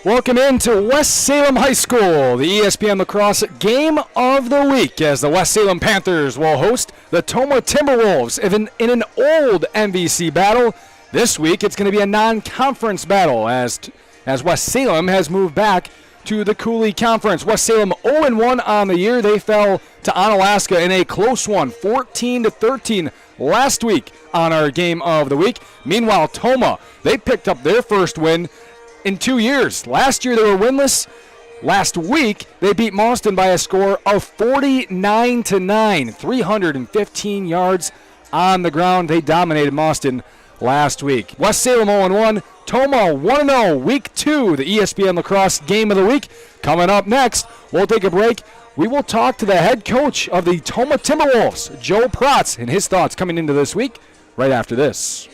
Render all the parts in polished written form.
Welcome into West Salem High School, the ESPN La Crosse Game of the Week, as the West Salem Panthers will host the Toma Timberwolves in an old MVC battle. This week, it's going to be a non-conference battle as West Salem has moved back to the Cooley Conference. West Salem 0-1 on the year. They fell to Onalaska in a close one, 14-13 last week on our Game of the Week. Meanwhile, Tomah, they picked up their first win in 2 years. Last year they were winless. Last week they beat Mauston by a score of 49-9, 315 yards on the ground. They dominated Mauston last week. West Salem 0-1, Tomah 1-0, week 2, the ESPN La Crosse Game of the Week. Coming up next, we'll take a break. We will talk to the head coach of the Toma Timberwolves, Joe Protz, and his thoughts coming into this week right after this.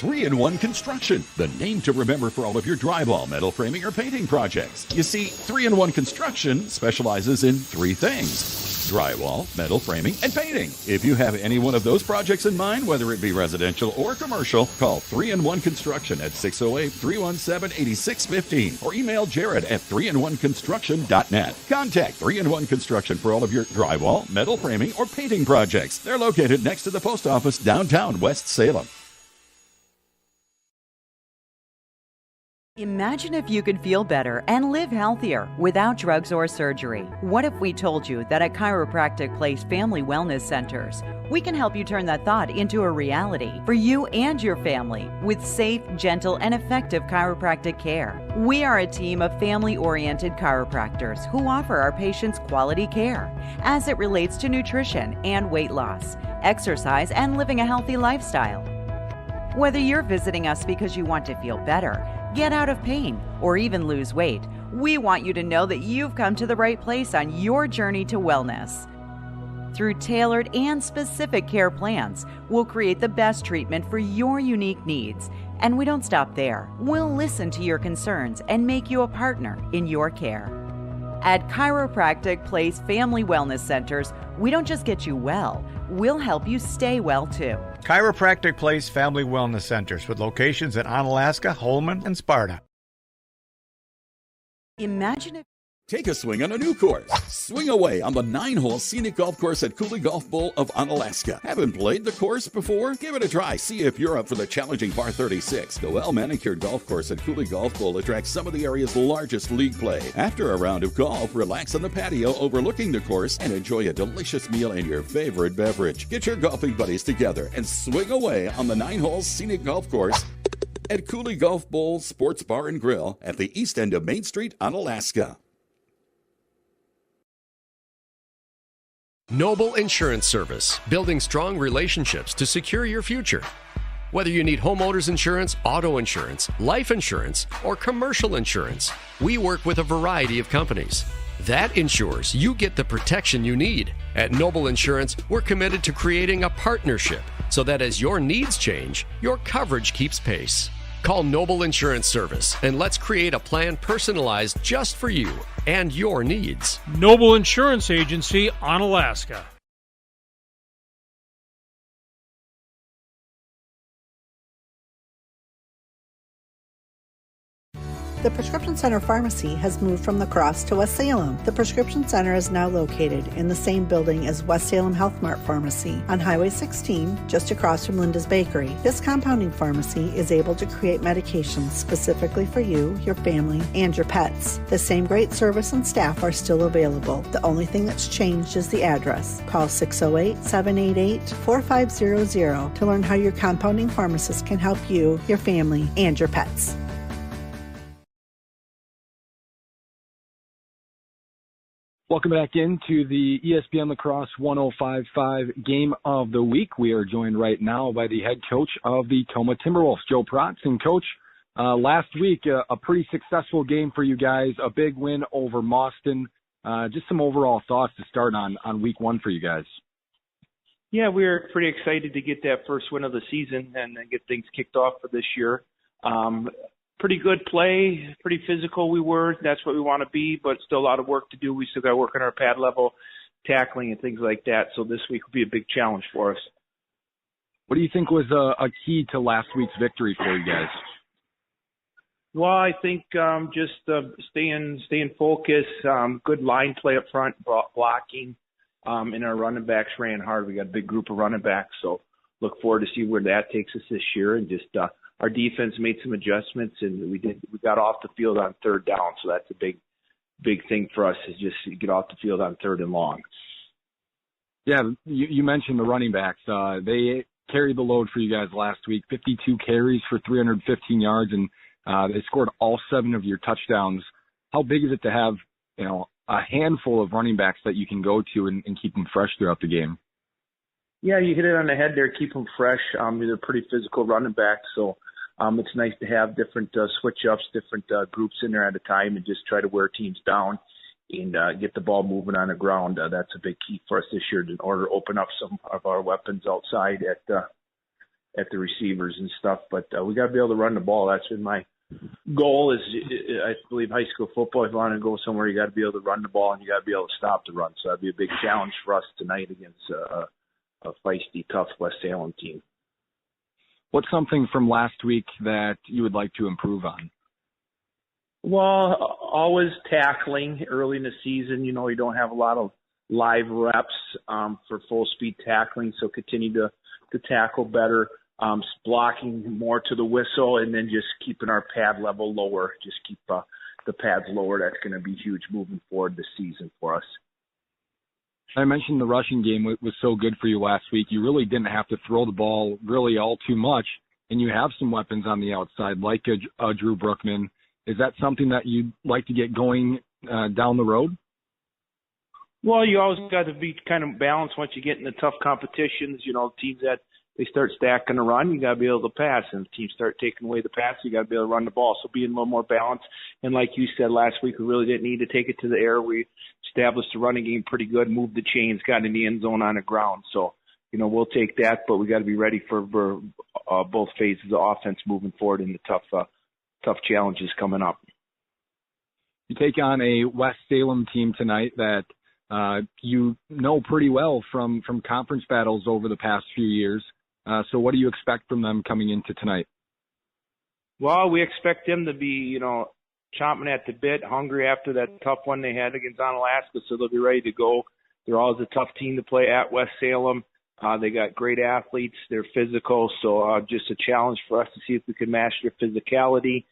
3-in-1 Construction, the name to remember for all of your drywall, metal framing, or painting projects. You see, 3-in-1 Construction specializes in 3 things: drywall, metal framing, and painting. If you have any one of those projects in mind, whether it be residential or commercial, call 3-in-1 Construction at 608-317-8615 or email Jared at 3in1construction.net. Contact 3-in-1 Construction for all of your drywall, metal framing, or painting projects. They're located next to the post office downtown West Salem. Imagine if you could feel better and live healthier without drugs or surgery. What if we told you that at Chiropractic Place Family Wellness Centers, we can help you turn that thought into a reality for you and your family with safe, gentle, and effective chiropractic care. We are a team of family-oriented chiropractors who offer our patients quality care as it relates to nutrition and weight loss, exercise, and living a healthy lifestyle. Whether you're visiting us because you want to feel better, get out of pain, or even lose weight, we want you to know that you've come to the right place on your journey to wellness. Through tailored and specific care plans, we'll create the best treatment for your unique needs. And we don't stop there. We'll listen to your concerns and make you a partner in your care. At Chiropractic Place Family Wellness Centers, we don't just get you well, we'll help you stay well too. Chiropractic Place Family Wellness Centers with locations in Onalaska, Holman, and Sparta. Imagine if Take a swing on a new course. Swing away on the 9-hole scenic golf course at Cooley Golf Bowl of Onalaska. Haven't played the course before? Give it a try. See if you're up for the challenging par 36. The well-manicured golf course at Cooley Golf Bowl attracts some of the area's largest league play. After a round of golf, relax on the patio overlooking the course and enjoy a delicious meal and your favorite beverage. Get your golfing buddies together and swing away on the 9-hole scenic golf course at Cooley Golf Bowl Sports Bar and Grill at the east end of Main Street, Onalaska. Noble Insurance Service, building strong relationships to secure your future. Whether you need homeowners insurance, auto insurance, life insurance, or commercial insurance, we work with a variety of companies. That ensures you get the protection you need. At Noble Insurance, we're committed to creating a partnership so that as your needs change, your coverage keeps pace. Call Noble Insurance Service and let's create a plan personalized just for you and your needs. Noble Insurance Agency, Onalaska. The Prescription Center Pharmacy has moved from La Crosse to West Salem. The Prescription Center is now located in the same building as West Salem Health Mart Pharmacy on Highway 16, just across from Linda's Bakery. This compounding pharmacy is able to create medications specifically for you, your family, and your pets. The same great service and staff are still available. The only thing that's changed is the address. Call 608-788-4500 to learn how your compounding pharmacist can help you, your family, and your pets. Welcome back into the ESPN La Crosse 105.5 Game of the Week. We are joined right now by the head coach of the Toma Timberwolves, Joe Protz. And Coach, last week, a pretty successful game for you guys, a big win over Mauston. Just some overall thoughts to start on week 1 for you guys. Yeah, we're pretty excited to get that first win of the season and get things kicked off for this year. Pretty good play, pretty physical we were. That's what we want to be, but still a lot of work to do. We still got to work on our pad level, tackling and things like that. So this week will be a big challenge for us. What do you think was a key to last week's victory for you guys? Well, I think just staying focused, good line play up front, blocking, and our running backs ran hard. We got a big group of running backs, so look forward to see where that takes us this year. And just our defense made some adjustments, and we got off the field on third down, so that's a big thing for us is just get off the field on third and long. Yeah, you mentioned the running backs. They carried the load for you guys last week, 52 carries for 315 yards, and they scored all 7 of your touchdowns. How big is it to have, a handful of running backs that you can go to and keep them fresh throughout the game? Yeah, you hit it on the head there. Keep them fresh. They're pretty physical running backs, so it's nice to have different switch-ups, different groups in there at a time and just try to wear teams down and get the ball moving on the ground. That's a big key for us this year in order to open up some of our weapons outside at the receivers and stuff. But we got to be able to run the ball. That's been my goal. Is I believe high school football. If you want to go somewhere, you got to be able to run the ball and you got to be able to stop the run. So that'd be a big challenge for us tonight against a feisty, tough West Salem team. What's something from last week that you would like to improve on? Well, always tackling early in the season. You don't have a lot of live reps for full speed tackling, so continue to tackle better, blocking more to the whistle, and then just keeping our pad level lower. Just keep the pads lower. That's going to be huge moving forward this season for us. I mentioned the rushing game was so good for you last week. You really didn't have to throw the ball really all too much, and you have some weapons on the outside like a Drew Brookman. Is that something that you'd like to get going down the road? Well, you always got to be kind of balanced once you get into tough competitions. Teams that they start stacking the run, you got to be able to pass. And if teams start taking away the pass, you got to be able to run the ball. So being a little more balanced. And like you said last week, we really didn't need to take it to the air. We established the running game pretty good, moved the chains, got in the end zone on the ground. So, we'll take that, but we got to be ready for both phases of offense moving forward in the tough challenges coming up. You take on a West Salem team tonight that you know pretty well from conference battles over the past few years. So what do you expect from them coming into tonight? Well, we expect them to be, chomping at the bit, hungry after that tough one they had against Onalaska, so they'll be ready to go. They're always a tough team to play at West Salem. They got great athletes. They're physical, so just a challenge for us to see if we can match their physicality.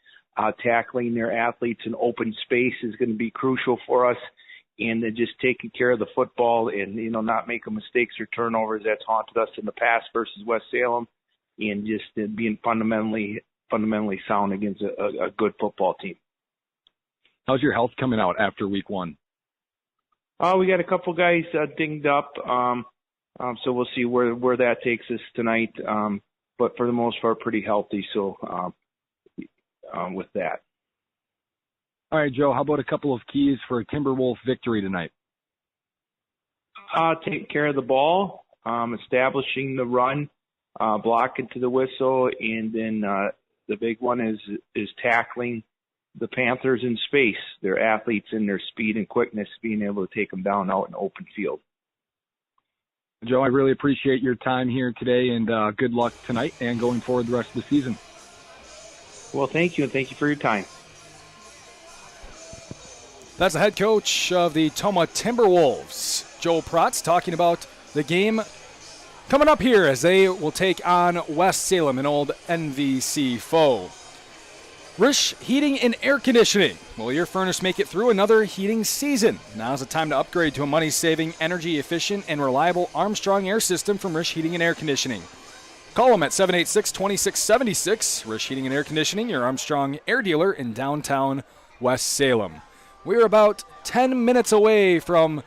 Tackling their athletes in open space is going to be crucial for us, and then just taking care of the football and, not making mistakes or turnovers that's haunted us in the past versus West Salem, and just being fundamentally sound against a good football team. How's your health coming out after week 1? We got a couple guys dinged up, so we'll see where that takes us tonight. But for the most part, pretty healthy. So with that. All right, Joe, how about a couple of keys for a Timberwolf victory tonight? Take care of the ball, establishing the run, blocking to the whistle, and then the big one is tackling the Panthers in space, their athletes and their speed and quickness, being able to take them down out in open field. Joe, I really appreciate your time here today, and good luck tonight and going forward the rest of the season. Well, thank you, and thank you for your time. That's the head coach of the Tomah Timberwolves, Joe Protz, talking about the game coming up here as they will take on West Salem, an old NVC foe. Risch Heating and Air Conditioning. Will your furnace make it through another heating season? Now's the time to upgrade to a money-saving, energy-efficient, and reliable Armstrong air system from Risch Heating and Air Conditioning. Call them at 786-2676. Risch Heating and Air Conditioning, your Armstrong air dealer in downtown West Salem. We're about 10 minutes away from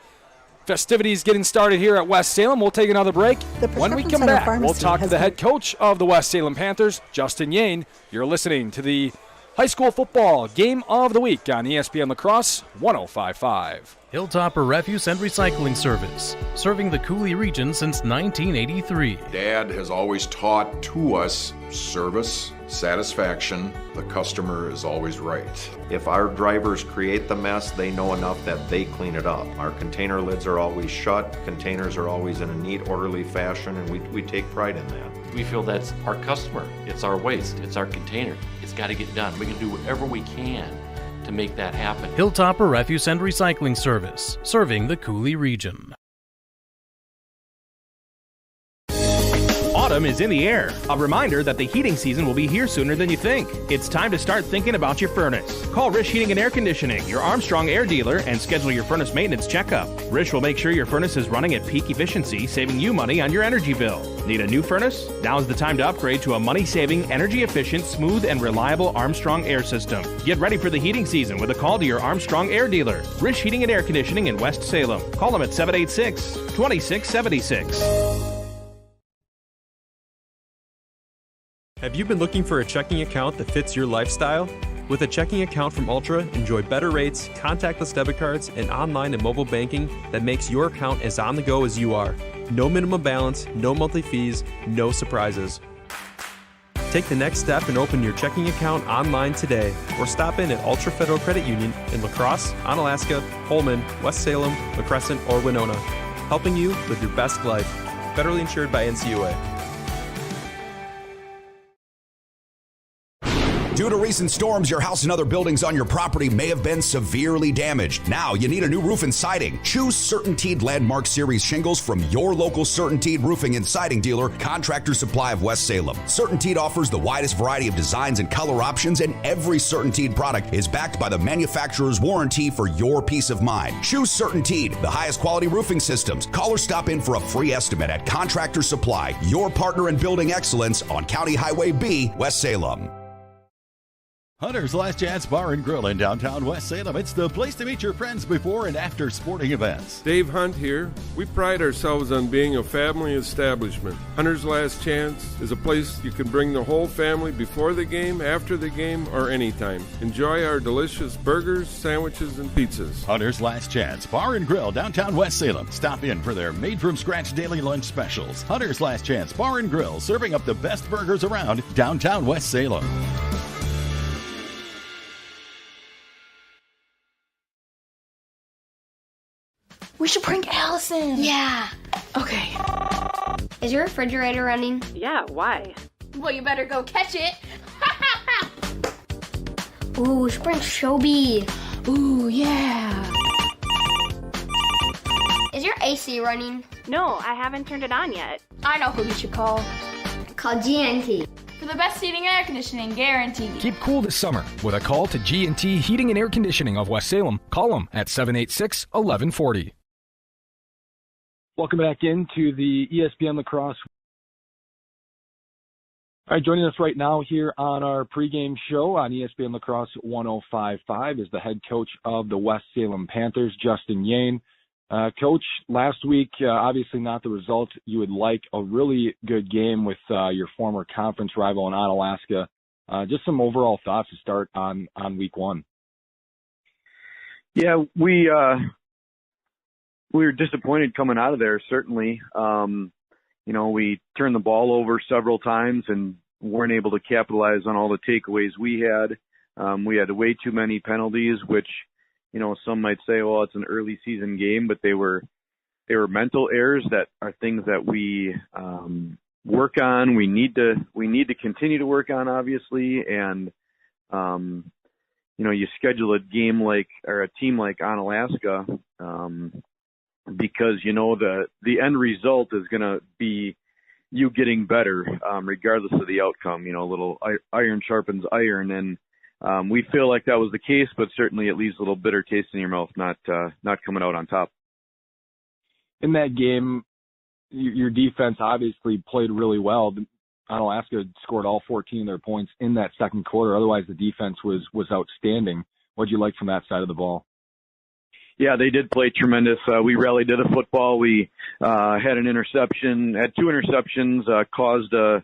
festivities getting started here at West Salem. We'll take another break. When we come back, we'll talk to the head coach of the West Salem Panthers, Justin Yane. You're listening to the High School Football Game of the Week on ESPN La Crosse 105.5. Hilltopper Refuse and Recycling Service, serving the Cooley region since 1983. Dad has always taught to us service, satisfaction. The customer is always right. If our drivers create the mess, they know enough that they clean it up. Our container lids are always shut, containers are always in a neat, orderly fashion, and we take pride in that. We feel that's our customer. It's our waste. It's our container. It's got to get done. We can do whatever we can to make that happen. Hilltopper Refuse and Recycling Service, serving the Cooley region. Autumn is in the air. A reminder that the heating season will be here sooner than you think. It's time to start thinking about your furnace. Call Rish Heating and Air Conditioning, your Armstrong air dealer, and schedule your furnace maintenance checkup. Rish will make sure your furnace is running at peak efficiency, saving you money on your energy bill. Need a new furnace? Now's the time to upgrade to a money-saving, energy-efficient, smooth, and reliable Armstrong air system. Get ready for the heating season with a call to your Armstrong air dealer. Rish Heating and Air Conditioning in West Salem. Call them at 786-2676. Have you been looking for a checking account that fits your lifestyle? With a checking account from Ultra, enjoy better rates, contactless debit cards, and online and mobile banking that makes your account as on the go as you are. No minimum balance, no monthly fees, no surprises. Take the next step and open your checking account online today, or stop in at Ultra Federal Credit Union in La Crosse, Onalaska, Holmen, West Salem, La Crescent, or Winona. Helping you live your best life. Federally insured by NCUA. Due to recent storms, your house and other buildings on your property may have been severely damaged. Now you need a new roof and siding. Choose CertainTeed Landmark Series shingles from your local CertainTeed Roofing and Siding dealer, Contractor Supply of West Salem. CertainTeed offers the widest variety of designs and color options, and every CertainTeed product is backed by the manufacturer's warranty for your peace of mind. Choose CertainTeed, the highest quality roofing systems. Call or stop in for a free estimate at Contractor Supply, your partner in building excellence on County Highway B, West Salem. Hunter's Last Chance Bar and Grill in downtown West Salem. It's the place to meet your friends before and after sporting events. Dave Hunt here. We pride ourselves on being a family establishment. Hunter's Last Chance is a place you can bring the whole family before the game, after the game, or anytime. Enjoy our delicious burgers, sandwiches, and pizzas. Hunter's Last Chance Bar and Grill, downtown West Salem. Stop in for their made-from-scratch daily lunch specials. Hunter's Last Chance Bar and Grill, serving up the best burgers around downtown West Salem. We should prank Allison. Yeah. Okay. Is your refrigerator running? Yeah, why? Well, you better go catch it. Ooh, we should prank Shobi. Ooh, yeah. Is your AC running? No, I haven't turned it on yet. I know who you should call. Call GNT. For the best heating and air conditioning, guaranteed. Keep cool this summer with a call to G&T Heating and Air Conditioning of West Salem. Call them at 786-1140. Welcome back into the ESPN La Crosse. All right, joining us right now here on our pregame show on ESPN La Crosse 105.5 is the head coach of the West Salem Panthers, Justin Yane. Coach, last week, obviously not the result you would like, a really good game with your former conference rival in Onalaska. Just some overall thoughts to start on week one. Yeah, we were disappointed coming out of there, certainly. We turned the ball over several times and weren't able to capitalize on all the takeaways we had. We had way too many penalties, which, some might say, well, it's an early season game, but they were mental errors that are things that we work on. We need to continue to work on, obviously. And, you schedule a team like Onalaska, because the end result is going to be you getting better, regardless of the outcome. A little iron sharpens iron, and we feel like that was the case, but certainly it leaves a little bitter taste in your mouth, not coming out on top. In that game, your defense obviously played really well. Onalaska scored all 14 of their points in that second quarter. Otherwise, the defense was outstanding. What did you like from that side of the ball? Yeah, they did play tremendous. We rallied to the football. We had two interceptions, caused a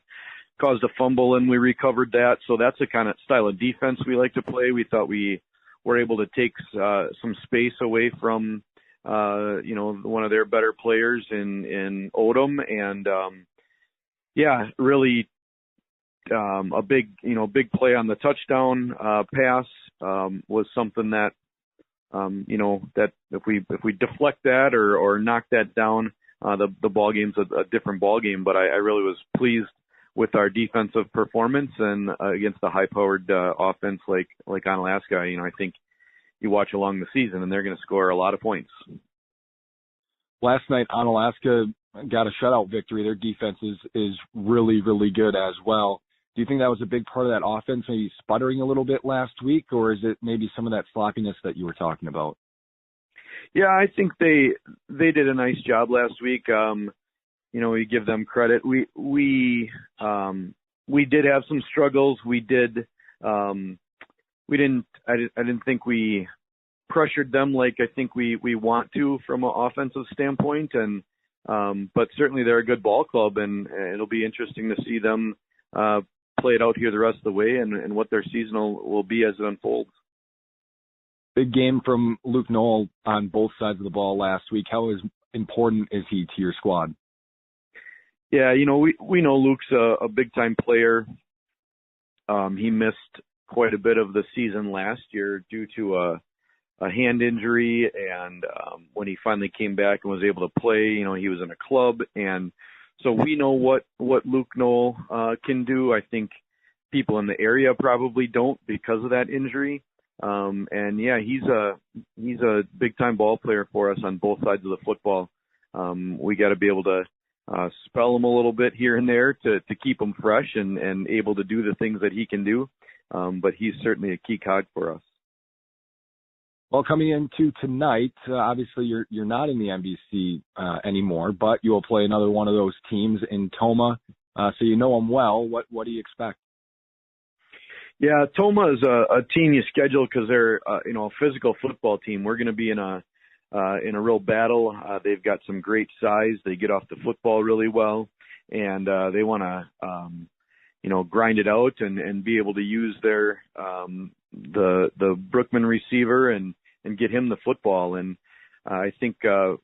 fumble, and we recovered that. So that's the kind of style of defense we like to play. We thought we were able to take some space away from one of their better players in Odom, and really a big play on the touchdown pass was something that that if we deflect that or knock that down, the ball game's a different ball game. But I really was pleased our defensive performance and against a high-powered offense like Onalaska. I think you watch along the season, and they're going to score a lot of points. Last night, Onalaska got a shutout victory. Their defense is really, really good as well. Do you think that was a big part of that offense, maybe sputtering a little bit last week, or is it maybe some of that sloppiness that you were talking about? Yeah, I think they did a nice job last week. We give them credit. We did have some struggles. I didn't think we pressured them like I think we want to from an offensive standpoint, and but certainly they're a good ball club, and it'll be interesting to see them play it out here the rest of the way and what their season will be as it unfolds. Big game from Luke Knoll on both sides of the ball last week. How important is he to your squad? Yeah, we know Luke's a big-time player. He missed quite a bit of the season last year due to a hand injury, and when he finally came back and was able to play, he was in a club, and so we know what Luke Knoll can do. I think people in the area probably don't because of that injury. And yeah, he's a big-time ball player for us on both sides of the football. We got to be able to spell him a little bit here and there to keep him fresh and able to do the things that he can do. But he's certainly a key cog for us. Well, coming into tonight, obviously you're not in the NBC anymore, but you will play another one of those teams in Toma, so you know them well. What do you expect? Yeah, Toma is a team you schedule because they're a physical football team. We're going to be in a real battle. They've got some great size. They get off the football really well, and they want to grind it out and be able to use their the Brookman receiver and get him the football. And I think it'll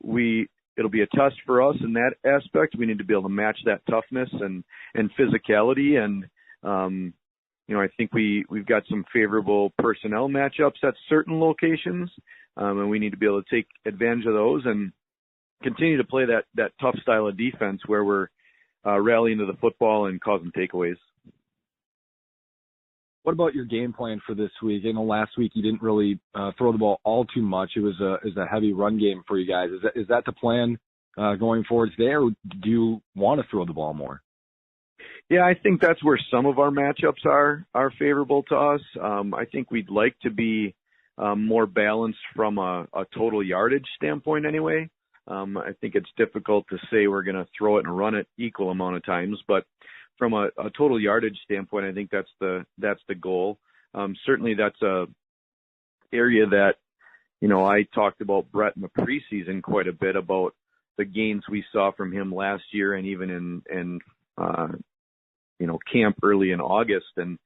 be a test for us in that aspect. We need to be able to match that toughness and physicality. And I think we've got some favorable personnel matchups at certain locations, and we need to be able to take advantage of those and continue to play that tough style of defense where we're rallying to the football and causing takeaways. What about your game plan for this week? I know last week you didn't really throw the ball all too much. It was a heavy run game for you guys. Is that the plan going forward today, or do you want to throw the ball more? Yeah, I think that's where some of our matchups are favorable to us. I think we'd like to be more balanced from a total yardage standpoint anyway. I think it's difficult to say we're going to throw it and run it equal amount of times, but from a total yardage standpoint, I think that's the goal. Certainly that's a area that, I talked about Brett in the preseason quite a bit about the gains we saw from him last year and even in camp early in August. And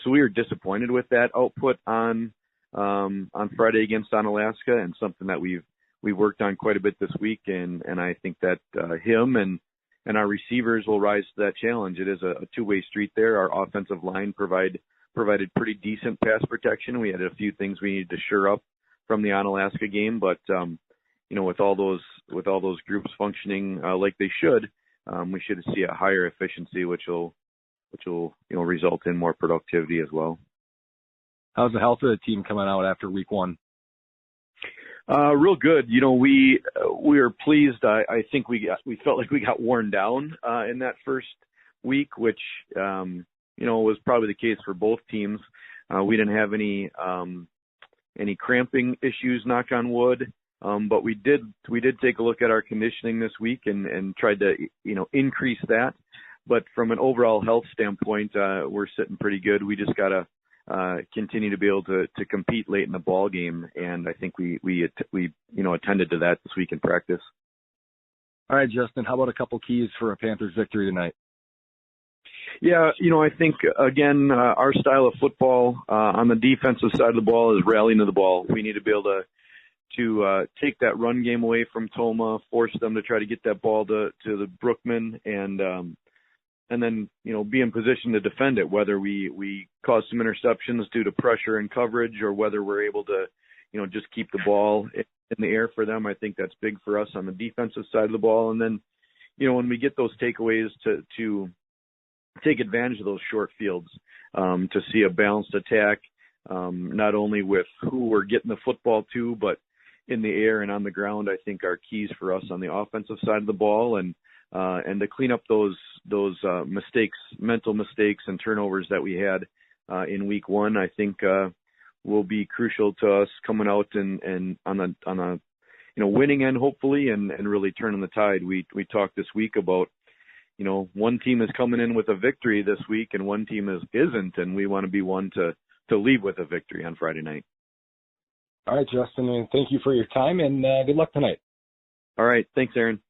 so we were disappointed with that output on Friday against Onalaska, and something that we worked on quite a bit this week. And I think that him and our receivers will rise to that challenge. It is a two-way street there. Our offensive line provided pretty decent pass protection. We had a few things we needed to shore up from the Onalaska game, but with all those groups functioning like they should, we should see a higher efficiency, which will result in more productivity as well. How's the health of the team coming out after week one? Real good. We were pleased. I think we felt like we got worn down in that first week, which was probably the case for both teams. We didn't have any cramping issues, knock on wood, but we did take a look at our conditioning this week and tried to increase that. But from an overall health standpoint, we're sitting pretty good. We just gotta continue to be able to compete late in the ball game, and I think we attended to that this week in practice. All right, Justin, how about a couple keys for a Panthers victory tonight? Yeah, I think again our style of football on the defensive side of the ball is rallying to the ball. We need to be able to take that run game away from Toma, force them to try to get that ball to the Brookman, and then, be in position to defend it, whether we cause some interceptions due to pressure and coverage, or whether we're able to, just keep the ball in the air for them. I think that's big for us on the defensive side of the ball. And then, when we get those takeaways to take advantage of those short fields to see a balanced attack, not only with who we're getting the football to, but in the air and on the ground. I think are keys for us on the offensive side of the ball, and to clean up those mistakes, mental mistakes and turnovers that we had in week one. I think will be crucial to us coming out and on a winning end, hopefully, and really turning the tide. We talked this week about, one team is coming in with a victory this week and one team isn't, and we want to be one to leave with a victory on Friday night. All right, Justin, and thank you for your time, and good luck tonight. All right. Thanks, Aaron.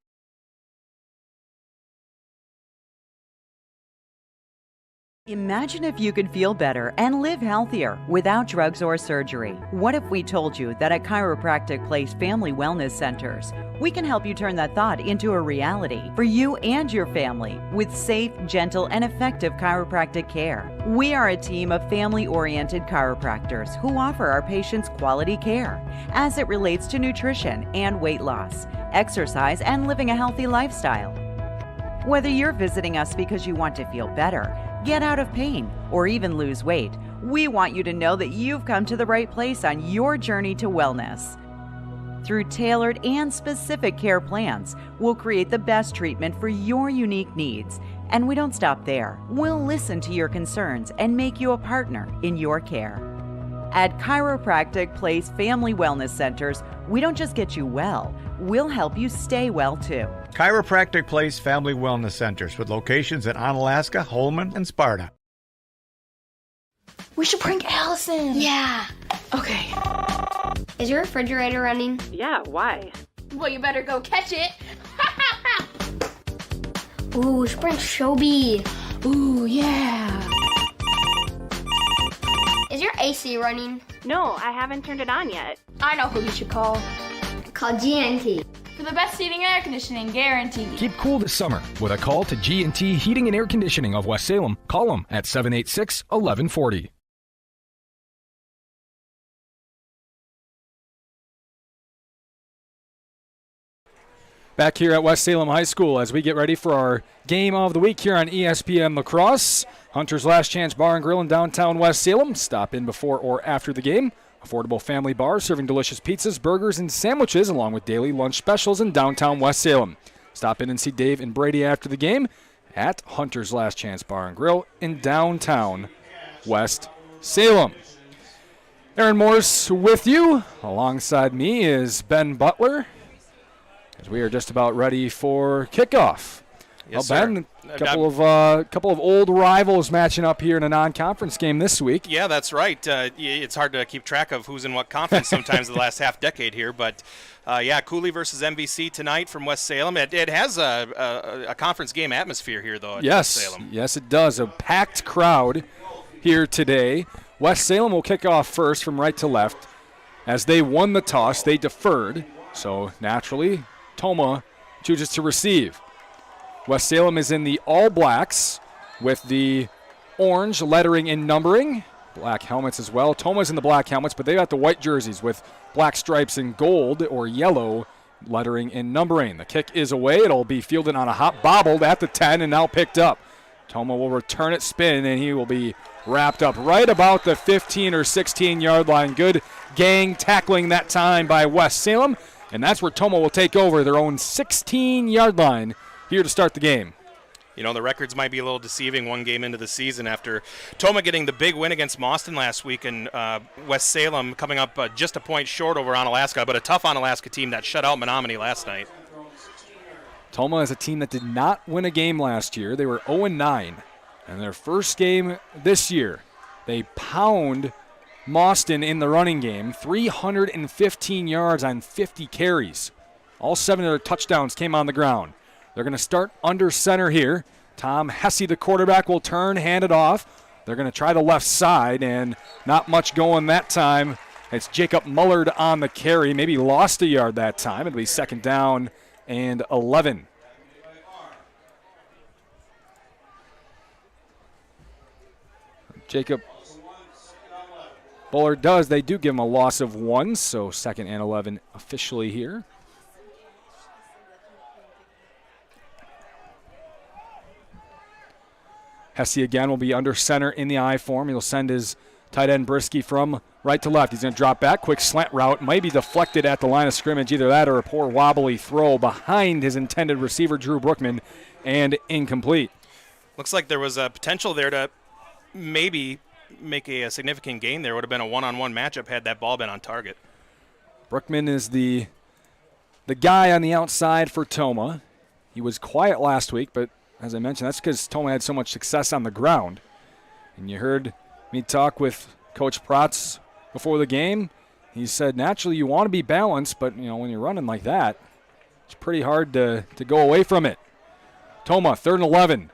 Imagine if you could feel better and live healthier without drugs or surgery. What if we told you that at Chiropractic Place Family Wellness Centers, we can help you turn that thought into a reality for you and your family with safe, gentle, and effective chiropractic care. We are a team of family-oriented chiropractors who offer our patients quality care as it relates to nutrition and weight loss, exercise, and living a healthy lifestyle. Whether you're visiting us because you want to feel better, get out of pain, or even lose weight, we want you to know that you've come to the right place on your journey to wellness. Through tailored and specific care plans, we'll create the best treatment for your unique needs. And we don't stop there. We'll listen to your concerns and make you a partner in your care. At Chiropractic Place Family Wellness Centers, we don't just get you well, we'll help you stay well too. Chiropractic Place Family Wellness Centers with locations in Onalaska, Holman, and Sparta. We should prank Allison. Yeah. Okay. Is your refrigerator running? Yeah, why? Well, you better go catch it. Ooh, Sprint Shobi. Ooh, yeah. Is your AC running? No, I haven't turned it on yet. I know who you should call. Call GNT. For the best heating and air conditioning guaranteed. Keep cool this summer with a call to G&T Heating and Air Conditioning of West Salem. Call them at 786-1140. Back here at West Salem High School as we get ready for our game of the week here on ESPN La Crosse. Hunter's Last Chance Bar and Grill in downtown West Salem. Stop in before or after the game. Affordable family bar serving delicious pizzas, burgers, and sandwiches along with daily lunch specials in downtown West Salem. Stop in and see Dave and Brady after the game at Hunter's Last Chance Bar and Grill in downtown West Salem. Aaron Morse with you. Alongside me is Ben Butler, as we are just about ready for kickoff. Yes, well, Ben, a couple of old rivals matching up here in a non-conference game this week. Yeah, that's right. It's hard to keep track of who's in what conference sometimes the last half decade here. But, Cooley versus MVC tonight from West Salem. It has a conference game atmosphere here, though, at West Salem. Yes, it does. A packed crowd here today. West Salem will kick off first from right to left. As they won the toss, they deferred. So, naturally, Toma chooses to receive. West Salem is in the all blacks with the orange lettering and numbering. Black helmets as well. Toma's in the black helmets, but they got the white jerseys with black stripes and gold or yellow lettering and numbering. The kick is away. It'll be fielded on a hop, bobbled at the 10 and now picked up. Toma will return it, spin, and he will be wrapped up right about the 15 or 16-yard line. Good gang tackling that time by West Salem, and that's where Toma will take over their own 16-yard line here to start the game. You know, the records might be a little deceiving one game into the season after Toma getting the big win against Mauston last week, and West Salem coming up just a point short over Onalaska, but a tough Onalaska team that shut out Menominee last night. Toma is a team that did not win a game last year. They were 0-9. And their first game this year, they pound Mauston in the running game, 315 yards on 50 carries. All 7 of their touchdowns came on the ground. They're going to start under center here. Tom Hesse, the quarterback, will turn, hand it off. They're going to try the left side, and not much going that time. It's Jacob Mullard on the carry. Maybe lost a yard that time. It'll be second down and 11. Jacob Bullard does. They do give him a loss of 1, so second and 11 officially here. Hesse again will be under center in the I form. He'll send his tight end Brisky from right to left. He's going to drop back. Quick slant route. Might be deflected at the line of scrimmage. Either that or a poor wobbly throw behind his intended receiver, Drew Brookman, and incomplete. Looks like there was a potential there to maybe make a significant gain there. Would have been a one-on-one matchup had that ball been on target. Brookman is the guy on the outside for Tomah. He was quiet last week, but as I mentioned, that's because Tomah had so much success on the ground. And you heard me talk with Coach Protz before the game. He said, naturally, you want to be balanced, but when you're running like that, it's pretty hard to go away from it. Tomah, 3rd and 11.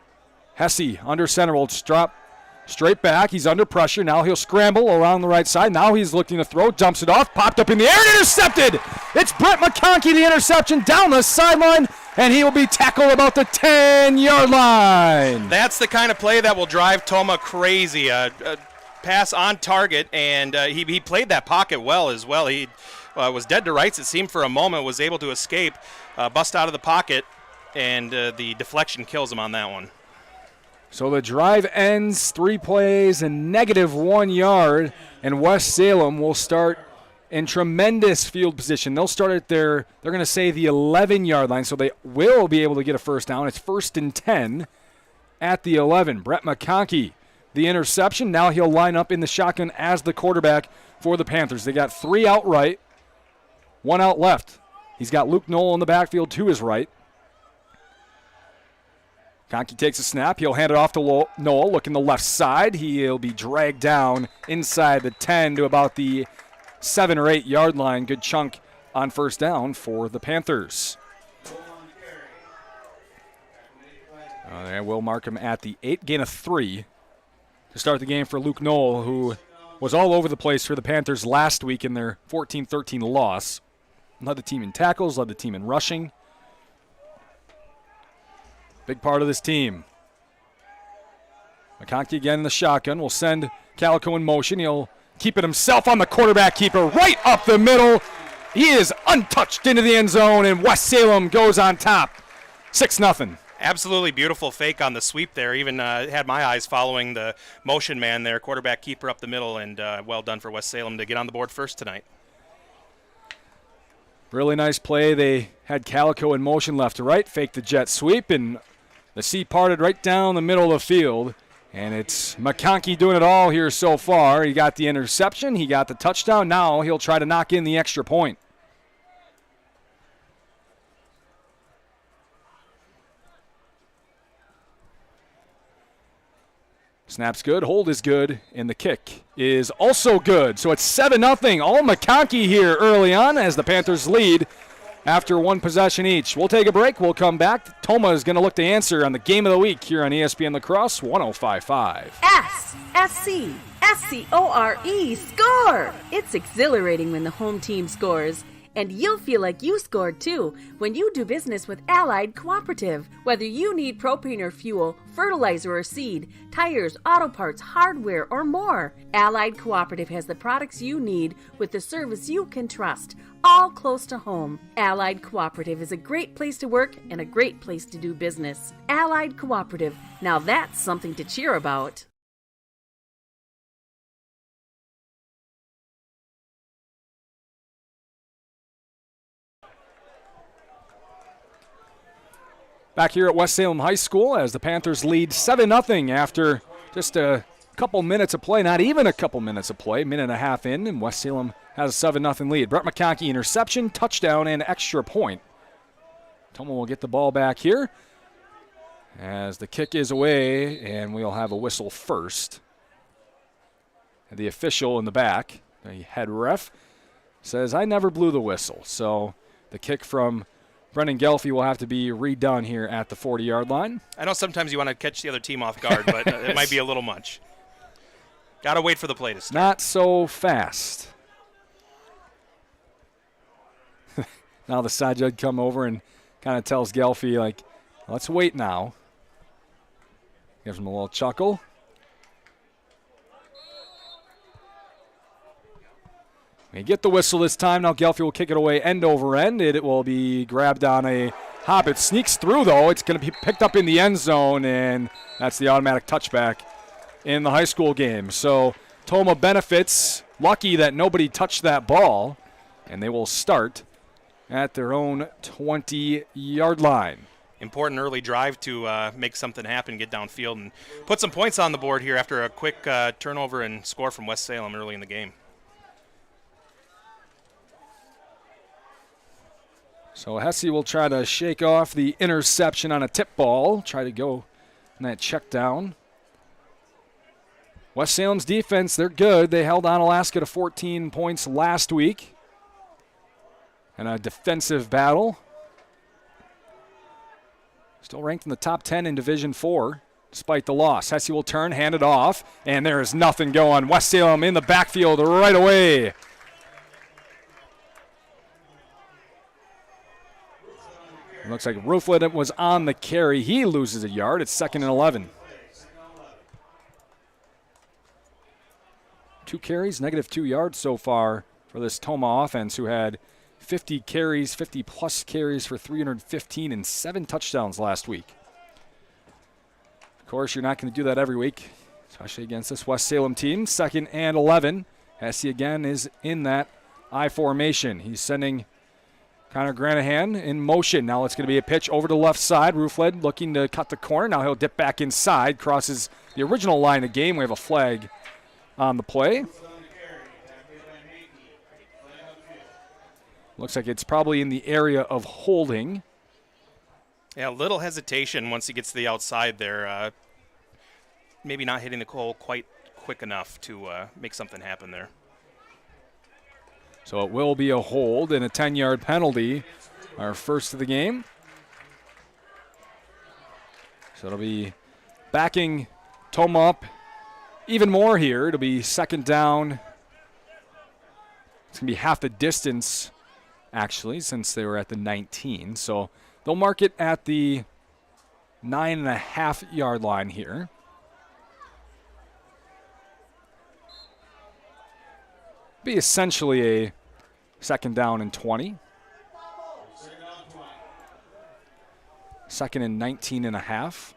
Hesse under center will drop straight back. He's under pressure. Now he'll scramble around the right side. Now he's looking to throw. Dumps it off. Popped up in the air and intercepted. It's Brett McConkey, the interception down the sideline, and he will be tackled about the 10-yard line. That's the kind of play that will drive Tomah crazy. A pass on target, and he played that pocket well as well. He was dead to rights, it seemed, for a moment, was able to escape, bust out of the pocket, and the deflection kills him on that one. So the drive ends, 3 plays, and -1 yard, and West Salem will start in tremendous field position. They'll start at they're going to say the 11-yard line, so they will be able to get a first down. It's 1st and 10 at the 11. Brett McConkey, the interception. Now he'll line up in the shotgun as the quarterback for the Panthers. They got 3 out right, 1 out left. He's got Luke Knoll in the backfield to his right. Conkey takes a snap. He'll hand it off to Knoll. Looking the left side. He'll be dragged down inside the 10 to about the 7 or 8 yard line. Good chunk on first down for the Panthers. They will mark him at the 8, gain of 3 to start the game for Luke Knoll, who was all over the place for the Panthers last week in their 14-13 loss. Led the team in tackles, led the team in rushing. Big part of this team. McConkey again in the shotgun. Will send Calico in motion. He'll keep it himself on the quarterback keeper right up the middle. He is untouched into the end zone, and West Salem goes on top. 6-0. Absolutely beautiful fake on the sweep there. Even had my eyes following the motion man there. Quarterback keeper up the middle, and well done for West Salem to get on the board first tonight. Really nice play. They had Calico in motion left to right, faked the jet sweep, and the sea parted right down the middle of the field. And it's McConkey doing it all here so far. He got the interception. He got the touchdown. Now he'll try to knock in the extra point. Snap's good, hold is good, and the kick is also good. So it's 7-0. All McConkey here early on as the Panthers lead after 1 possession each. We'll take a break. We'll come back. Toma is going to look to answer on the game of the week here on ESPN La Crosse 105.5. S-C-S-C-O-R-E, score! It's exhilarating when the home team scores. And you'll feel like you scored too when you do business with Allied Cooperative. Whether you need propane or fuel, fertilizer or seed, tires, auto parts, hardware, or more, Allied Cooperative has the products you need with the service you can trust, all close to home. Allied Cooperative is a great place to work and a great place to do business. Allied Cooperative, now that's something to cheer about. Back here at West Salem High School as the Panthers lead 7-0 after just a couple minutes of play, not even a couple minutes of play, minute and a half in, and West Salem has a 7-0 lead. Brett McConkey interception, touchdown, and extra point. Toma will get the ball back here as the kick is away, and we'll have a whistle first. And the official in the back, the head ref, says, I never blew the whistle. So the kick from Brendan Gelfie will have to be redone here at the 40-yard line. I know sometimes you want to catch the other team off guard, but it might be a little much. Got to wait for the play to start. Not so fast. Now the side judge come over and kind of tells Gelfie, like, let's wait now. Gives him a little chuckle. We get the whistle this time. Now Gelfie will kick it away end over end. It will be grabbed on a hop. It sneaks through, though. It's going to be picked up in the end zone, and that's the automatic touchback in the high school game. So Toma benefits, lucky that nobody touched that ball, and they will start at their own 20-yard line. Important early drive to make something happen, get downfield, and put some points on the board here after a quick turnover and score from West Salem early in the game. So Hesse will try to shake off the interception on a tip ball, try to go in that check down. West Salem's defense, they're good. They held Onalaska to 14 points last week in a defensive battle. Still ranked in the top 10 in Division 4, despite the loss. Hesse will turn, hand it off, and there is nothing going. West Salem in the backfield right away. It looks like Rooflet was on the carry. He loses a yard. It's 2nd and 11. 2 carries, -2 yards so far for this Toma offense, who had 50 carries, 50-plus carries for 315 and 7 touchdowns last week. Of course, you're not going to do that every week, especially against this West Salem team. 2nd and 11. Hesse again is in that I formation. He's sending Connor Granahan in motion. Now it's going to be a pitch over to the left side. Roofled looking to cut the corner. Now he'll dip back inside, crosses the original line of game. We have a flag on the play. Looks like it's probably in the area of holding. Yeah, a little hesitation once he gets to the outside there. Maybe not hitting the goal quite quick enough to make something happen there. So it will be a hold and a 10-yard penalty, our first of the game. So it'll be backing Toma up even more here. It'll be 2nd down. It's going to be half the distance, actually, since they were at the 19. So they'll mark it at the 9.5-yard line here. Be essentially a 2nd down and 20. 2nd and 19.5.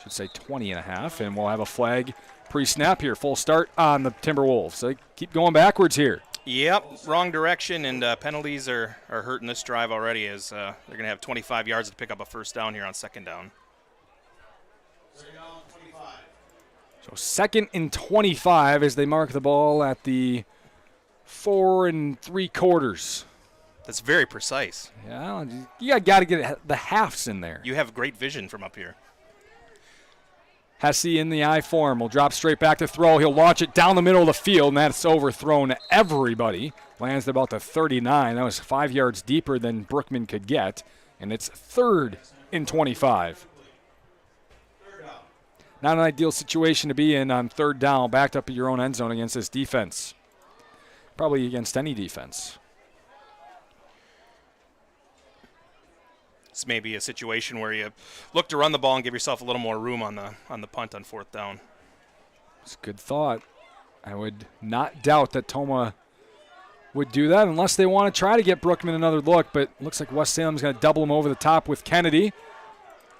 Should say 20.5, and we'll have a flag pre-snap here. Full start on the Timberwolves. So they keep going backwards here. Yep, wrong direction, and penalties are hurting this drive already, as they're going to have 25 yards to pick up a 1st down here on 2nd down. So 2nd and 25 as they mark the ball at the 4 3/4. That's very precise. Yeah, you got to get the halves in there. You have great vision from up here. Hesse in the I form will drop straight back to throw. He'll launch it down the middle of the field, and that's overthrown everybody. Lands about the 39. That was 5 yards deeper than Brookman could get, and it's 3rd and 25. Not an ideal situation to be in on 3rd down, backed up at your own end zone against this defense. Probably against any defense. This may be a situation where you look to run the ball and give yourself a little more room on the punt on 4th down. It's a good thought. I would not doubt that Toma would do that unless they want to try to get Brookman another look, but looks like West Salem's going to double him over the top with Kennedy.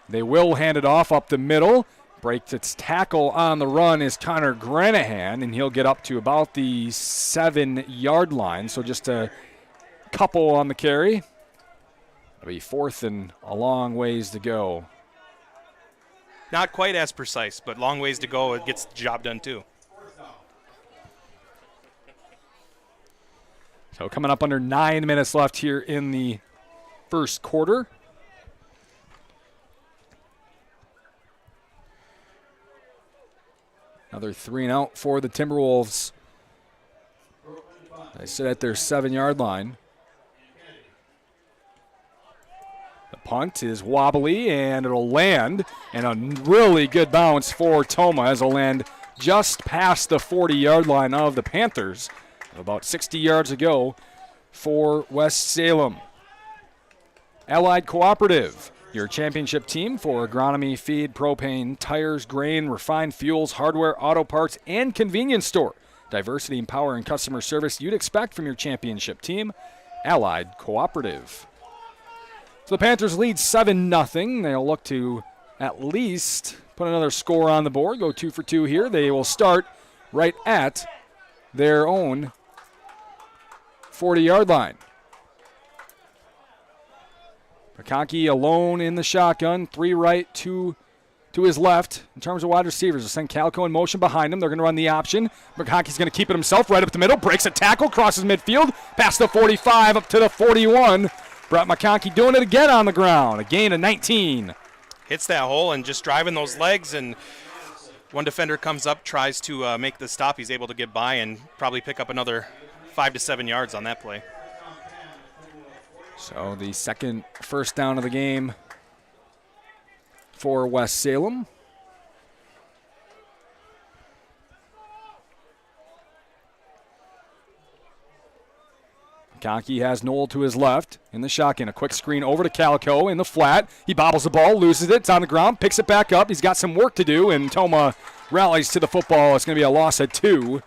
They will hand it off up the middle. Breaks its tackle on the run is Connor Granahan, and he'll get up to about the 7-yard line, so just a couple on the carry. It'll be 4th and a long ways to go. Not quite as precise, but long ways to go. It gets the job done too. So coming up under 9 minutes left here in the 1st quarter. Another 3 and out for the Timberwolves. They sit at their 7-yard line. The punt is wobbly, and it'll land. And a really good bounce for Toma as it'll land just past the 40-yard line of the Panthers. About 60 yards ago for West Salem. Allied Cooperative, your championship team for agronomy, feed, propane, tires, grain, refined fuels, hardware, auto parts, and convenience store. diversity, and power and customer service you'd expect from your championship team, Allied Cooperative. So the Panthers lead 7-0. They'll look to at least put another score on the board, go 2 for 2 here. They will start right at their own 40-yard line. McConkey alone in the shotgun, 3 right, 2 to his left. In terms of wide receivers, they'll send Calico in motion behind him. They're going to run the option. McConkey's going to keep it himself right up the middle, breaks a tackle, crosses midfield, past the 45, up to the 41. Brett McConkey doing it again on the ground, a gain of 19. Hits that hole and just driving those legs, and one defender comes up, tries to make the stop. He's able to get by and probably pick up another 5 to 7 yards on that play. So the second first down of the game for West Salem. McConkey has Knoll to his left in the shotgun. A quick screen over to Calico in the flat. He bobbles the ball, loses it. It's on the ground, picks it back up. He's got some work to do, and Toma rallies to the football. It's going to be a loss at 2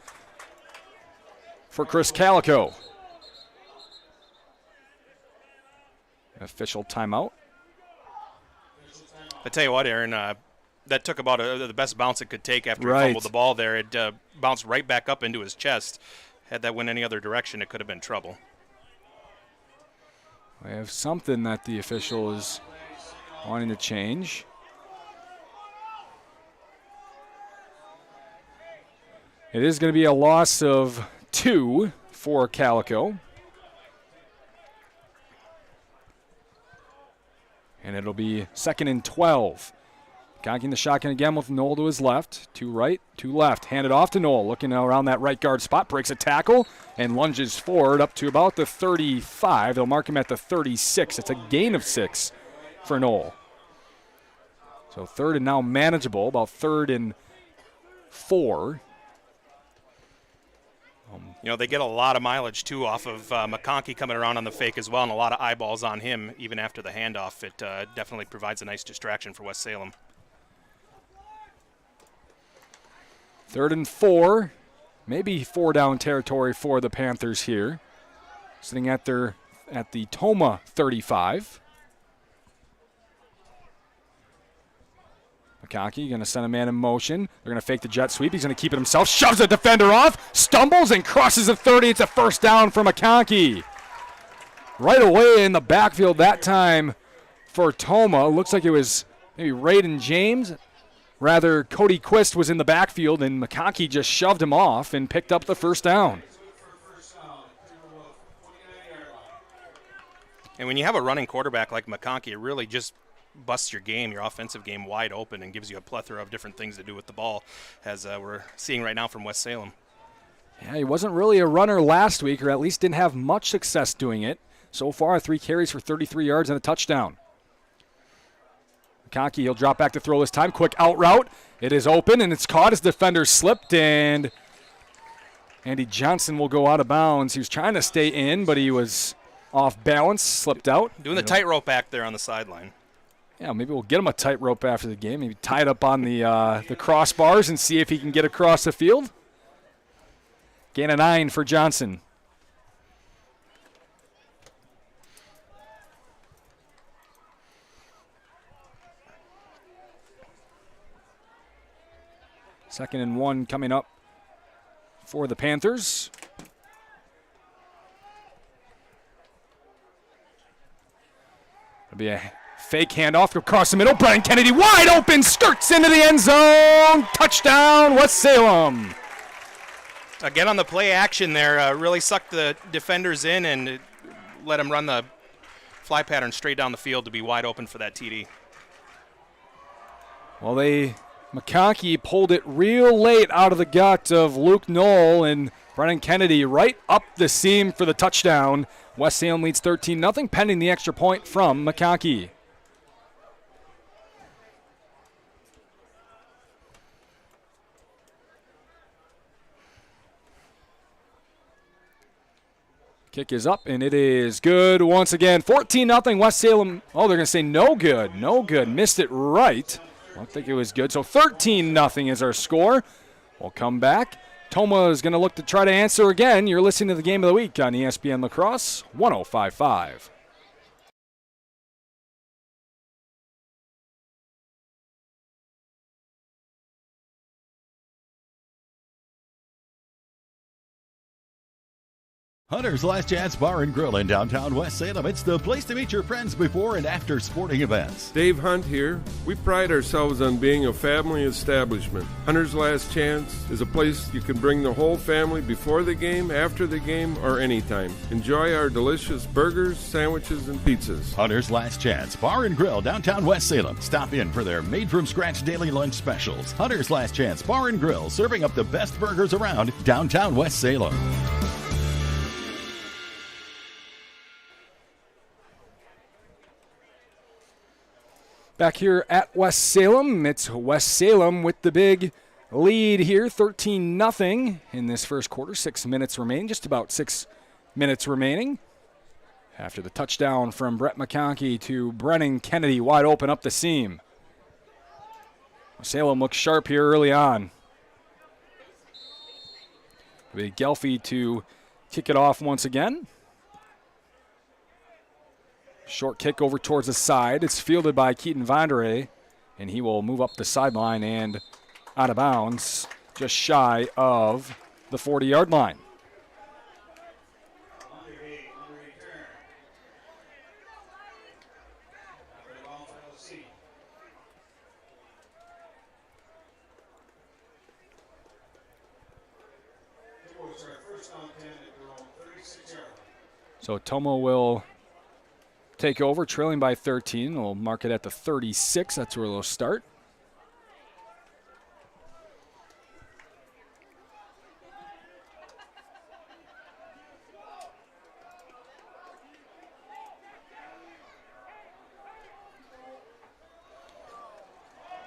for Chris Calico. Official timeout. I tell you what, Aaron, that took about the best bounce it could take after Right. he fumbled the ball there. It bounced right back up into his chest. Had that went any other direction, it could have been trouble. We have something that the official is wanting to change. It is going to be a loss of 2 for Calico. And it'll be 2nd and 12. Conking the shotgun again with Knoll to his left. 2 right, 2 left. Handed off to Knoll. Looking around that right guard spot. Breaks a tackle and lunges forward up to about the 35. They'll mark him at the 36. It's a gain of 6 for Knoll. So 3rd and now manageable. About 3rd and 4. You know, they get a lot of mileage, too, off of McConkey coming around on the fake as well, and a lot of eyeballs on him even after the handoff. It definitely provides a nice distraction for West Salem. 3rd and 4. Maybe 4 down territory for the Panthers here. Sitting at the Toma 35. McConkey going to send a man in motion. They're going to fake the jet sweep. He's going to keep it himself. Shoves a defender off. Stumbles and crosses the 30. It's a first down for McConkey. Right away in the backfield that time for Toma. Looks like it was maybe Raiden James. Rather, Cody Quist was in the backfield, and McConkey just shoved him off and picked up the first down. And when you have a running quarterback like McConkey, it really just busts your game, your offensive game, wide open and gives you a plethora of different things to do with the ball, as we're seeing right now from West Salem. Yeah, he wasn't really a runner last week, or at least didn't have much success doing it. So far, 3 carries for 33 yards and a touchdown. McConkey, he'll drop back to throw this time. Quick out route. It is open, and it's caught as defender slipped, and Andy Johnson will go out of bounds. He was trying to stay in, but he was off balance, slipped out. Doing the tightrope back there on the sideline. Yeah, maybe we'll get him a tightrope after the game. Maybe tie it up on the crossbars and see if he can get across the field. Gain of 9 for Johnson. Second and 1 coming up for the Panthers. It'll be a fake handoff across the middle. Brian Kennedy wide open, skirts into the end zone. Touchdown, West Salem. Again on the play action there, really sucked the defenders in and let him run the fly pattern straight down the field to be wide open for that TD. Well, McConkey pulled it real late out of the gut of Luke Knoll, and Brennan Kennedy right up the seam for the touchdown. West Salem leads 13-0, pending the extra point from McConkey. Kick is up, and it is good once again. 14-0, West Salem. Oh, they're going to say no good. No good. Missed it right. I don't think it was good. So 13-0 is our score. We'll come back Toma is going to look to try to answer again. You're listening to the Game of the Week on ESPN La Crosse, 105.5. Hunter's Last Chance Bar and Grill in downtown West Salem. It's the place to meet your friends before and after sporting events. Dave Hunt here. We pride ourselves on being a family establishment. Hunter's Last Chance is a place you can bring the whole family before the game, after the game, or anytime. Enjoy our delicious burgers, sandwiches, and pizzas. Hunter's Last Chance Bar and Grill, downtown West Salem. Stop in for their made-from-scratch daily lunch specials. Hunter's Last Chance Bar and Grill, serving up the best burgers around downtown West Salem. Back here at West Salem, it's West Salem with the big lead here, 13-0 in this first quarter. 6 minutes remaining, just about 6 minutes remaining. After the touchdown from Brett McConkey to Brennan Kennedy, wide open up the seam. Salem looks sharp here early on. Big Gelfie to kick it off once again. Short kick over towards the side. It's fielded by Keaton Vanderay, and he will move up the sideline and out of bounds, just shy of the 40-yard line. So Toma will take over, trailing by 13. We'll mark it at the 36. That's where they'll start.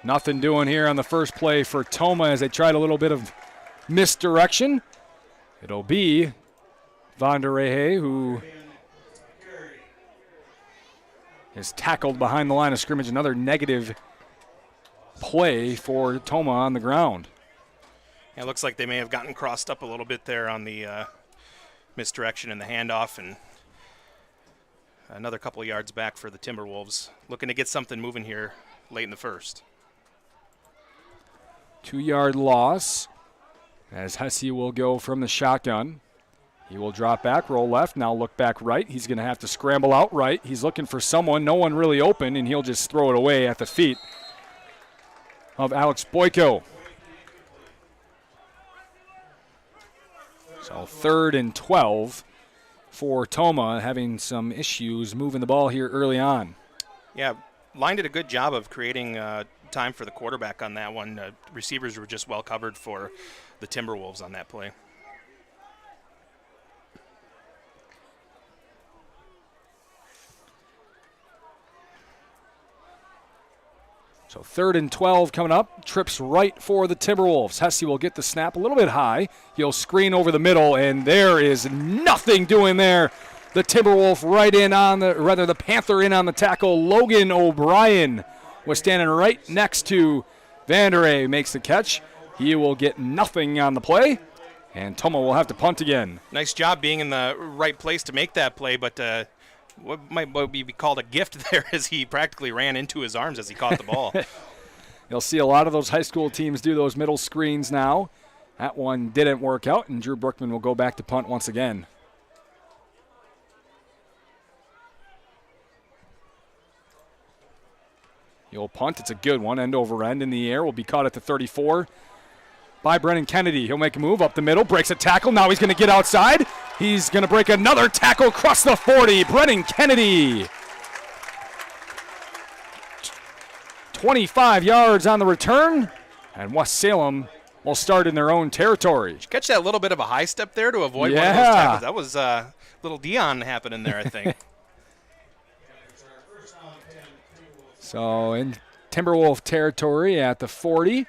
Nothing doing here on the first play for Toma as they tried a little bit of misdirection. It'll be Vanderehe who is tackled behind the line of scrimmage. Another negative play for Toma on the ground. Yeah, it looks like they may have gotten crossed up a little bit there on the misdirection and the handoff, and another couple of yards back for the Timberwolves. Looking to get something moving here late in the first. 2-yard loss as Hesse will go from the shotgun. He will drop back, roll left, now look back right. He's going to have to scramble out right. He's looking for someone, no one really open, and he'll just throw it away at the feet of Alex Boyko. So 3rd and 12 for Toma, having some issues moving the ball here early on. Yeah, Line did a good job of creating time for the quarterback on that one. Receivers were just well covered for the Timberwolves on that play. So 3rd and 12 coming up. Trips right for the Timberwolves. Hesse will get the snap a little bit high. He'll screen over the middle, and there is nothing doing there. The Timberwolf the Panther in on the tackle. Logan O'Brien was standing right next to Vanderay, makes the catch. He will get nothing on the play, and Toma will have to punt again. Nice job being in the right place to make that play, but what might be called a gift there as he practically ran into his arms as he caught the ball. You'll see a lot of those high school teams do those middle screens now. That one didn't work out, and Drew Brookman will go back to punt once again. He'll punt. It's a good one. End over end in the air. Will be caught at the 34 by Brennan Kennedy. He'll make a move up the middle. Breaks a tackle. Now he's going to get outside. He's going to break another tackle across the 40. Brennan Kennedy. 25 yards on the return. And West Salem will start in their own territory. Did you catch that little bit of a high step there to avoid one of those tackles? That was a little Dion happening there, I think. So in Timberwolf territory at the 40.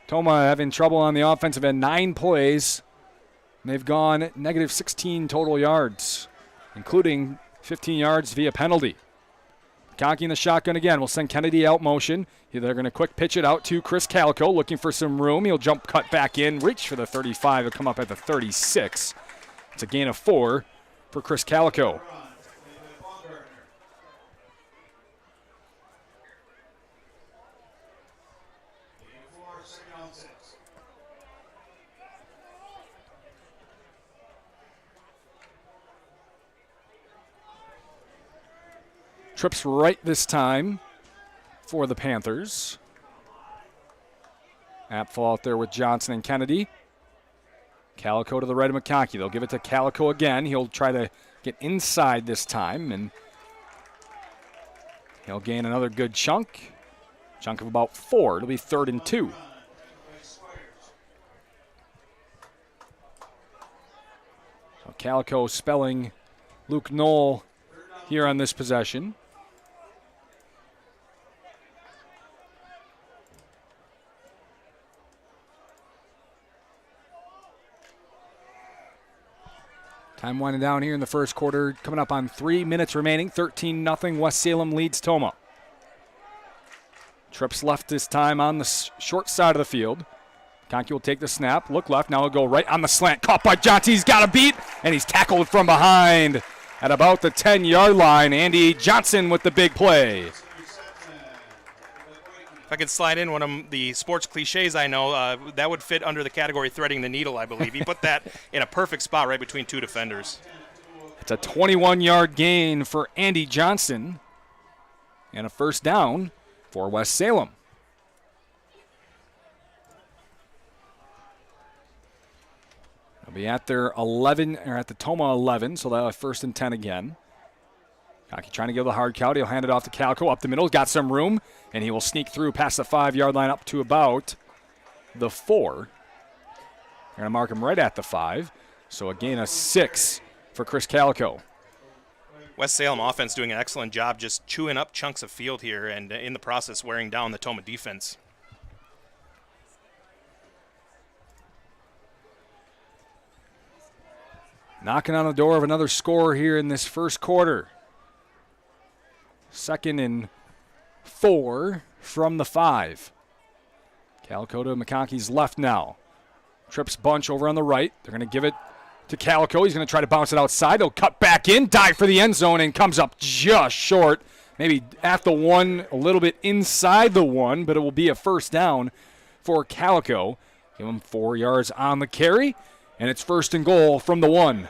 Toma having trouble on the offensive end. 9 plays. They've gone negative 16 total yards, including 15 yards via penalty. McConkey in the shotgun again. We'll send Kennedy out motion. They're going to quick pitch it out to Chris Calico, looking for some room. He'll jump cut back in, reach for the 35. He'll come up at the 36. It's a gain of 4 for Chris Calico. Trips right this time for the Panthers. Apfel out there with Johnson and Kennedy. Calico to the right of McConkey. They'll give it to Calico again. He'll try to get inside this time, and he'll gain another good chunk of about 4. It'll be 3rd and 2. So Calico spelling Luke Knoll here on this possession. Time winding down here in the first quarter, coming up on 3 minutes remaining. 13-0, West Salem leads Tomah. Trips left this time on the short side of the field. Conkey will take the snap, look left, now he'll go right on the slant. Caught by Johnson, he's got a beat, and he's tackled from behind at about the 10-yard line. Andy Johnson with the big play. If I could slide in one of the sports cliches I know, that would fit under the category threading the needle, I believe. He put that in a perfect spot right between 2 defenders. It's a 21-yard gain for Andy Johnson and a first down for West Salem. They'll be at their 11, or at the Toma 11, so they'll have 1st and 10 again. Conkey trying to give the hard count. He'll hand it off to Calico up the middle. He's got some room, and he will sneak through past the 5-yard line up to about the 4. They're going to mark him right at the 5. So a gain of 6 for Chris Calico. West Salem offense doing an excellent job just chewing up chunks of field here and in the process wearing down the Toma defense. Knocking on the door of another score here in this first quarter. 2nd and 4 from the 5. Calico to McConkey's left now. Trips bunch over on the right. They're going to give it to Calico. He's going to try to bounce it outside. He'll cut back in, dive for the end zone, and comes up just short. Maybe at the 1, a little bit inside the 1, but it will be a first down for Calico. Give him 4 yards on the carry, and it's 1st and goal from the 1.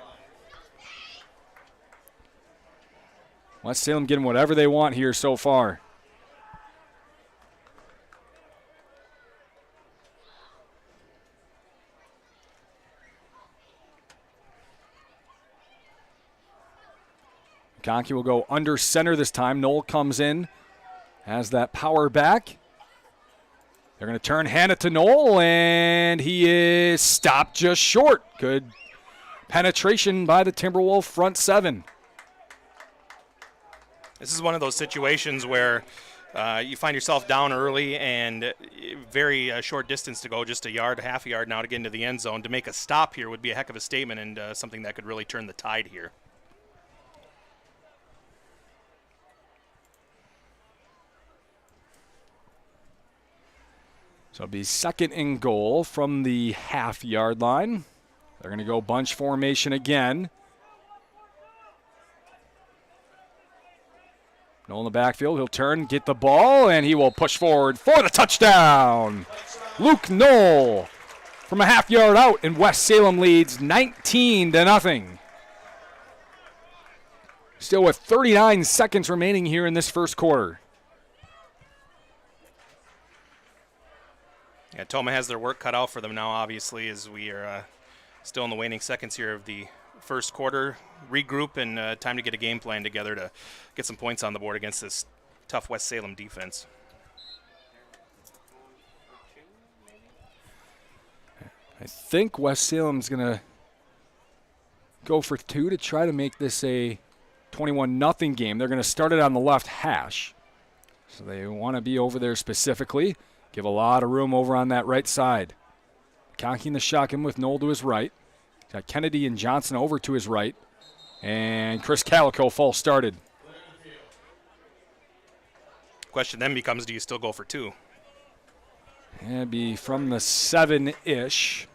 West Salem getting whatever they want here so far. Conkey will go under center this time. Knoll comes in, has that power back. They're going to turn, hand it to Knoll, and he is stopped just short. Good penetration by the Timberwolf front 7. This is one of those situations where you find yourself down early and very short distance to go, just a yard, half a yard now to get into the end zone. To make a stop here would be a heck of a statement and something that could really turn the tide here. So it'll be 2nd and goal from the half-yard line. They're going to go bunch formation again. Knoll in the backfield. He'll turn, get the ball, and he will push forward for the touchdown. Luke Knoll from a half-yard out, and West Salem leads 19-0. Still with 39 seconds remaining here in this first quarter. Yeah, Toma has their work cut out for them now, obviously, as we are still in the waning seconds here of the first quarter. Regroup and time to get a game plan together to get some points on the board against this tough West Salem defense. I think West Salem's going to go for 2 to try to make this a 21-0 game. They're going to start it on the left hash. So they want to be over there specifically. Give a lot of room over on that right side. Conkey in the shotgun with Knoll to his right. Got Kennedy and Johnson over to his right. And Chris Calico false started. Question then becomes, do you still go for 2? It'd be from the 7-ish.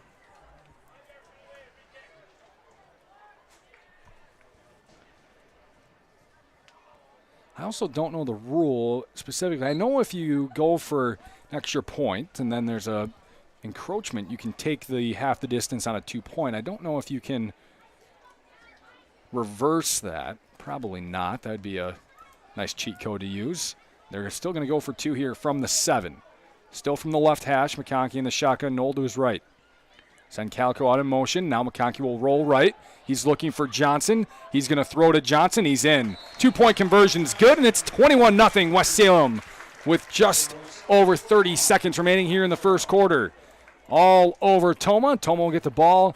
I also don't know the rule specifically. I know if you go for an extra point and then there's a encroachment, you can take the half the distance on a 2-point. I don't know if you can reverse that. Probably not. That'd be a nice cheat code to use. They're still going to go for 2 here from the 7. Still from the left hash, McConkey in the shotgun, Knoll to his right. Send Calico out in motion. Now McConkey will roll right. He's looking for Johnson. He's going to throw to Johnson. He's in. 2-point conversion's good, and it's 21-0 West Salem with just over 30 seconds remaining here in the first quarter. All over Toma. Toma will get the ball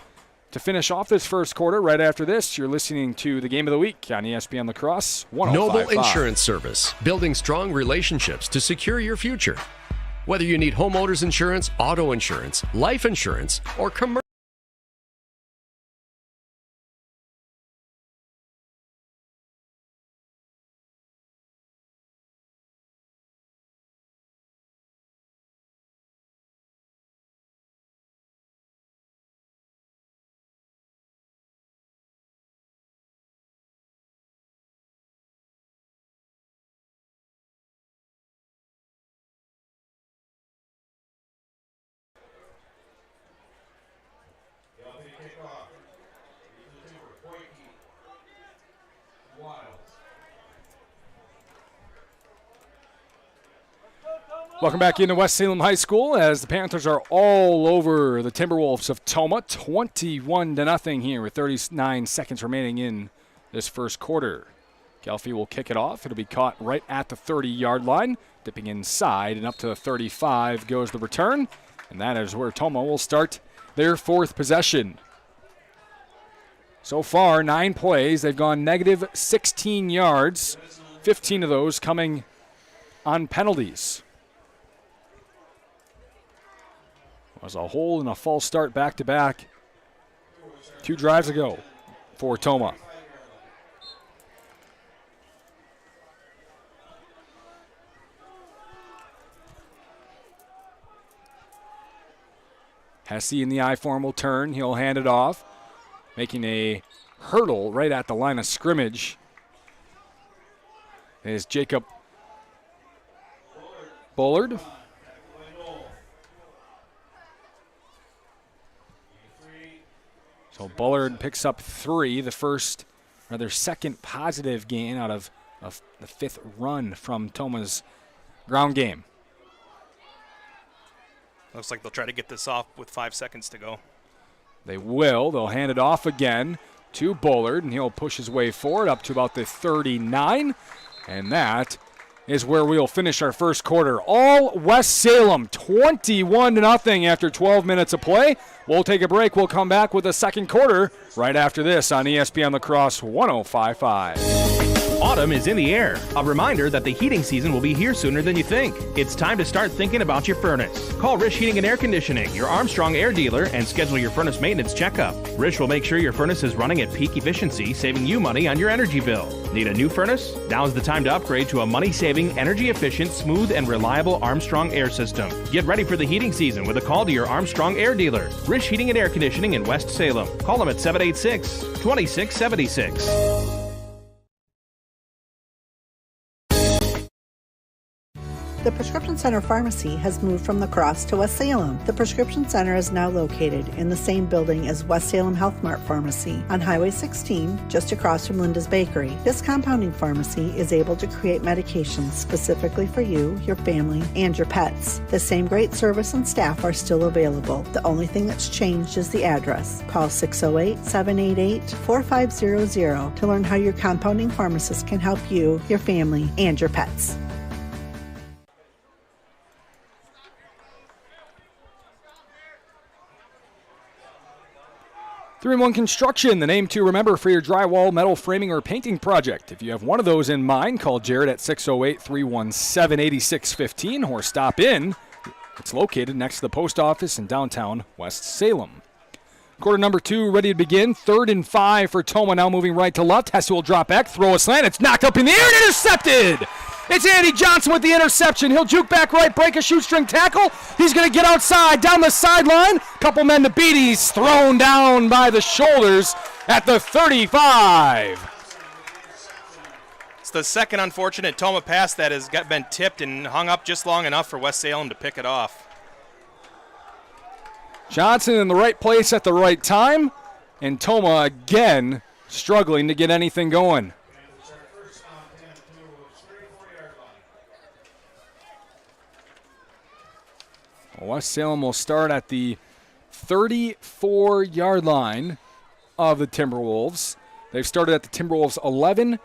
to finish off this first quarter. Right after this, you're listening to the Game of the Week on ESPN La Crosse 105.5. Noble Insurance Service, building strong relationships to secure your future. Whether you need homeowners insurance, auto insurance, life insurance, or commercial. Welcome back into West Salem High School as the Panthers are all over the Timberwolves of Tomah. 21-0 here with 39 seconds remaining in this first quarter. Gelfie will kick it off. It'll be caught right at the 30-yard line. Dipping inside and up to the 35 goes the return. And that is where Tomah will start their 4th possession. So far, 9 plays. They've gone negative 16 yards. 15 of those coming on penalties. Was a hole and a false start back-to-back 2 drives ago for Tomah. Hesse in the I form will turn. He'll hand it off, making a hurdle right at the line of scrimmage. Is Jacob Bullard. So Bullard picks up 3, their second positive gain out of the 5th run from Tomah's ground game. Looks like they'll try to get this off with 5 seconds to go. They will. They'll hand it off again to Bullard, and he'll push his way forward up to about the 39. And that is where we'll finish our first quarter. All West Salem, 21-0 after 12 minutes of play. We'll take a break. We'll come back with the second quarter right after this on ESPN La Crosse 105.5. Autumn is in the air. A reminder that the heating season will be here sooner than you think. It's time to start thinking about your furnace. Call Rish Heating and Air Conditioning, your Armstrong Air dealer, and schedule your furnace maintenance checkup. Rish will make sure your furnace is running at peak efficiency, saving you money on your energy bill. Need a new furnace? Now's the time to upgrade to a money-saving, energy-efficient, smooth, and reliable Armstrong Air system. Get ready for the heating season with a call to your Armstrong Air dealer. Rish Heating and Air Conditioning in West Salem. Call them at 786-2676. The Prescription Center Pharmacy has moved from La Crosse to West Salem. The Prescription Center is now located in the same building as West Salem Health Mart Pharmacy on Highway 16, just across from Linda's Bakery. This compounding pharmacy is able to create medications specifically for you, your family, and your pets. The same great service and staff are still available. The only thing that's changed is the address. Call 608-788-4500 to learn how your compounding pharmacist can help you, your family, and your pets. 3-in-1 Construction, the name to remember for your drywall, metal framing, or painting project. If you have one of those in mind, call Jared at 608-317-8615 or stop in. It's located next to the post office in downtown West Salem. Quarter number 2 ready to begin. 3rd and 5 for Toma, now moving right to left. Hesse will drop back, throw a slant. It's knocked up in the air and intercepted It's Andy Johnson with the interception. He'll juke back right, break a shoestring tackle. He's going to get outside, down the sideline. Couple men to beat. He's thrown down by the shoulders at the 35. It's the second unfortunate Toma pass that has been tipped and hung up just long enough for West Salem to pick it off. Johnson in the right place at the right time, and Toma again struggling to get anything going. West Salem will start at the 34-yard line of the Timberwolves. They've started at the Timberwolves 11,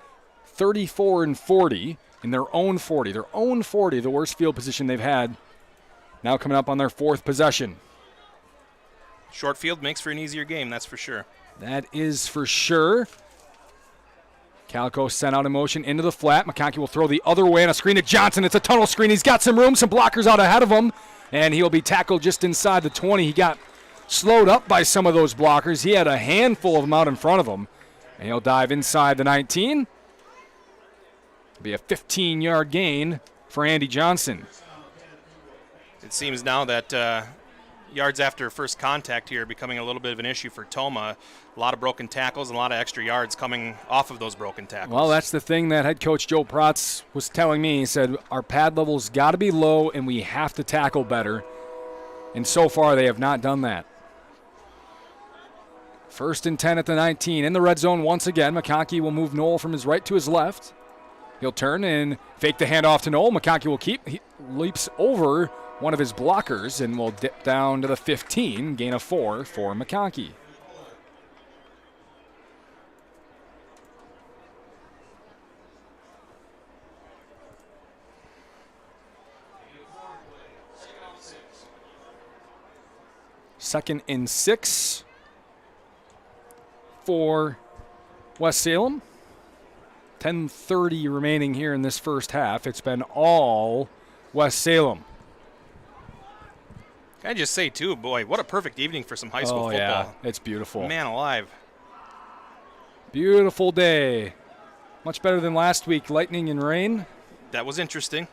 34, and 40 in their own 40. Their own 40, the worst field position they've had. Now coming up on their fourth possession. Short field makes for an easier game, that's for sure. That is for sure. Calico sent out in motion into the flat. McConkey will throw the other way on a screen to Johnson. It's a tunnel screen. He's got some room, some blockers out ahead of him, and he'll be tackled just inside the 20. He got slowed up by some of those blockers. He had a handful of them out in front of him, and he'll dive inside the 19. It'll be a 15-yard gain for Andy Johnson. It seems now that yards after first contact here are becoming a little bit of an issue for Toma. A lot of broken tackles and a lot of extra yards coming off of those broken tackles. Well, that's the thing that head coach Joe Protz was telling me. He said, our pad level's got to be low and we have to tackle better. And so far, they have not done that. 1st and 10 at the 19. In the red zone once again. McConkey will move Noel from his right to his left. He'll turn and fake the handoff to Noel. McConkey will keep. He leaps over one of his blockers and will dip down to the 15. Gain of 4 for McConkey. Second and 6 for West Salem. 10:30 remaining here in this first half. It's been all West Salem. Can I just say, too, boy, what a perfect evening for some high school football. Yeah, it's beautiful. Man alive. Beautiful day. Much better than last week, lightning and rain. That was interesting.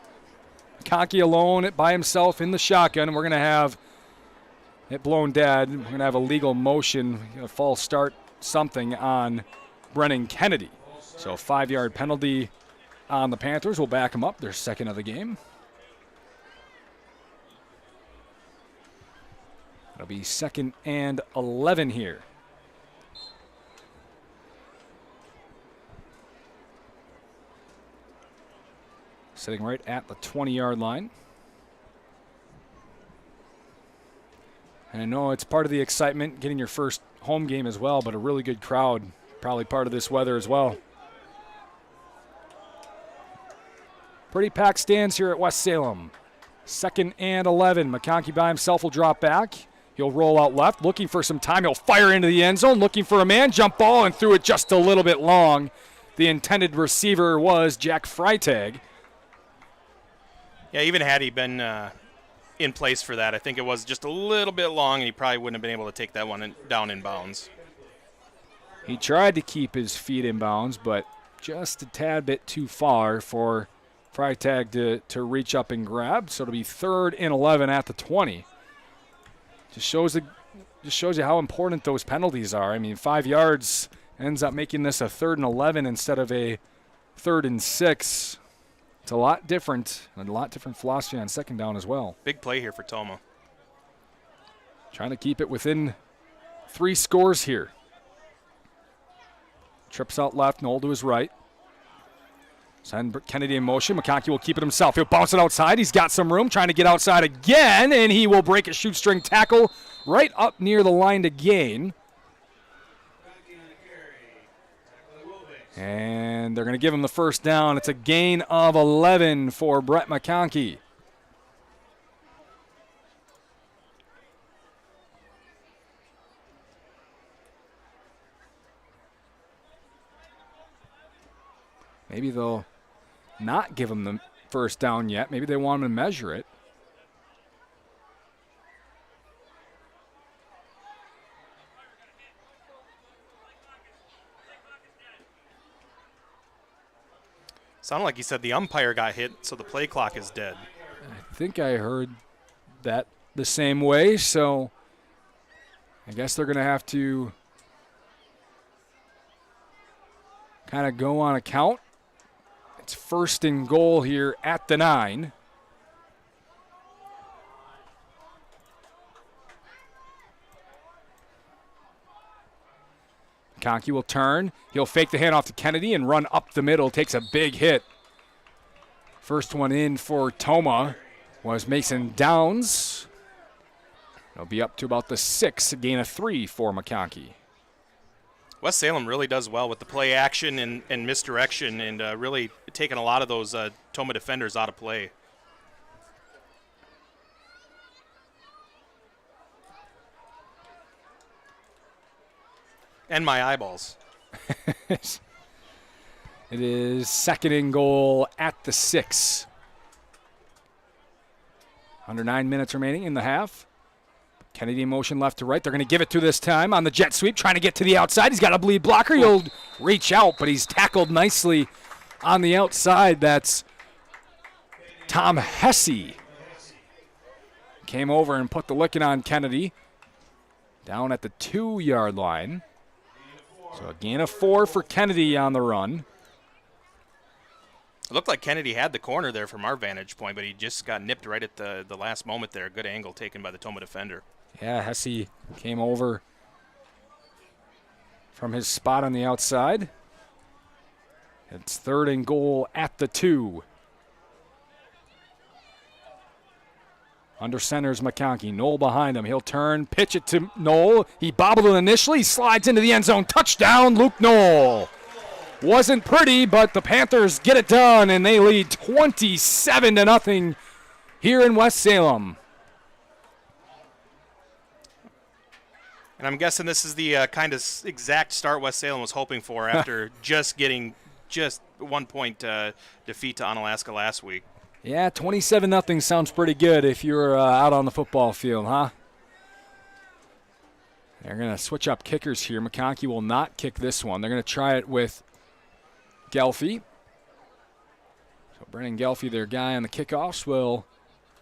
Conkey alone by himself in the shotgun. We're going to have it blown dead. We're going to have a legal motion, a false start, something on Brennan Kennedy. So a 5-yard penalty on the Panthers. We'll back them up. Their second of the game. It'll be 2nd and 11 here. Sitting right at the 20-yard line. And I know it's part of the excitement, getting your first home game as well, but a really good crowd, probably part of this weather as well. Pretty packed stands here at West Salem. 2nd and 11. McConkey by himself will drop back. He'll roll out left, looking for some time. He'll fire into the end zone, looking for a man. Jump ball and threw it just a little bit long. The intended receiver was Jack Freitag. Yeah, even had he been in place for that, I think it was just a little bit long, and he probably wouldn't have been able to take that one down in bounds. He tried to keep his feet in bounds, but just a tad bit too far for Freitag to reach up and grab. So it'll be 3rd and 11 at the 20. Just shows you how important those penalties are. I mean, 5 yards ends up making this a 3rd and 11 instead of a 3rd and 6. It's a lot different, and a lot different philosophy on second down as well. Big play here for Toma. Trying to keep it within 3 scores here. Trips out left, Noel to his right. Send Kennedy in motion. McConkey will keep it himself. He'll bounce it outside. He's got some room, trying to get outside again, and he will break a shoestring tackle right up near the line to gain. And they're going to give him the first down. It's a gain of 11 for Brett McConkey. Maybe they'll not give him the first down yet. Maybe they want him to measure it. Sounded like he said the umpire got hit, so the play clock is dead. I think I heard that the same way, so I guess they're going to have to kind of go on a count. It's 1st and goal here at the 9. Conkey will turn. He'll fake the handoff to Kennedy and run up the middle. Takes a big hit. First one in for Toma was Mason Downs. It'll be up to about the 6, a gain of 3 for McConkey. West Salem really does well with the play action and misdirection and really taking a lot of those Toma defenders out of play. And my eyeballs. It is 2nd and goal at the 6. Under 9 minutes remaining in the half. Kennedy in motion left to right. They're going to give it to this time on the jet sweep, trying to get to the outside. He's got a bleed blocker. He'll reach out, but he's tackled nicely on the outside. That's Tom Hesse. Came over and put the licking on Kennedy. Down at the 2-yard line. So a gain of 4 for Kennedy on the run. It looked like Kennedy had the corner there from our vantage point, but he just got nipped right at the last moment there. Good angle taken by the Toma defender. Yeah, Hesse came over from his spot on the outside. It's 3rd and goal at the 2. Under center's McConkey. Knoll behind him. He'll turn, pitch it to Knoll. He bobbled it initially. He slides into the end zone. Touchdown, Luke Knoll. Wasn't pretty, but the Panthers get it done, and they lead 27-0 here in West Salem. And I'm guessing this is the kind of exact start West Salem was hoping for after just getting 1-point defeat to Onalaska last week. Yeah, 27-0 sounds pretty good if you're out on the football field, huh? They're going to switch up kickers here. McConkey will not kick this one. They're going to try it with Gelfie. So Brennan Gelfie, their guy on the kickoffs, will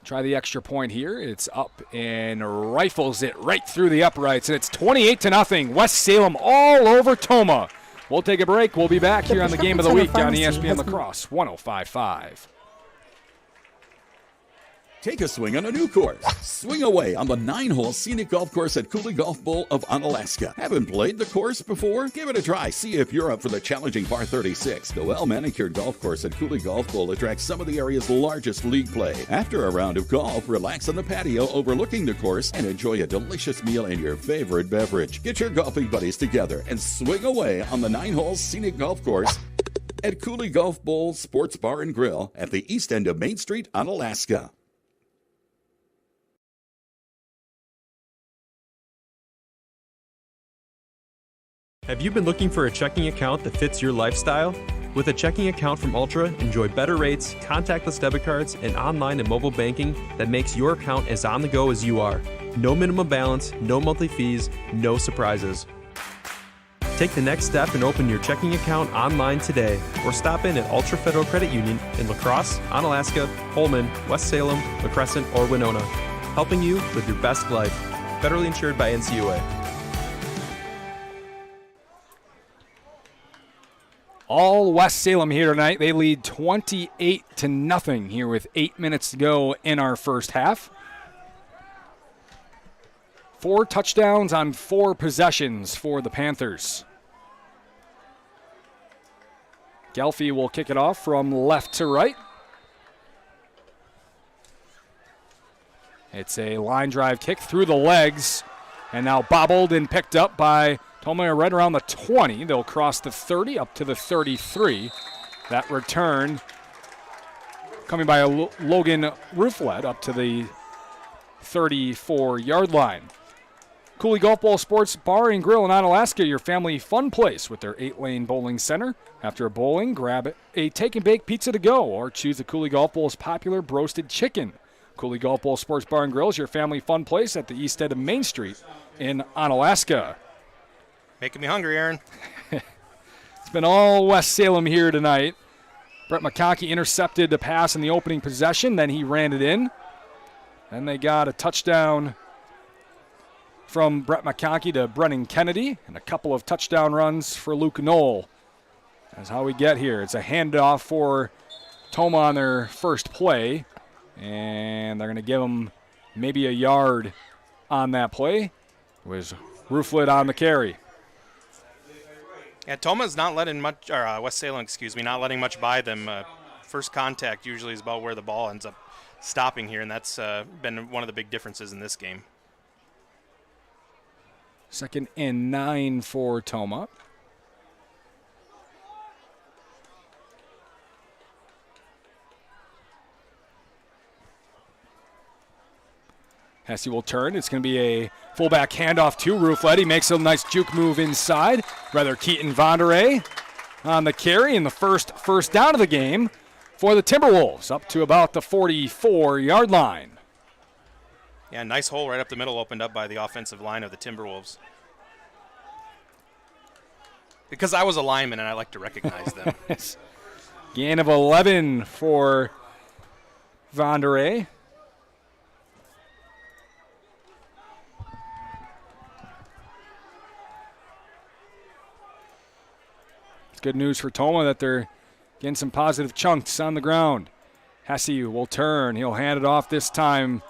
try the extra point here. It's up and rifles it right through the uprights, and it's 28-0. West Salem all over Toma. We'll take a break. We'll be back here on the Game of the Week on ESPN La Crosse 105.5. Take a swing on a new course. Swing away on the 9-hole scenic golf course at Cooley Golf Bowl of Onalaska. Haven't played the course before? Give it a try. See if you're up for the challenging par 36. The well-manicured golf course at Cooley Golf Bowl attracts some of the area's largest league play. After a round of golf, relax on the patio overlooking the course and enjoy a delicious meal and your favorite beverage. Get your golfing buddies together and swing away on the 9-hole scenic golf course at Cooley Golf Bowl Sports Bar and Grill at the east end of Main Street, Onalaska. Have you been looking for a checking account that fits your lifestyle? With a checking account from Ultra, enjoy better rates, contactless debit cards, and online and mobile banking that makes your account as on the go as you are. No minimum balance, no monthly fees, no surprises. Take the next step and open your checking account online today, or stop in at Ultra Federal Credit Union in La Crosse, Onalaska, Holmen, West Salem, La Crescent, or Winona, helping you live your best life. Federally insured by NCUA. All West Salem here tonight. They lead 28-0 here with 8 minutes to go in our first half. 4 touchdowns on 4 possessions for the Panthers. Gelfie will kick it off from left to right. It's a line drive kick through the legs, and now bobbled and picked up by Tomah right around the 20. They'll cross the 30 up to the 33. That return coming by Logan Roofled up to the 34-yard line. Cooley Golf Bowl Sports Bar and Grill in Onalaska, your family fun place with their 8-lane bowling center. After bowling, grab a take-and-bake pizza to go or choose the Cooley Golf Bowl's popular broasted chicken. Cooley Golf Bowl Sports Bar and Grill is your family fun place at the east end of Main Street in Onalaska. Making me hungry, Aaron. It's been all West Salem here tonight. Brett McConkey intercepted the pass in the opening possession, then he ran it in. Then they got a touchdown from Brett McConkey to Brennan Kennedy, and a couple of touchdown runs for Luke Knoll. That's how we get here. It's a handoff for Toma on their first play, and they're going to give them maybe a yard on that play. It was Rooflet on the carry. Yeah, Toma's not letting much, or West Salem, not letting much by them. First contact usually is about where the ball ends up stopping here, and that's been one of the big differences in this game. 2nd and 9 for Tomah. Hesse will turn. It's going to be a fullback handoff to Rooflet. He makes a nice juke move inside. Rather Keaton Vonderay on the carry, and the first down of the game for the Timberwolves, up to about the 44-yard line. Yeah, nice hole right up the middle opened up by the offensive line of the Timberwolves. Because I was a lineman and I like to recognize them. Gain of 11 for Vonderay. It's good news for Tomah that they're getting some positive chunks on the ground. Hesse will turn. He'll hand it off this time,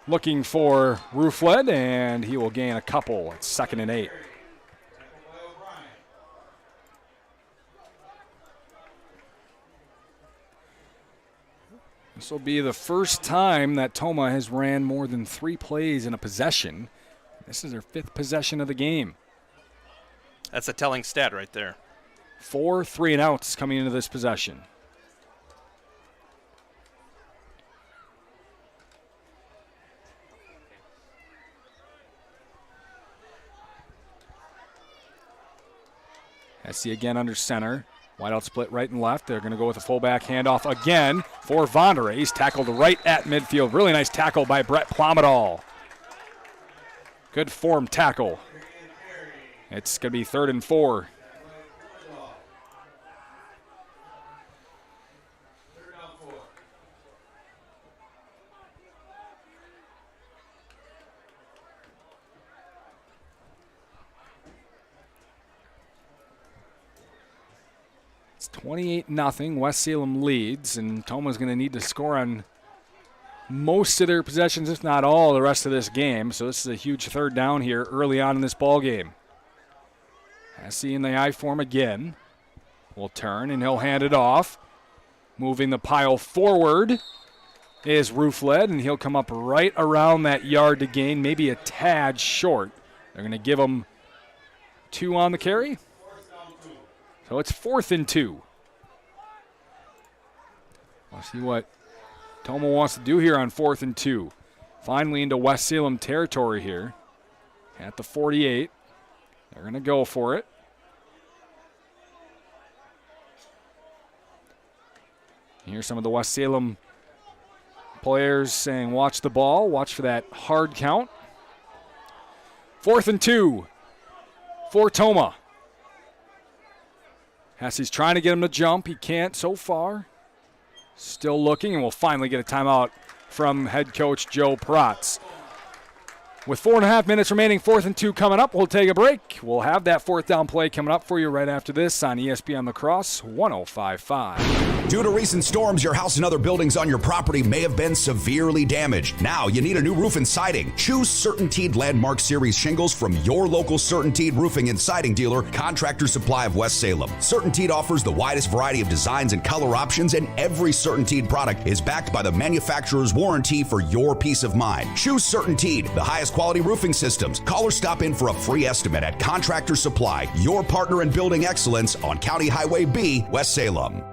looking for Rooflet, and he will gain a couple. It's 2nd and 8. This will be the first time that Tomah has ran more than 3 plays in a possession. This is their 5th possession of the game. That's a telling stat right there. 4 3-and-outs coming into this possession. Hesse again under center. Wideout split right and left. They're going to go with a fullback handoff again for Vonderay. He's tackled right at midfield. Really nice tackle by Brett Plomedal. Good form tackle. It's going to be 3rd and 4. It's 28-0. West Salem leads, and Tomah's going to need to score on most of their possessions, if not all, the rest of this game. So this is a huge 3rd down here early on in this ball game. Hesse in the I form again. Will turn, and he'll hand it off. Moving the pile forward is Rooflet, and he'll come up right around that yard to gain, maybe a tad short. They're going to give him 2 on the carry. So it's 4th and 2. We'll see what Tomah wants to do here on 4th and 2. Finally into West Salem territory here at the 48. They're going to go for it. Here's some of the West Salem players saying, watch the ball, watch for that hard count. 4th and 2 for Tomah. Hesse's trying to get him to jump. He can't so far. Still looking, and we'll finally get a timeout from head coach Joe Protz. With 4.5 minutes remaining, 4th and 2 coming up, we'll take a break. We'll have that 4th down play coming up for you right after this on ESPN La Crosse 105.5. Due to recent storms, your house and other buildings on your property may have been severely damaged. Now you need a new roof and siding. Choose CertainTeed Landmark Series shingles from your local CertainTeed Roofing and Siding dealer, Contractor Supply of West Salem. CertainTeed offers the widest variety of designs and color options, and every CertainTeed product is backed by the manufacturer's warranty for your peace of mind. Choose CertainTeed, the highest quality roofing systems. Call or stop in for a free estimate at Contractor Supply, your partner in building excellence on County Highway B, West Salem.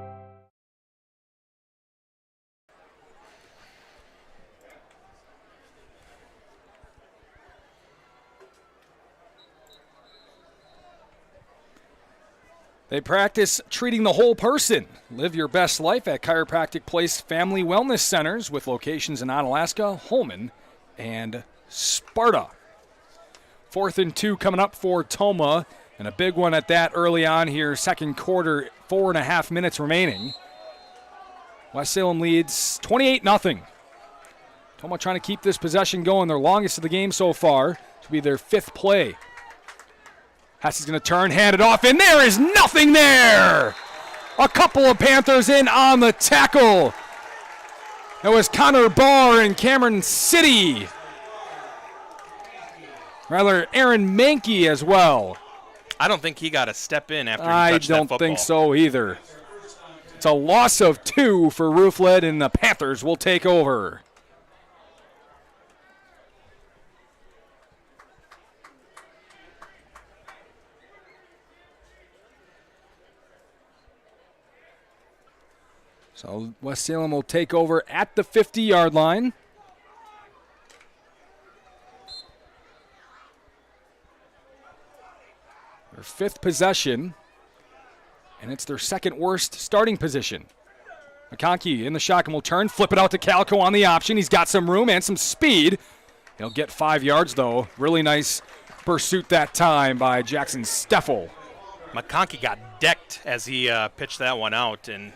They practice treating the whole person. Live your best life at Chiropractic Place Family Wellness Centers with locations in Onalaska, Holmen, and Sparta. 4th and 2 coming up for Tomah, and a big one at that early on here, second quarter, 4.5 minutes remaining. West Salem leads 28-0. Toma trying to keep this possession going, their longest of the game so far. This will be their 5th play. Hess is going to turn, hand it off, and there is nothing there! A couple of Panthers in on the tackle. It was Connor Barr and Cameron City. Rather, Aaron Mankey as well. I don't think he got a step in after he touched that football. I don't think so either. It's a loss of 2 for Roofled, and the Panthers will take over. So West Salem will take over at the 50-yard line. Their 5th possession, and it's their 2nd worst starting position. McConkey in the shotgun will turn, flip it out to Calico on the option. He's got some room and some speed. He'll get 5 yards, though. Really nice pursuit that time by Jackson Steffel. McConkey got decked as he pitched that one out, and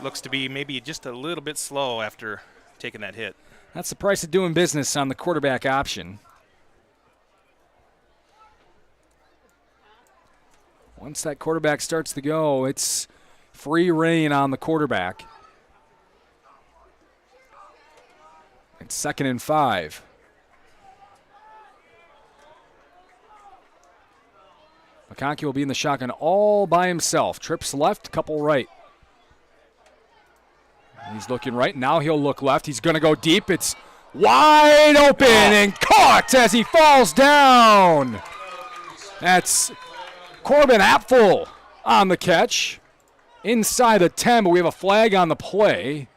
looks to be maybe just a little bit slow after taking that hit. That's the price of doing business on the quarterback option. Once that quarterback starts to go, it's free reign on the quarterback. It's 2nd and 5. McConkey will be in the shotgun all by himself. Trips left, couple right. He's looking right. Now he'll look left. He's going to go deep. It's wide open and caught as he falls down. That's Corbin Apfel on the catch. Inside the 10, but we have a flag on the play.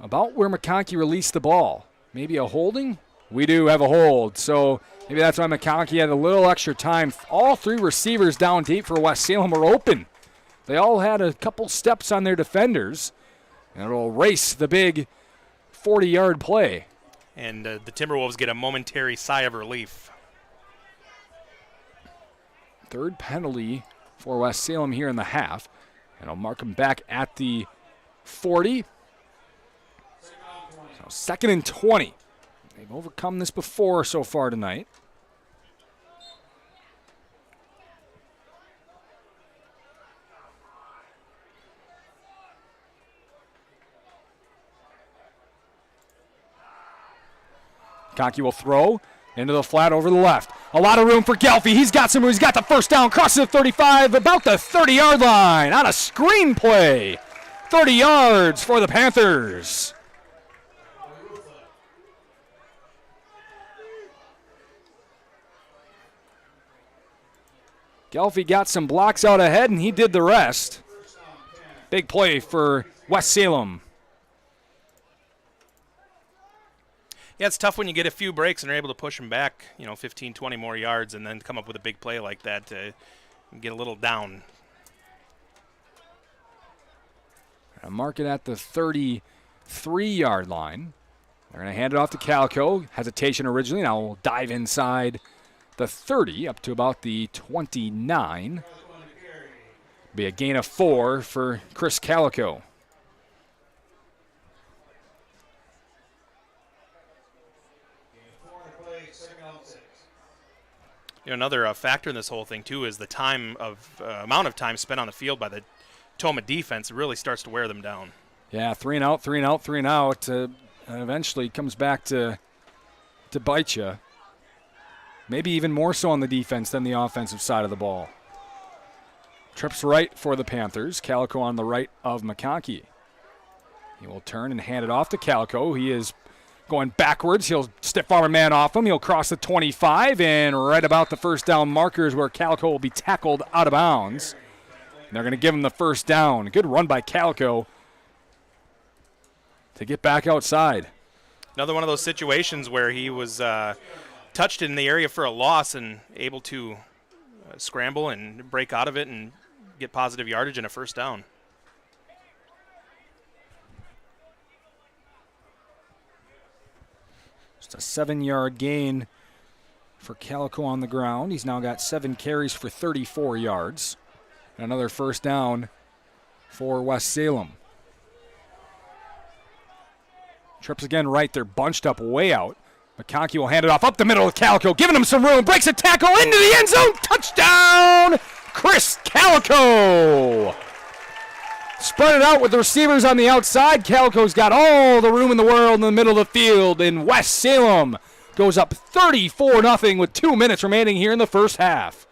About where McConkey released the ball. Maybe a holding? We do have a hold. So maybe that's why McConkey had a little extra time. All 3 receivers down deep for West Salem were open. They all had a couple steps on their defenders. And it'll race the big 40-yard play. And the Timberwolves get a momentary sigh of relief. 3rd penalty for West Salem here in the half. And I'll mark them back at the 40. So 2nd and 20. They've overcome this before so far tonight. Conkey will throw into the flat over the left. A lot of room for Gelfie. He's got some room. He's got the first down. Crosses the 35, about the 30-yard line on a screen play. 30 yards for the Panthers. Gelfie got some blocks out ahead, and he did the rest. Big play for West Salem. Yeah, it's tough when you get a few breaks and are able to push them back, 15, 20 more yards and then come up with a big play like that to get a little down. Mark it at the 33-yard line. They're going to hand it off to Calico. Hesitation originally. Now we'll dive inside the 30 up to about the 29. Be a gain of 4 for Chris Calico. Another factor in this whole thing, too, is the amount of time spent on the field by the Toma defense really starts to wear them down. Yeah, 3 and out, 3 and out, 3 and out. And eventually comes back to bite you. Maybe even more so on the defense than the offensive side of the ball. Trips right for the Panthers. Calico on the right of McConkey. He will turn and hand it off to Calico. He is going backwards. He'll stiff arm a man off him. He'll cross the 25 and right about the first down markers where Calico will be tackled out of bounds. And they're going to give him the first down. Good run by Calico to get back outside. Another one of those situations where he was touched in the area for a loss and able to scramble and break out of it and get positive yardage and a first down. Just a 7-yard gain for Calico on the ground. He's now got 7 carries for 34 yards. Another first down for West Salem. Trips again right. They're bunched up way out. McConkey will hand it off up the middle of Calico, giving him some room. Breaks a tackle into the end zone. Touchdown, Chris Calico. Spread it out with the receivers on the outside. Calico's got all the room in the world in the middle of the field. And West Salem goes up 34-0 with 2 minutes remaining here in the first half.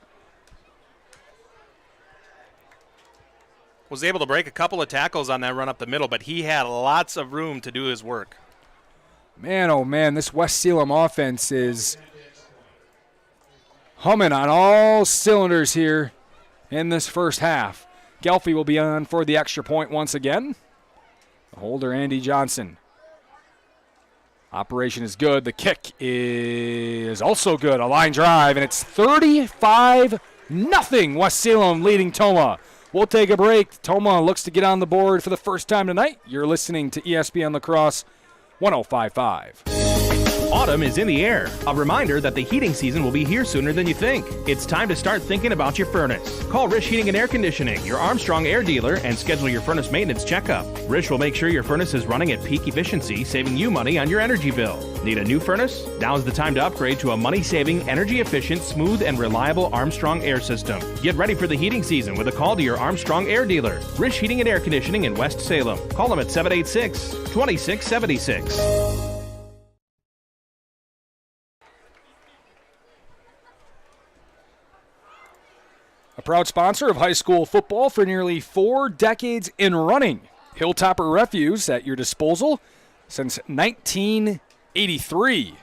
Was able to break a couple of tackles on that run up the middle, but he had lots of room to do his work. Man, oh man, this West Salem offense is humming on all cylinders here in this first half. Gelfie will be on for the extra point once again. The holder, Andy Johnson. Operation is good. The kick is also good. A line drive, and it's 35-0. West Salem leading Tomah. We'll take a break. Tomah looks to get on the board for the first time tonight. You're listening to ESPN La Crosse 105.5. Autumn is in the air. A reminder that the heating season will be here sooner than you think. It's time to start thinking about your furnace. Call Rish Heating and Air Conditioning, your Armstrong air dealer, and schedule your furnace maintenance checkup. Rish will make sure your furnace is running at peak efficiency, saving you money on your energy bill. Need a new furnace? Now's the time to upgrade to a money-saving, energy-efficient, smooth, and reliable Armstrong air system. Get ready for the heating season with a call to your Armstrong air dealer. Rish Heating and Air Conditioning in West Salem. Call them at 786-2676. A proud sponsor of high school football for nearly 4 decades in running. Hilltopper Refuse at your disposal since 1983.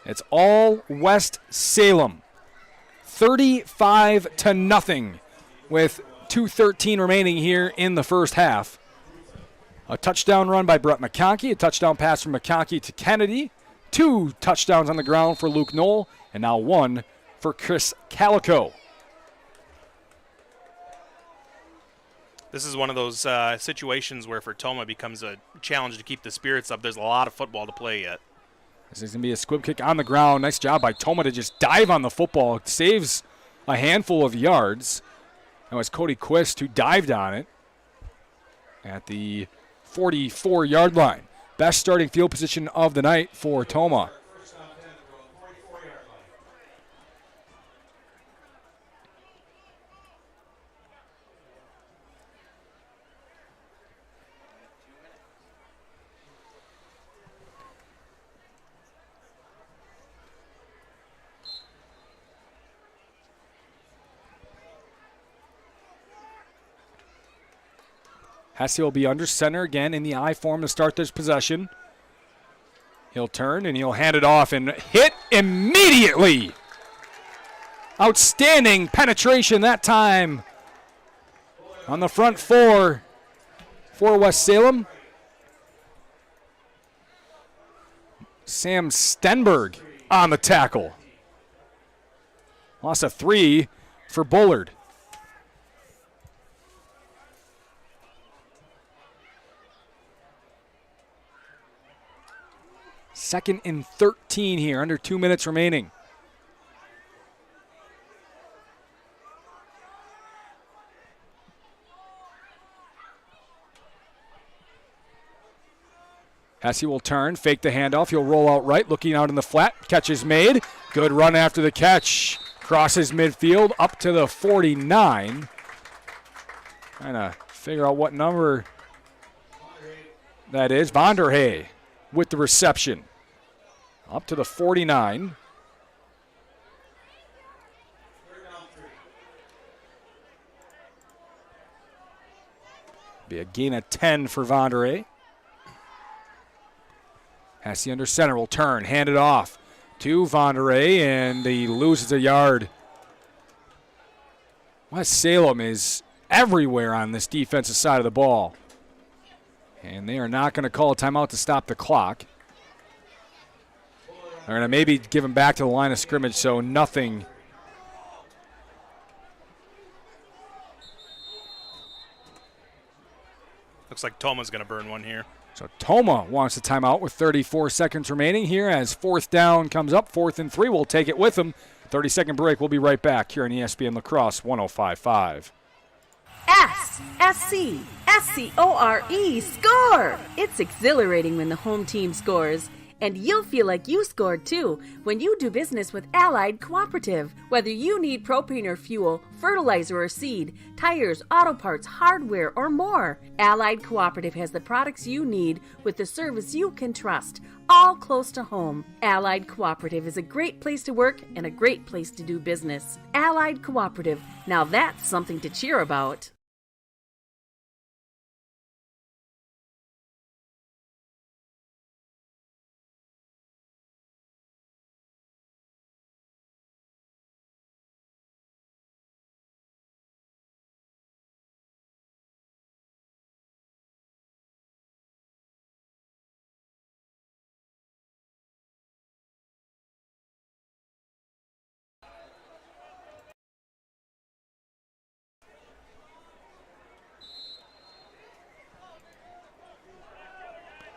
It's all West Salem. 35-0 with 2:13 remaining here in the first half. A touchdown run by Brett McConkey, a touchdown pass from McConkey to Kennedy, 2 touchdowns on the ground for Luke Knoll, and now 1 for Chris Calico. This is one of those situations where for Tomah becomes a challenge to keep the spirits up. There's a lot of football to play yet. This is going to be a squib kick on the ground. Nice job by Tomah to just dive on the football. It saves a handful of yards. That was Cody Quist who dived on it at the 44-yard line. Best starting field position of the night for Tomah. Hesse will be under center again in the I form to start this possession. He'll turn and he'll hand it off and hit immediately. Outstanding penetration that time on the front 4 for West Salem. Sam Stenberg on the tackle. Loss of 3 for Bullard. Second and 13 here, under 2 minutes remaining. Hesse will turn, fake the handoff. He'll roll out right, looking out in the flat. Catch is made. Good run after the catch. Crosses midfield up to the 49. Trying to figure out what number that is. Vonderhay with the reception. Up to the 49. Be a gain of 10 for Vonderhay. Hesse under center will turn, hand it off to Vonderhay, and he loses a yard. West Salem is everywhere on this defensive side of the ball. And they are not going to call a timeout to stop the clock. They're going to maybe give him back to the line of scrimmage, so nothing. Looks like Tomah's going to burn one here. So Tomah wants a timeout with 34 seconds remaining here as 4th down comes up. 4th and 3. We'll take it with him. 30-second break. We'll be right back here on ESPN La Crosse 105.5. S-C-S-C-O-R-E, score! It's exhilarating when the home team scores. And you'll feel like you scored too when you do business with Allied Cooperative. Whether you need propane or fuel, fertilizer or seed, tires, auto parts, hardware, or more, Allied Cooperative has the products you need with the service you can trust, all close to home. Allied Cooperative is a great place to work and a great place to do business. Allied Cooperative, now that's something to cheer about.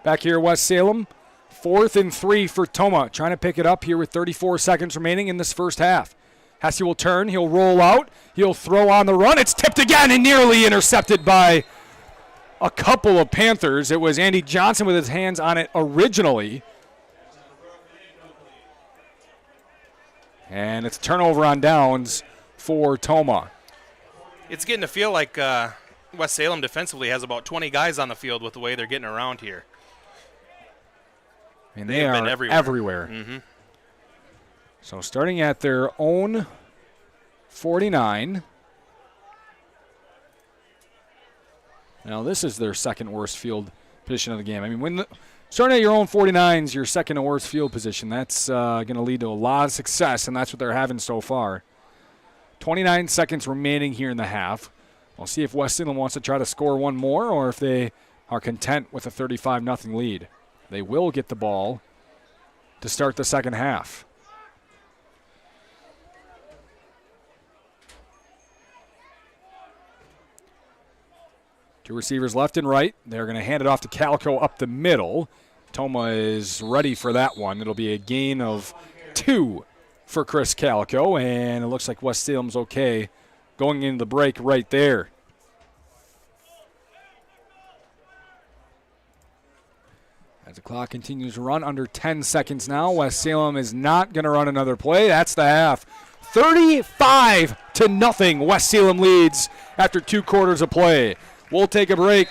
Back here, West Salem, 4th and 3 for Tomah, trying to pick it up here with 34 seconds remaining in this first half. Hesse will turn, he'll roll out, he'll throw on the run. It's tipped again and nearly intercepted by a couple of Panthers. It was Andy Johnson with his hands on it originally. And it's a turnover on downs for Tomah. It's getting to feel like West Salem defensively has about 20 guys on the field with the way they're getting around here. And they are everywhere. Mm-hmm. So starting at their own 49. Now this is their second worst field position of the game. I mean, starting at your own 49 is your second worst field position. That's going to lead to a lot of success, and that's what they're having so far. 29 seconds remaining here in the half. We'll see if West Salem wants to try to score one more or if they are content with a 35-0 lead. They will get the ball to start the second half. Two receivers left and right. They're going to hand it off to Calico up the middle. Toma is ready for that one. It'll be a gain of 2 for Chris Calico, and it looks like West Salem's okay going into the break right there. As the clock continues to run, under 10 seconds now. West Salem is not going to run another play. That's the half. 35-0. West Salem leads after 2 quarters of play. We'll take a break.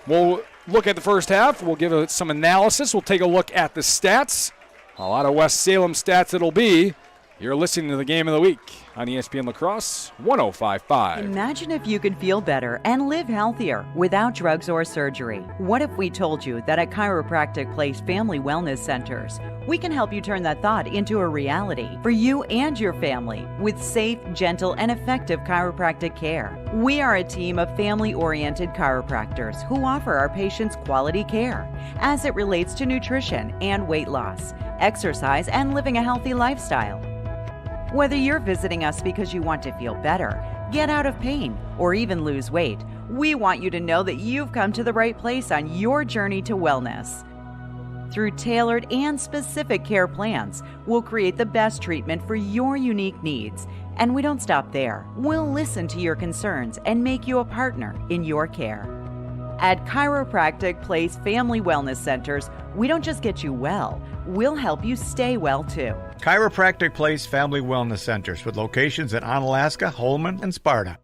We'll look at the first half. We'll give it some analysis. We'll take a look at the stats. A lot of West Salem stats it'll be. You're listening to the Game of the Week on ESPN La Crosse 105.5. Imagine if you could feel better and live healthier without drugs or surgery. What if we told you that at Chiropractic Place Family Wellness Centers, we can help you turn that thought into a reality for you and your family with safe, gentle, and effective chiropractic care. We are a team of family-oriented chiropractors who offer our patients quality care as it relates to nutrition and weight loss, exercise, and living a healthy lifestyle. Whether you're visiting us because you want to feel better, get out of pain, or even lose weight, we want you to know that you've come to the right place on your journey to wellness. Through tailored and specific care plans, we'll create the best treatment for your unique needs. And we don't stop there. We'll listen to your concerns and make you a partner in your care. At Chiropractic Place Family Wellness Centers, we don't just get you well, we'll help you stay well too. Chiropractic Place Family Wellness Centers with locations in Onalaska, Holman, and Sparta.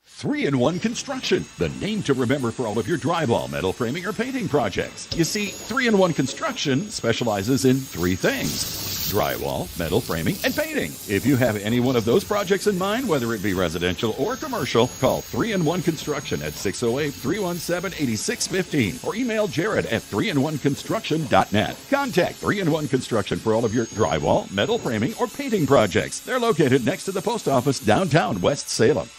3-in-1 Construction, the name to remember for all of your drywall, metal framing, or painting projects. You see, 3-in-1 Construction specializes in 3 things: drywall, metal framing, and painting. If you have any one of those projects in mind, whether it be residential or commercial, call 3-in-1 Construction at 608-317-8615 or email Jared at 3in1construction.net. Contact 3-in-1 Construction for all of your drywall, metal framing, or painting projects. They're located next to the post office downtown West Salem.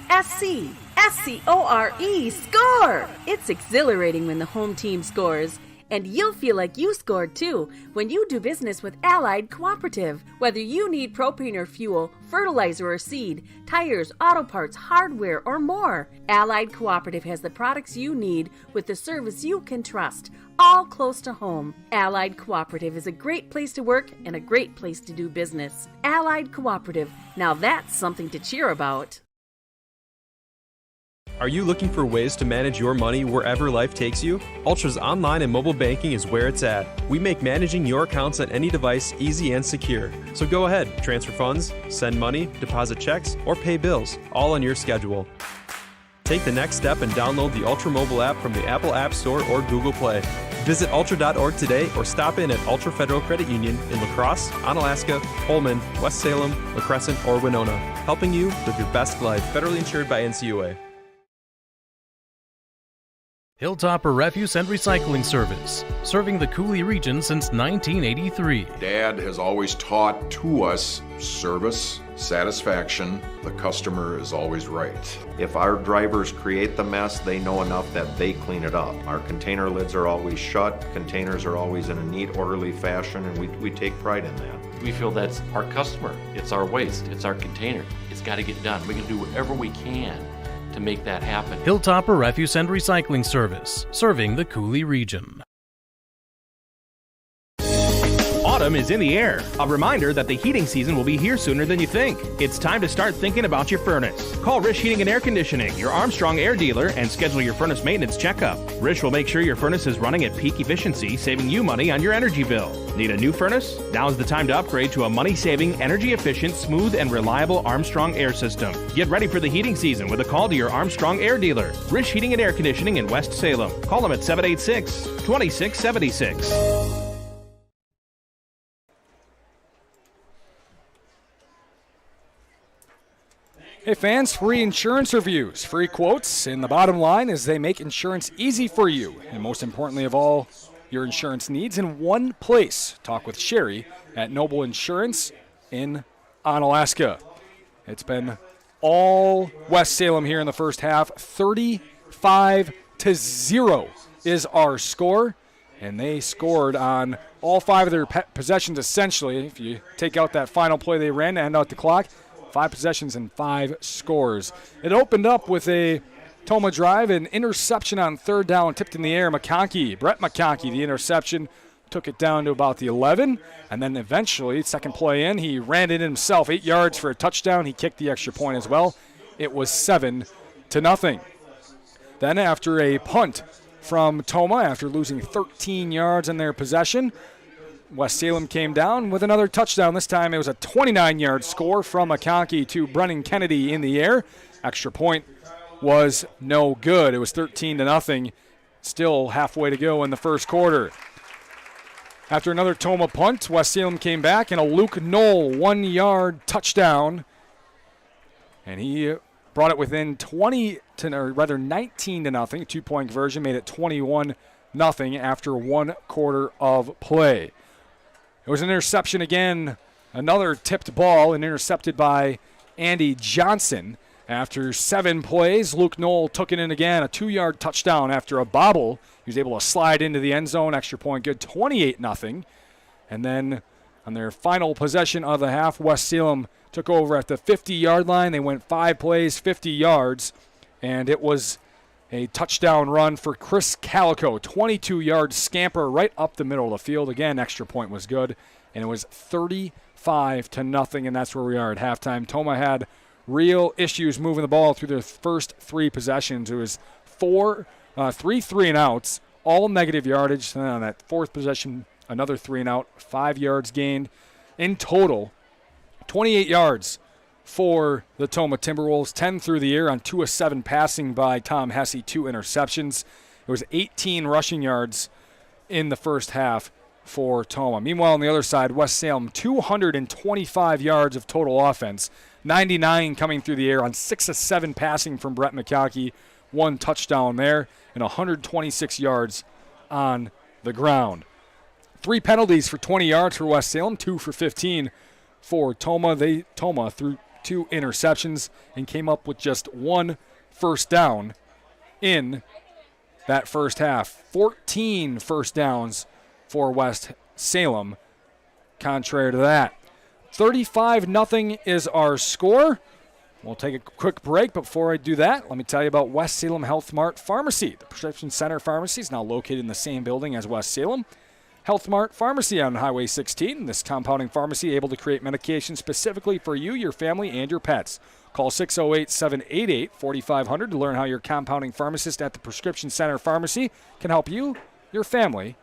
S-C-S-C-O-R-E, score! It's exhilarating when the home team scores. And you'll feel like you scored too when you do business with Allied Cooperative. Whether you need propane or fuel, fertilizer or seed, tires, auto parts, hardware, or more, Allied Cooperative has the products you need with the service you can trust, all close to home. Allied Cooperative is a great place to work and a great place to do business. Allied Cooperative. Now that's something to cheer about. Are you looking for ways to manage your money wherever life takes you? Ultra's online and mobile banking is where it's at. We make managing your accounts on any device easy and secure. So go ahead, transfer funds, send money, deposit checks, or pay bills, all on your schedule. Take the next step and download the Ultra mobile app from the Apple App Store or Google Play. Visit ultra.org today or stop in at Ultra Federal Credit Union in La Crosse, Onalaska, Holmen, West Salem, La Crescent, or Winona, helping you live your best life. Federally insured by NCUA. Hilltopper Refuse and Recycling Service, serving the Coulee region since 1983. Dad has always taught to us service, satisfaction. The customer is always right. If our drivers create the mess, they know enough that they clean it up. Our container lids are always shut, containers are always in a neat, orderly fashion, and we take pride in that. We feel that's our customer. It's our waste. It's our container. It's got to get done. We can do whatever we can to make that happen. Hilltopper Refuse and Recycling Service, serving the Coulee region. Autumn is in the air. A reminder that the heating season will be here sooner than you think. It's time to start thinking about your furnace. Call Rish Heating and Air Conditioning, your Armstrong air dealer, and schedule your furnace maintenance checkup. Rish will make sure your furnace is running at peak efficiency, saving you money on your energy bill. Need a new furnace? Now's the time to upgrade to a money-saving, energy-efficient, smooth, and reliable Armstrong air system. Get ready for the heating season with a call to your Armstrong air dealer. Rish Heating and Air Conditioning in West Salem. Call them at 786-2676. Hey fans, free insurance reviews, free quotes, and the bottom line is they make insurance easy for you. And most importantly of all, your insurance needs in one place. Talk with Sherry at Noble Insurance in Onalaska. It's been all West Salem here in the first half. 35-0 is our score. And they scored on all 5 of their possessions essentially. If you take out that final play they ran to end out the clock, 5 possessions and 5 scores. It opened up with a Toma drive, an interception on third down, tipped in the air. Brett McConkey, the interception, took it down to about the 11. And then eventually, second play in, he ran it himself, 8 yards for a touchdown. He kicked the extra point as well. It was 7-0. Then after a punt from Toma, after losing 13 yards in their possession, West Salem came down with another touchdown. This time it was a 29-yard score from McConkey to Brennan Kennedy in the air. Extra point was no good. It was 13-0. Still halfway to go in the first quarter. After another Toma punt, West Salem came back and a Luke Knoll 1-yard touchdown. And he brought it within 19-0. 2-point conversion made it 21-0 after 1 quarter of play. It was an interception again, another tipped ball, and intercepted by Andy Johnson. After 7 plays, Luke Knoll took it in again, a 2-yard touchdown after a bobble. He was able to slide into the end zone, extra point good, 28-0. And then on their final possession of the half, West Salem took over at the 50-yard line. They went 5 plays, 50 yards, and it was a touchdown run for Chris Calico, 22-yard scamper right up the middle of the field. Again, extra point was good, and it was 35-0, and that's where we are at halftime. Toma had real issues moving the ball through their first 3 possessions. It was 3 3-and-outs, all negative yardage. And on that 4th possession, another 3-and-out, 5 yards gained. In total, 28 yards for the Toma Timberwolves, 10 through the air on 2 of 7 passing by Tom Hesse, 2 interceptions. It was 18 rushing yards in the first half for Toma. Meanwhile, on the other side, West Salem, 225 yards of total offense, 99 coming through the air on 6 of 7 passing from Brett McConkey, 1 touchdown there, and 126 yards on the ground. 3 penalties for 20 yards for West Salem, 2 for 15 for Toma. Toma threw 2 interceptions and came up with just 1 first down in that first half. 14 first downs for West Salem. Contrary to that, 35-0 is our score. We'll take a quick break. Before I do that, let me tell you about West Salem Health Mart Pharmacy. The Prescription Center Pharmacy is now located in the same building as West Salem Health Mart Pharmacy on Highway 16. This compounding pharmacy able to create medication specifically for you, your family, and your pets. Call 608-788-4500 to learn how your compounding pharmacist at the Prescription Center Pharmacy can help you, your family,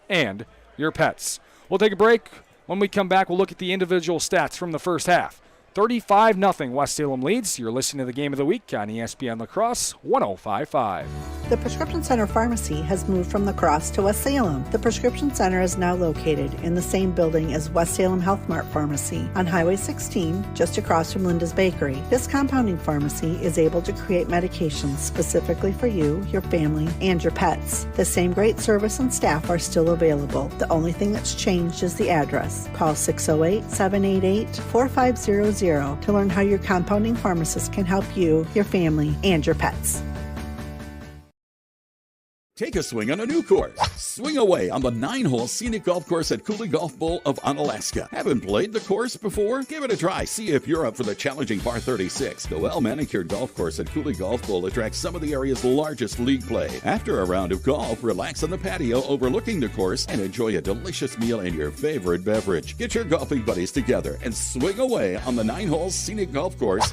and your pets. We'll take a break. When we come back, we'll look at the individual stats from the first half. 35-0 West Salem leads. You're listening to the Game of the Week on ESPN La Crosse 105.5. The Prescription Center Pharmacy has moved from La Crosse to West Salem. The Prescription Center is now located in the same building as West Salem Health Mart Pharmacy on Highway 16, just across from Linda's Bakery. This compounding pharmacy is able to create medications specifically for you, your family, and your pets. The same great service and staff are still available. The only thing that's changed is the address. Call 608-788-4500 to learn how your compounding pharmacist can help you, your family, and your pets. Take a swing on a new course. Swing away on the 9-hole scenic golf course at Cooley Golf Bowl of Onalaska. Haven't played the course before? Give it a try. See if you're up for the challenging par 36. The well-manicured golf course at Cooley Golf Bowl attracts some of the area's largest league play. After a round of golf, relax on the patio overlooking the course and enjoy a delicious meal and your favorite beverage. Get your golfing buddies together and swing away on the 9-hole scenic golf course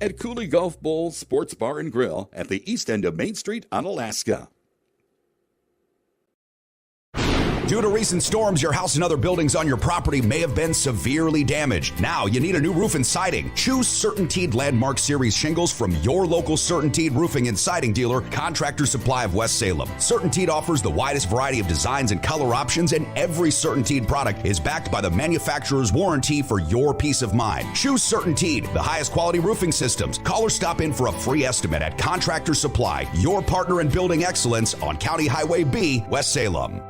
at Cooley Golf Bowl Sports Bar and Grill at the east end of Main Street, Onalaska. Due to recent storms, your house and other buildings on your property may have been severely damaged. Now you need a new roof and siding. Choose CertainTeed Landmark Series shingles from your local CertainTeed roofing and siding dealer, Contractor Supply of West Salem. CertainTeed offers the widest variety of designs and color options, and every CertainTeed product is backed by the manufacturer's warranty for your peace of mind. Choose CertainTeed, the highest quality roofing systems. Call or stop in for a free estimate at Contractor Supply, your partner in building excellence on County Highway B, West Salem.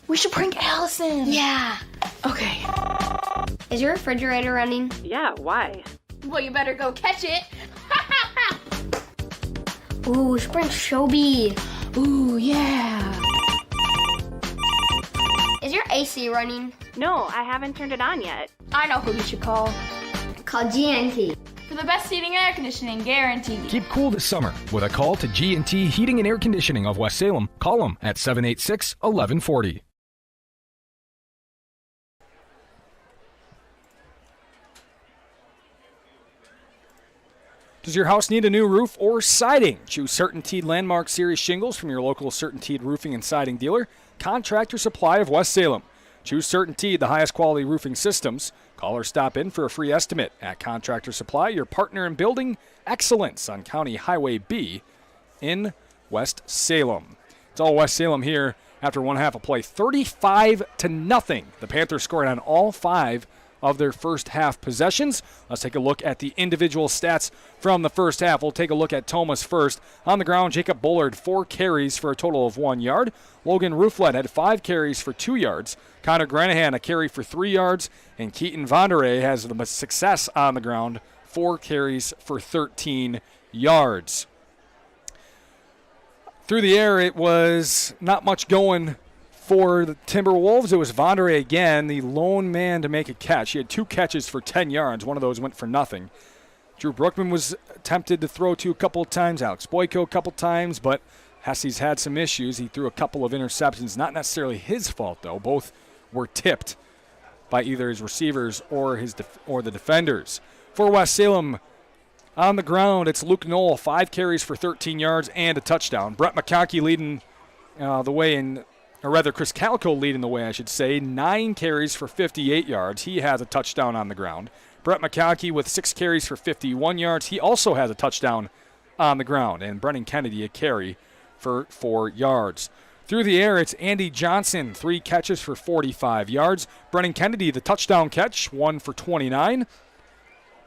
We should prank Allison. Yeah. Okay. Is your refrigerator running? Yeah, why? Well, you better go catch it. Ooh, Sprint Shobi. Ooh, yeah. Is your AC running? No, I haven't turned it on yet. I know who you should call. Call GNT. For the best heating and air conditioning guaranteed. Keep cool this summer with a call to G&T Heating and Air Conditioning of West Salem. Call them at 786-1140. Does your house need a new roof or siding? Choose CertainTeed Landmark Series shingles from your local CertainTeed roofing and siding dealer, Contractor Supply of West Salem. Choose CertainTeed, the highest quality roofing systems. Call or stop in for a free estimate at Contractor Supply, your partner in building excellence on County Highway B in West Salem. It's all West Salem here after one half of play. 35-0. The Panthers scored on all 5 of their first half possessions. Let's take a look at the individual stats from the first half. We'll take a look at Tomah's first. On the ground, Jacob Bullard, 4 carries for a total of 1 yard. Logan Rouflet had 5 carries for 2 yards. Connor Granahan, a carry for 3 yards. And Keaton Vonderay has the success on the ground, 4 carries for 13 yards. Through the air, it was not much going for the Timberwolves. It was Vonderay again, the lone man to make a catch. He had 2 catches for 10 yards. One of those went for nothing. Drew Brookman was tempted to throw to a couple of times. Alex Boyko a couple times, but Hesse's had some issues. He threw a couple of interceptions. Not necessarily his fault, though. Both were tipped by either his receivers or the defenders. For West Salem, on the ground, it's Luke Knoll, 5 carries for 13 yards and a touchdown. Brett McConkey leading the way or rather Chris Calico leading the way, I should say. 9 carries for 58 yards. He has a touchdown on the ground. Brett McConkey with 6 carries for 51 yards. He also has a touchdown on the ground. And Brennan Kennedy a carry for 4 yards. Through the air, it's Andy Johnson, 3 catches for 45 yards. Brennan Kennedy, the touchdown catch, 1 for 29.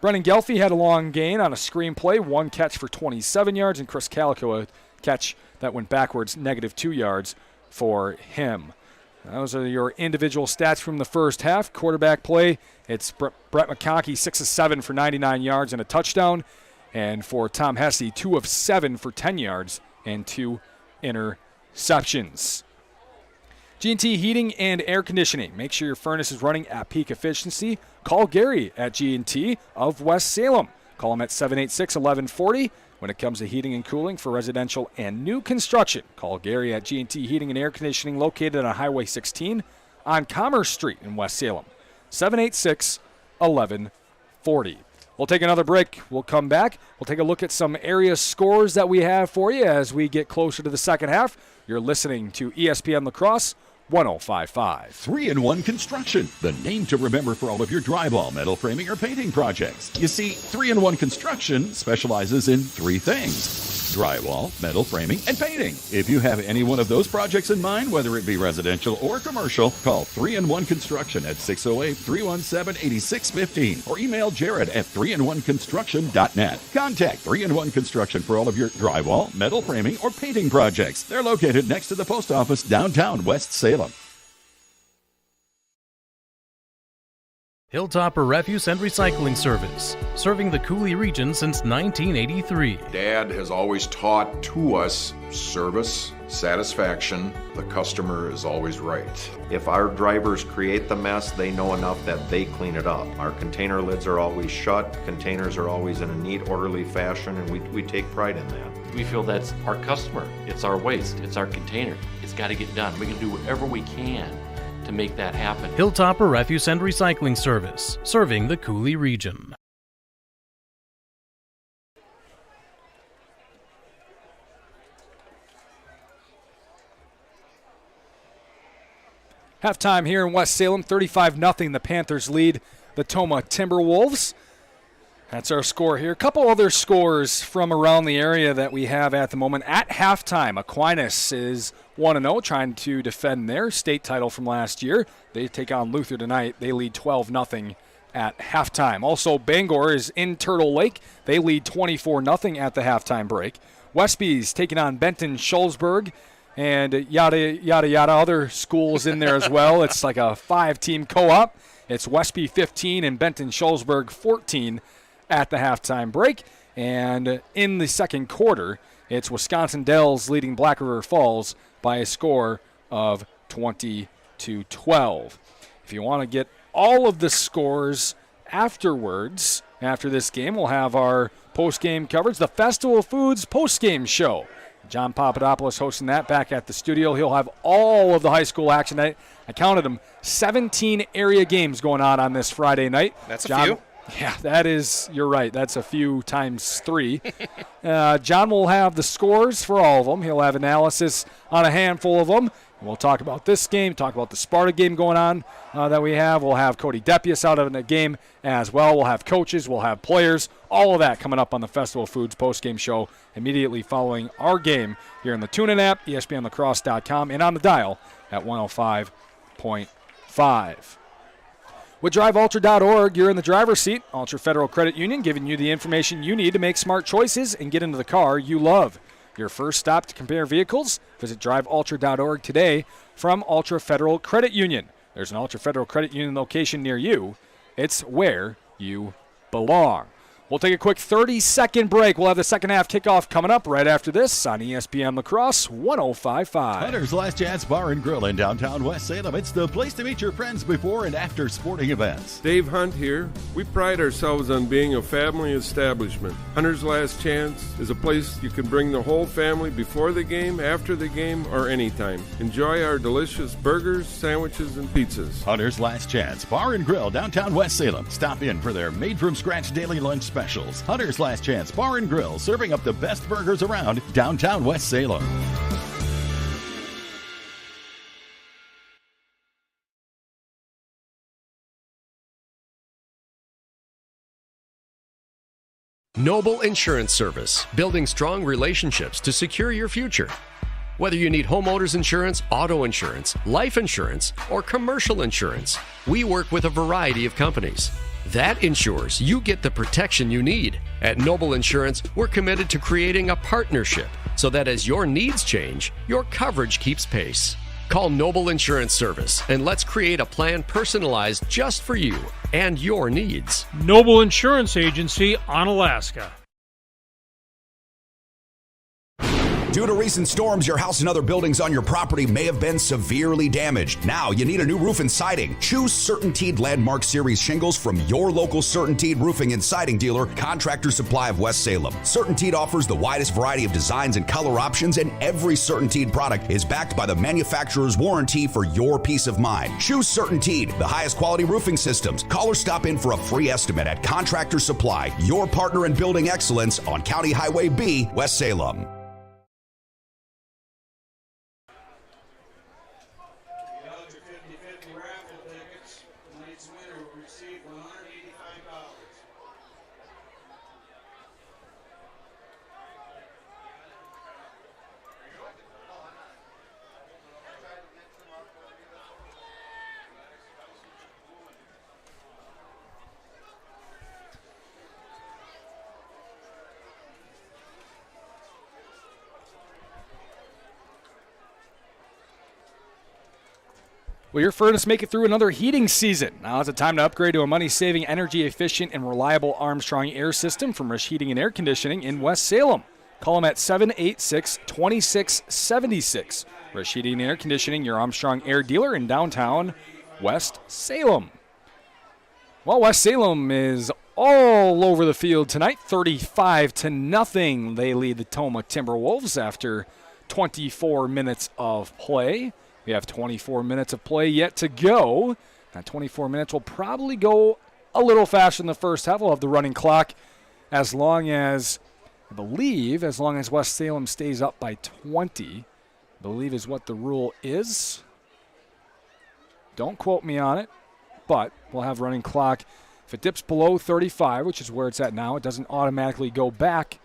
Brennan Gelfie had a long gain on a screen play, 1 catch for 27 yards. And Chris Calico a catch that went backwards, -2 yards for him. Those are your individual stats from the first half. Quarterback play, it's Brett McConkey, 6 of 7 for 99 yards and a touchdown. And for Tom Hesse, 2 of 7 for 10 yards and 2 interceptions. G&T Heating and Air Conditioning. Make sure your furnace is running at peak efficiency. Call Gary at G&T of West Salem. Call him at 786-1140. When it comes to heating and cooling for residential and new construction, call Gary at G&T Heating and Air Conditioning, located on Highway 16 on Commerce Street in West Salem. 786-1140. We'll take another break. We'll come back. We'll take a look at some area scores that we have for you as we get closer to the second half. You're listening to ESPN La Crosse 105.5. 3-in-1 Construction, the name to remember for all of your drywall, metal framing, or painting projects. You see, 3-in-1 Construction specializes in 3 things: drywall, metal framing, and painting. If you have any one of those projects in mind, whether it be residential or commercial, call 3-in-1 Construction at 608-317-8615 or email Jared at 3in1construction.net. Contact 3-in-1 Construction for all of your drywall, metal framing, or painting projects. They're located next to the post office, downtown West Salem. Hilltopper Refuse and Recycling Service, serving the Cooley region since 1983. Dad has always taught to us service, satisfaction. The customer is always right. If our drivers create the mess, they know enough that they clean it up. Our container lids are always shut, containers are always in a neat, orderly fashion, and we take pride in that. We feel that's our customer. It's our waste. It's our container. It's got to get done. We can do whatever we can to make that happen. Hilltopper Refuse and Recycling Service, serving the Cooley region. Halftime here in West Salem, 35-0. The Panthers lead the Tomah Timberwolves. That's our score here. A couple other scores from around the area that we have at the moment. At halftime, Aquinas is 1-0, trying to defend their state title from last year. They take on Luther tonight. They lead 12-0 at halftime. Also, Bangor is in Turtle Lake. They lead 24-0 at the halftime break. Westby's taking on Benton Schulzberg, and yada, yada, yada, other schools in there as well. It's like a 5-team co-op. It's Westby 15 and Benton Schulzberg 14 at the halftime break. And in the second quarter, it's Wisconsin Dells leading Black River Falls by a score of 20-12. If you want to get all of the scores afterwards, after this game, we'll have our post-game coverage, the Festival Foods post-game show. John Papadopoulos hosting that back at the studio. He'll have all of the high school action. I counted them, 17 area games going on this Friday night. That's John, a few. Yeah, that is, you're right. That's a few times 3. John will have the scores for all of them. He'll have analysis on a handful of them. And we'll talk about this game, talk about the Sparta game going on that we have. We'll have Cody Depius out of the game as well. We'll have coaches. We'll have players. All of that coming up on the Festival Foods postgame show immediately following our game here in the TuneIn app, ESPNLacrosse.com, and on the dial at 105.5. With DriveUltra.org, you're in the driver's seat. Ultra Federal Credit Union giving you the information you need to make smart choices and get into the car you love. Your first stop to compare vehicles? Visit DriveUltra.org today from Ultra Federal Credit Union. There's an Ultra Federal Credit Union location near you. It's where you belong. We'll take a quick 30-second break. We'll have the second half kickoff coming up right after this on ESPN La Crosse 105.5. Hunter's Last Chance Bar and Grill in downtown West Salem. It's the place to meet your friends before and after sporting events. Dave Hunt here. We pride ourselves on being a family establishment. Hunter's Last Chance is a place you can bring the whole family before the game, after the game, or anytime. Enjoy our delicious burgers, sandwiches, and pizzas. Hunter's Last Chance Bar and Grill, downtown West Salem. Stop in for their made-from-scratch daily lunch specials. Hunter's Last Chance Bar and Grill, serving up the best burgers around downtown West Salem. Noble Insurance Service, building strong relationships to secure your future. Whether you need homeowners insurance, auto insurance, life insurance, or commercial insurance, we work with a variety of companies. That ensures you get the protection you need. At Noble Insurance, we're committed to creating a partnership so that as your needs change, your coverage keeps pace. Call Noble Insurance Service and let's create a plan personalized just for you and your needs. Noble Insurance Agency on Alaska. Due to recent storms, your house and other buildings on your property may have been severely damaged. Now you need a new roof and siding. Choose CertainTeed Landmark Series shingles from your local CertainTeed roofing and siding dealer, Contractor Supply of West Salem. CertainTeed offers the widest variety of designs and color options, and every CertainTeed product is backed by the manufacturer's warranty for your peace of mind. Choose CertainTeed, the highest quality roofing systems. Call or stop in for a free estimate at Contractor Supply, your partner in building excellence on County Highway B, West Salem. Will your furnace make it through another heating season? Now is the time to upgrade to a money-saving, energy-efficient, and reliable Armstrong air system from Rish Heating and Air Conditioning in West Salem. Call them at 786-2676. Rish Heating and Air Conditioning, your Armstrong air dealer in downtown West Salem. Well, West Salem is all over the field tonight, 35-0. They lead the Tomah Timberwolves after 24 minutes of play. We have 24 minutes of play yet to go. That 24 minutes will probably go a little faster in the first half. We'll have the running clock as long as West Salem stays up by 20. I believe is what the rule is. Don't quote me on it, but we'll have running clock. If it dips below 35, which is where it's at now, it doesn't automatically go back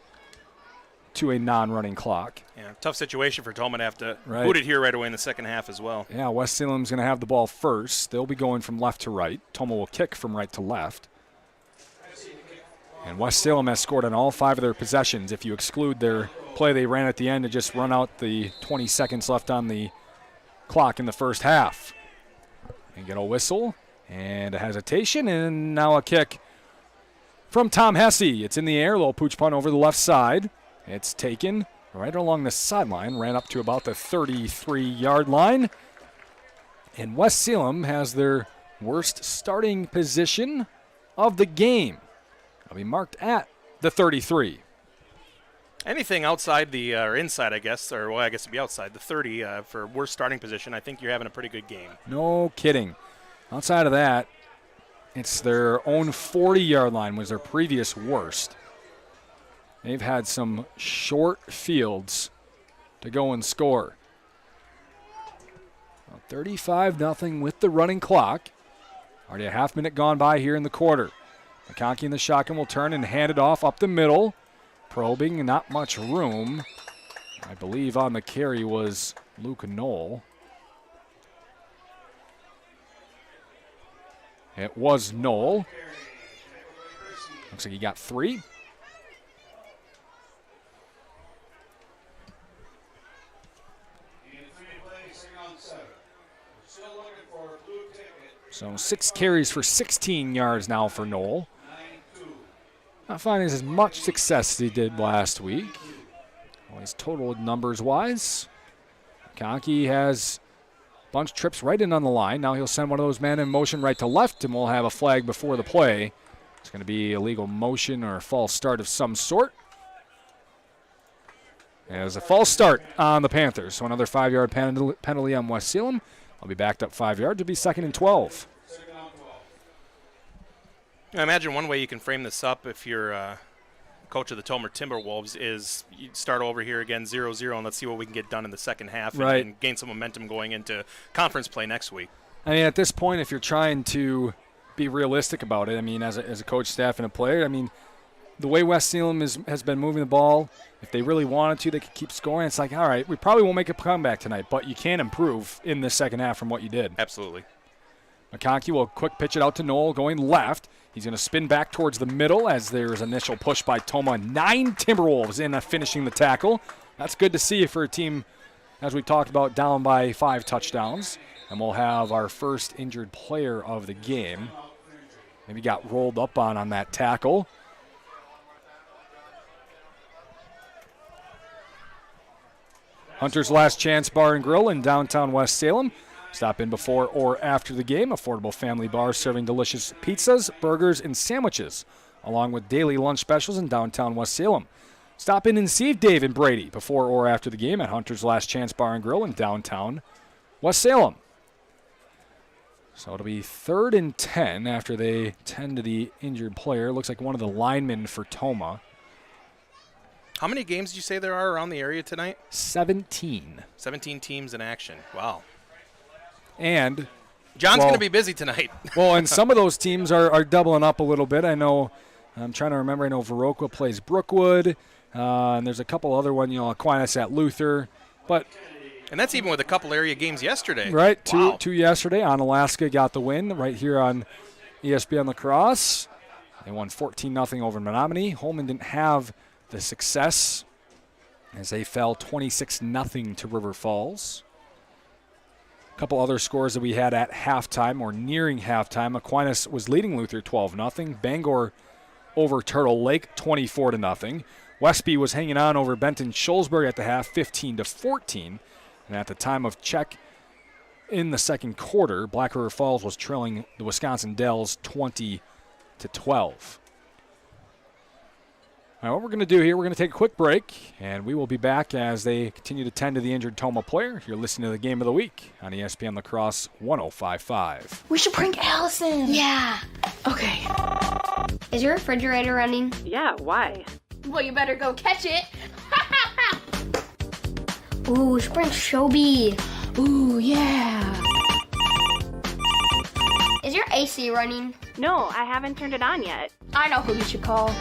to a non-running clock. Yeah, tough situation for Toma to have to boot it here right away in the second half as well. Yeah, West Salem's going to have the ball first. They'll be going from left to right. Toma will kick from right to left. And West Salem has scored on all 5 of their possessions. If you exclude their play they ran at the end to just run out the 20 seconds left on the clock in the first half. And get a whistle and a hesitation, and now a kick from Tom Hesse. It's in the air, little pooch punt over the left side. It's taken right along the sideline, ran up to about the 33-yard line. And West Salem has their worst starting position of the game. It'll be marked at the 33. Anything outside or inside, I guess, or well, I guess it'd be outside the 30 for worst starting position, I think you're having a pretty good game. No kidding. Outside of that, it's their own 40-yard line was their previous worst. They've had some short fields to go and score. 35-0 with the running clock. Already a half minute gone by here in the quarter. McConkey in the shotgun will turn and hand it off up the middle. Probing, not much room. I believe on the carry was Luke Knoll. It was Knoll. Looks like he got 3. So 6 carries for 16 yards now for Knoll. Not finding as much success as he did last week. Well, his total numbers-wise. McConkey has a bunch of trips right in on the line. Now he'll send one of those men in motion right to left, and we'll have a flag before the play. It's going to be illegal motion or a false start of some sort. There's a false start on the Panthers. So another 5-yard penalty on West Salem. I'll be backed up 5 yards. It'll be 2nd and 12. I imagine one way you can frame this up if you're coach of the Tomah Timberwolves is you start over here again 0-0 and let's see what we can get done in the second half and gain some momentum going into conference play next week. I mean, at this point, if you're trying to be realistic about it, I mean, as a coach, staff, and a player, I mean, the way West Salem has been moving the ball, if they really wanted to, they could keep scoring. It's like, all right, we probably won't make a comeback tonight, but you can improve in the second half from what you did. Absolutely. McConkey will quick pitch it out to Knoll going left. He's going to spin back towards the middle as there's initial push by Toma. 9 Timberwolves in finishing the tackle. That's good to see for a team, as we talked about, down by 5 touchdowns. And we'll have our first injured player of the game. Maybe got rolled up on that tackle. Hunter's Last Chance Bar and Grill in downtown West Salem. Stop in before or after the game. Affordable family bar serving delicious pizzas, burgers, and sandwiches, along with daily lunch specials in downtown West Salem. Stop in and see Dave and Brady before or after the game at Hunter's Last Chance Bar and Grill in downtown West Salem. So it'll be 3rd and 10 after they tend to the injured player. Looks like one of the linemen for Tomah. How many games do you say there are around the area tonight? 17. 17 teams in action. Wow. And John's going to be busy tonight. Well, and some of those teams are doubling up a little bit. I know, I'm trying to remember, I know Viroqua plays Brookwood, and there's a couple other one, Aquinas at Luther. And that's even with a couple area games yesterday. Right, Wow. two yesterday. Onalaska got the win right here on ESPN La Crosse. They won 14-0 over Menominee. Holman didn't have the success as they fell 26-0 to River Falls. A couple other scores that we had at halftime or nearing halftime. Aquinas was leading Luther 12-0. Bangor over Turtle Lake 24-0. Westby was hanging on over Benton Shullsburg at the half 15-14. And at the time of check in the second quarter, Black River Falls was trailing the Wisconsin Dells 20-12. All right, what we're going to do here, we're going to take a quick break, and we will be back as they continue to tend to the injured Tomah player. You're listening to the Game of the Week on ESPN La Crosse 105.5. We should prank Allison. Yeah. Okay. Is your refrigerator running? Yeah, why? Well, you better go catch it. Ooh, Sprint Shobi. Ooh, yeah. Is your AC running? No, I haven't turned it on yet. I know who you should call.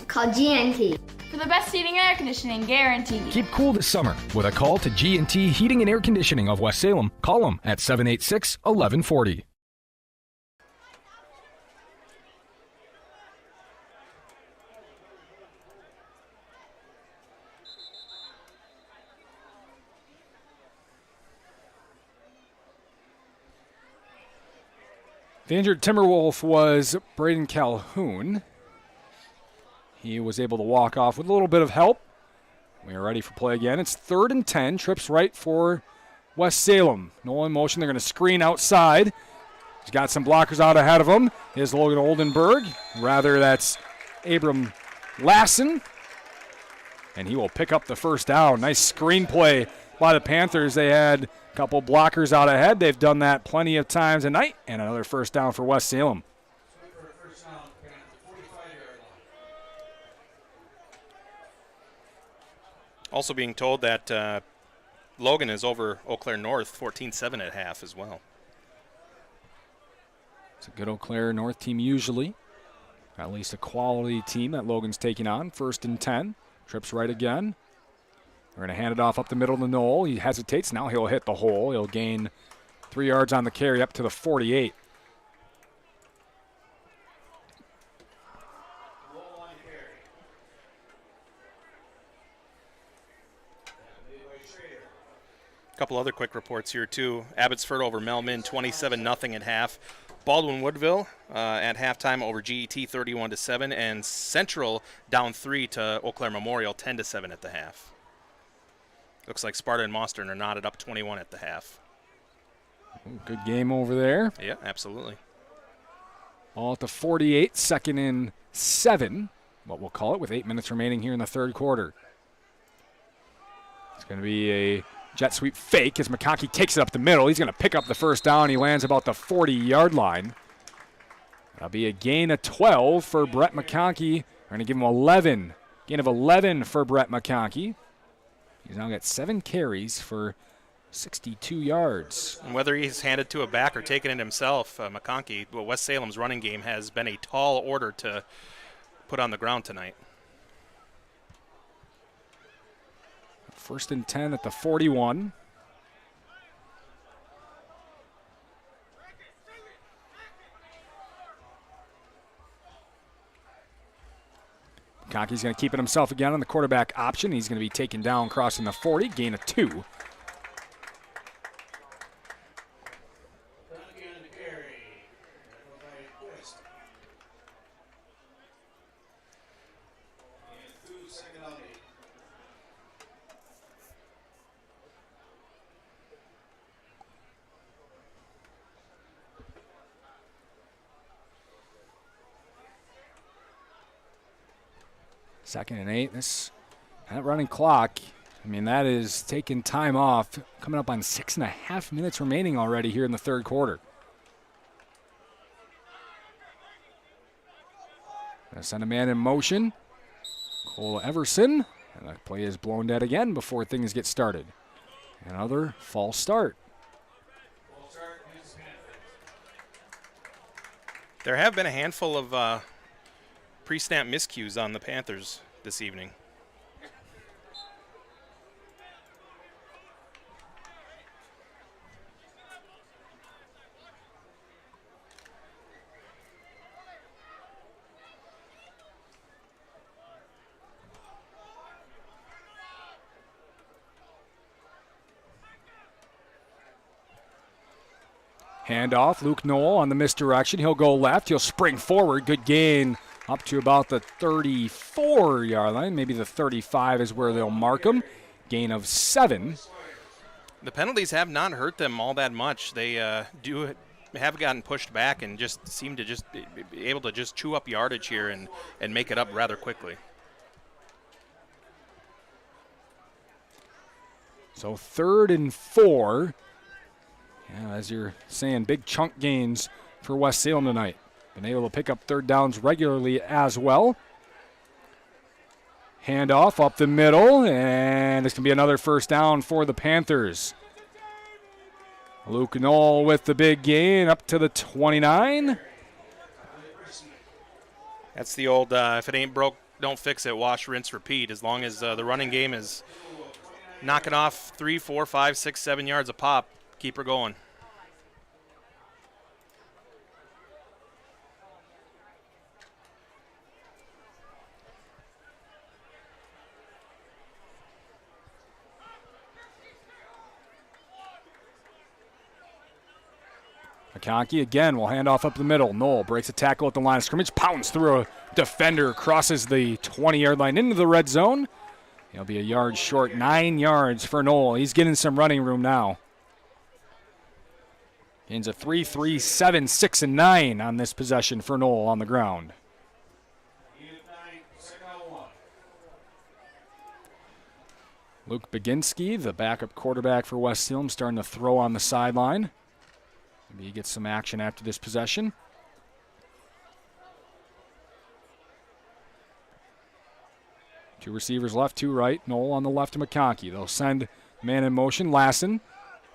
Call GNT. For the best heating and air conditioning, guaranteed. Keep cool this summer with a call to G&T Heating and Air Conditioning of West Salem. Call them at 786-1140. The injured Timberwolf was Braden Calhoun. He was able to walk off with a little bit of help. We are ready for play again. It's 3rd and 10. Trips right for West Salem. No in motion. They're going to screen outside. He's got some blockers out ahead of him. Here's Logan Oldenburg. Rather, that's Abram Lassen. And he will pick up the first down. Nice screen play by the Panthers. They had a couple blockers out ahead. They've done that plenty of times tonight. And another first down for West Salem. Also being told that Logan is over Eau Claire North 14-7 at half as well. It's a good Eau Claire North team usually. At least a quality team that Logan's taking on. 1st and 10. Trips right again. We're going to hand it off up the middle to Knoll. He hesitates. Now he'll hit the hole. He'll gain 3 yards on the carry up to the 48. A couple other quick reports here, too. Abbotsford over Melmin, 27-0 at half. Baldwin Woodville at halftime over GET, 31-7. And Central down 3 to Eau Claire Memorial, 10-7 at the half. Looks like Sparta and Maustern are knotted up 21 at the half. Ooh, good game over there. Yeah, absolutely. Ball at the 48, 2nd and 7, what we'll call it, with 8 minutes remaining here in the third quarter. It's going to be a jet sweep fake as McConkey takes it up the middle. He's going to pick up the first down. He lands about the 40-yard line. That'll be a gain of 12 for Brett McConkey. We're going to give him 11. Gain of 11 for Brett McConkey. He's now got 7 carries for 62 yards. And whether he's handed to a back or taken it himself, McConkey, well, West Salem's running game has been a tall order to put on the ground tonight. 1st and 10 at the 41. McConkey's going to keep it himself again on the quarterback option. He's going to be taken down crossing the 40, gain of 2. 2nd and 8. That running clock, I mean, that is taking time off. Coming up on 6.5 minutes remaining already here in the third quarter. Gonna send a man in motion. Cole Everson. And that play is blown dead again before things get started. Another false start. There have been a handful of pre-snap miscues on the Panthers this evening. Handoff, Luke Knoll on the misdirection. He'll go left. He'll spring forward. Good gain up to about the 34-yard line. Maybe the 35 is where they'll mark him. Gain of 7. The penalties have not hurt them all that much. They have gotten pushed back and just seem to just be able to just chew up yardage here and make it up rather quickly. So 3rd and 4. Yeah, as you're saying, big chunk gains for West Salem tonight. Been able to pick up 3rd downs regularly as well. Handoff up the middle, and it's going to be another 1st down for the Panthers. Luke Knoll with the big gain up to the 29. That's the old, if it ain't broke, don't fix it, wash, rinse, repeat. As long as the running game is knocking off 3, 4, 5, 6, 7 yards a pop, keep her going. McConkey again will hand off up the middle. Knoll breaks a tackle at the line of scrimmage, pounds through a defender, crosses the 20-yard line into the red zone. He'll be a yard short, 9 yards for Knoll. He's getting some running room now. Gains a 3, 3, 7, 6, and 9 on this possession for Knoll on the ground. Luke Baginski, the backup quarterback for West Salem, starting to throw on the sideline. Maybe he gets some action after this possession. Two receivers left, two right. Knoll on the left to McConkey. They'll send man in motion, Lassen.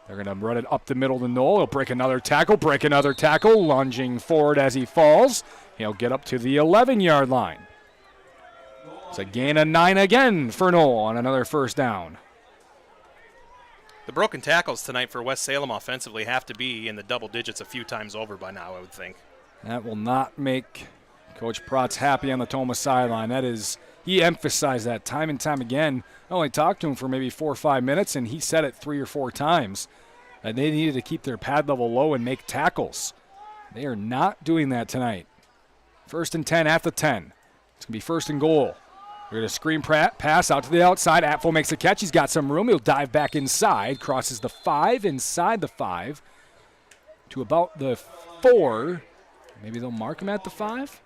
They're going to run it up the middle to Knoll. He'll break another tackle, lunging forward as he falls. He'll get up to the 11-yard line. It's a gain of 9 again for Knoll on another 1st down. The broken tackles tonight for West Salem offensively have to be in the double digits a few times over by now, I would think. That will not make Coach Protz happy on the Toma sideline. That is, he emphasized that time and time again. I only talked to him for maybe 4 or 5 minutes, and he said it 3 or 4 times that they needed to keep their pad level low and make tackles. They are not doing that tonight. 1st and 10 at the 10. It's going to be 1st and goal. We're going to screen pass out to the outside. Apfel makes a catch. He's got some room. He'll dive back inside. Crosses the 5, inside the 5 to about the 4. Maybe they'll mark him at the 5.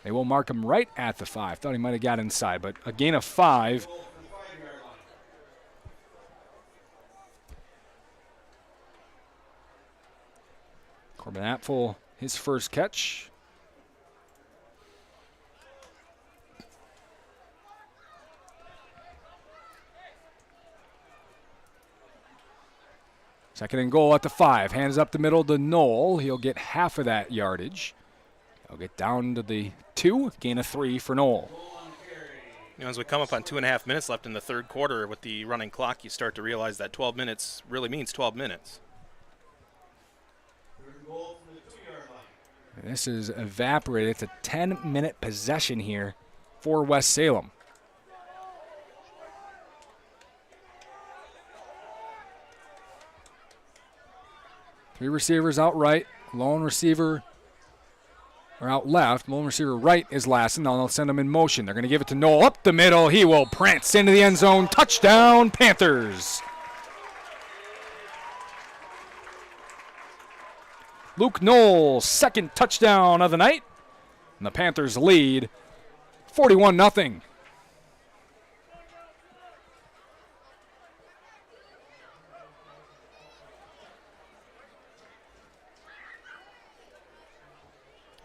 They will mark him right at the 5. Thought he might have got inside, but a gain of 5. Corbin Apfel, his first catch. Second and goal at the 5. Hands up the middle to Knoll. He'll get half of that yardage. He'll get down to the 2. Gain of 3 for Knoll. You know, as we come up on 2.5 minutes left in the third quarter with the running clock, you start to realize that 12 minutes really means 12 minutes. And this is evaporated. It's a 10-minute possession here for West Salem. Three receivers out right. Lone receiver, or out left. Lone receiver right is Lassen. Now they'll send him in motion. They're going to give it to Knoll up the middle. He will prance into the end zone. Touchdown, Panthers. Luke Knoll, second touchdown of the night. And the Panthers lead 41-0.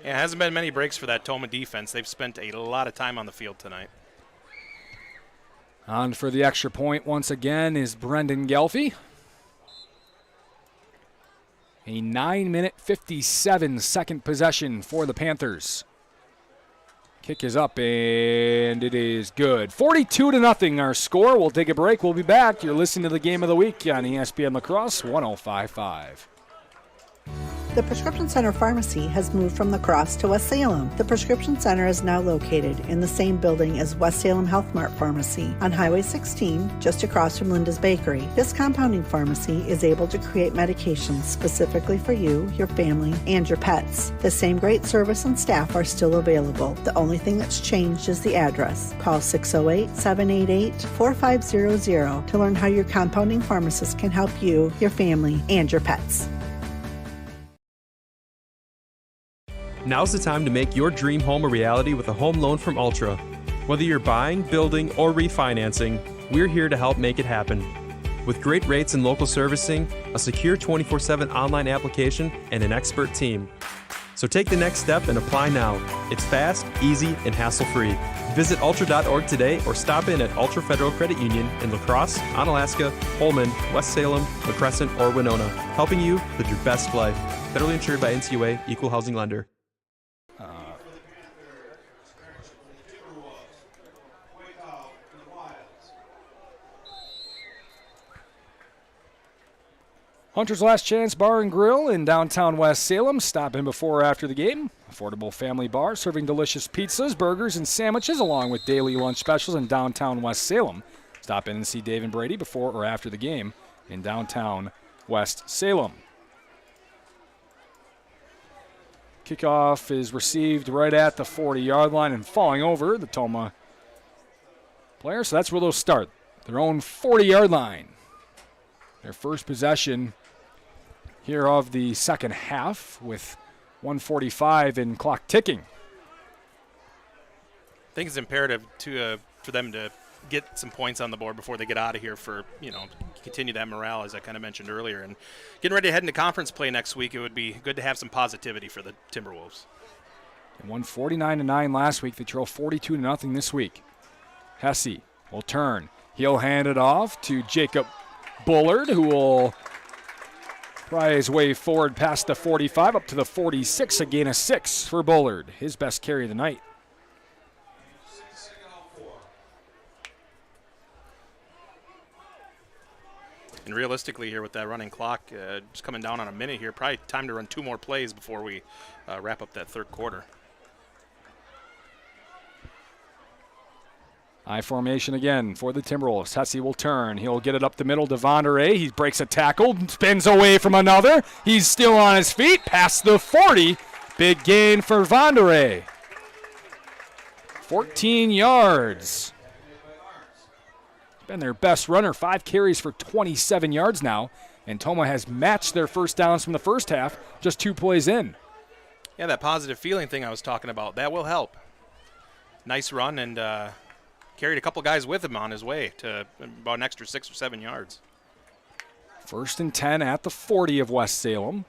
Yeah, it hasn't been many breaks for that Toma defense. They've spent a lot of time on the field tonight. On for the extra point once again is Brendan Gelfie. A 9-minute, 57-second possession for the Panthers. Kick is up, and it is good. 42-0 our score. We'll take a break. We'll be back. You're listening to the Game of the Week on ESPN La Crosse, 105.5. The Prescription Center Pharmacy has moved from La Crosse to West Salem. The Prescription Center is now located in the same building as West Salem Health Mart Pharmacy on Highway 16, just across from Linda's Bakery. This compounding pharmacy is able to create medications specifically for you, your family, and your pets. The same great service and staff are still available. The only thing that's changed is the address. Call 608-788-4500 to learn how your compounding pharmacist can help you, your family, and your pets. Now's the time to make your dream home a reality with a home loan from Ultra. Whether you're buying, building, or refinancing, we're here to help make it happen. With great rates and local servicing, a secure 24/7 online application, and an expert team. So take the next step and apply now. It's fast, easy, and hassle-free. Visit ultra.org today or stop in at Ultra Federal Credit Union in La Crosse, Onalaska, Holmen, West Salem, La Crescent, or Winona, helping you live your best life. Federally insured by NCUA, Equal Housing Lender. Hunter's Last Chance Bar and Grill in downtown West Salem. Stop in before or after the game. Affordable family bar serving delicious pizzas, burgers, and sandwiches along with daily lunch specials in downtown West Salem. Stop in and see Dave and Brady before or after the game in downtown West Salem. Kickoff is received right at the 40-yard line and falling over the Toma player. So that's where they'll start. Their own 40-yard line. Their first possession here of the second half with 1:45 in clock ticking. I think it's imperative for them to get some points on the board before they get out of here for, continue that morale, as I kind of mentioned earlier. And getting ready to head into conference play next week, it would be good to have some positivity for the Timberwolves. They won 49-9 last week. They trail 42-0 this week. Hesse will turn. He'll hand it off to Jacob Bullard, who will pry his way forward past the 45 up to the 46, a gain of 6 for Bullard, his best carry of the night. And realistically here with that running clock just coming down on a minute here, probably time to run 2 more plays before we wrap up that third quarter. I formation again for the Timberwolves. Hesse will turn. He'll get it up the middle to Vonderay. He breaks a tackle, spins away from another. He's still on his feet, past the 40. Big gain for Vonderay. 14 yards. Been their best runner, 5 carries for 27 yards now. And Toma has matched their first downs from the first half, just 2 plays in. Yeah, that positive feeling thing I was talking about, that will help. Nice run, and carried a couple guys with him on his way to about an extra 6 or 7 yards. 1st and 10 at the 40 of West Salem.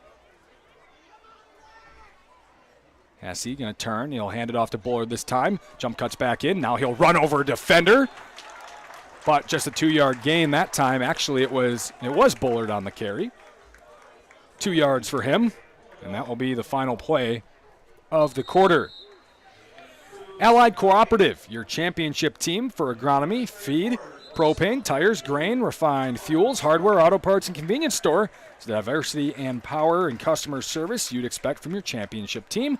Hesse going to turn. He'll hand it off to Bullard this time. Jump cuts back in. Now he'll run over a defender. But just a 2-yard gain that time. Actually, it was Bullard on the carry. 2 yards for him. And that will be the final play of the quarter. Allied Cooperative, your championship team for agronomy, feed, propane, tires, grain, refined fuels, hardware, auto parts, and convenience store. It's the diversity and power and customer service you'd expect from your championship team.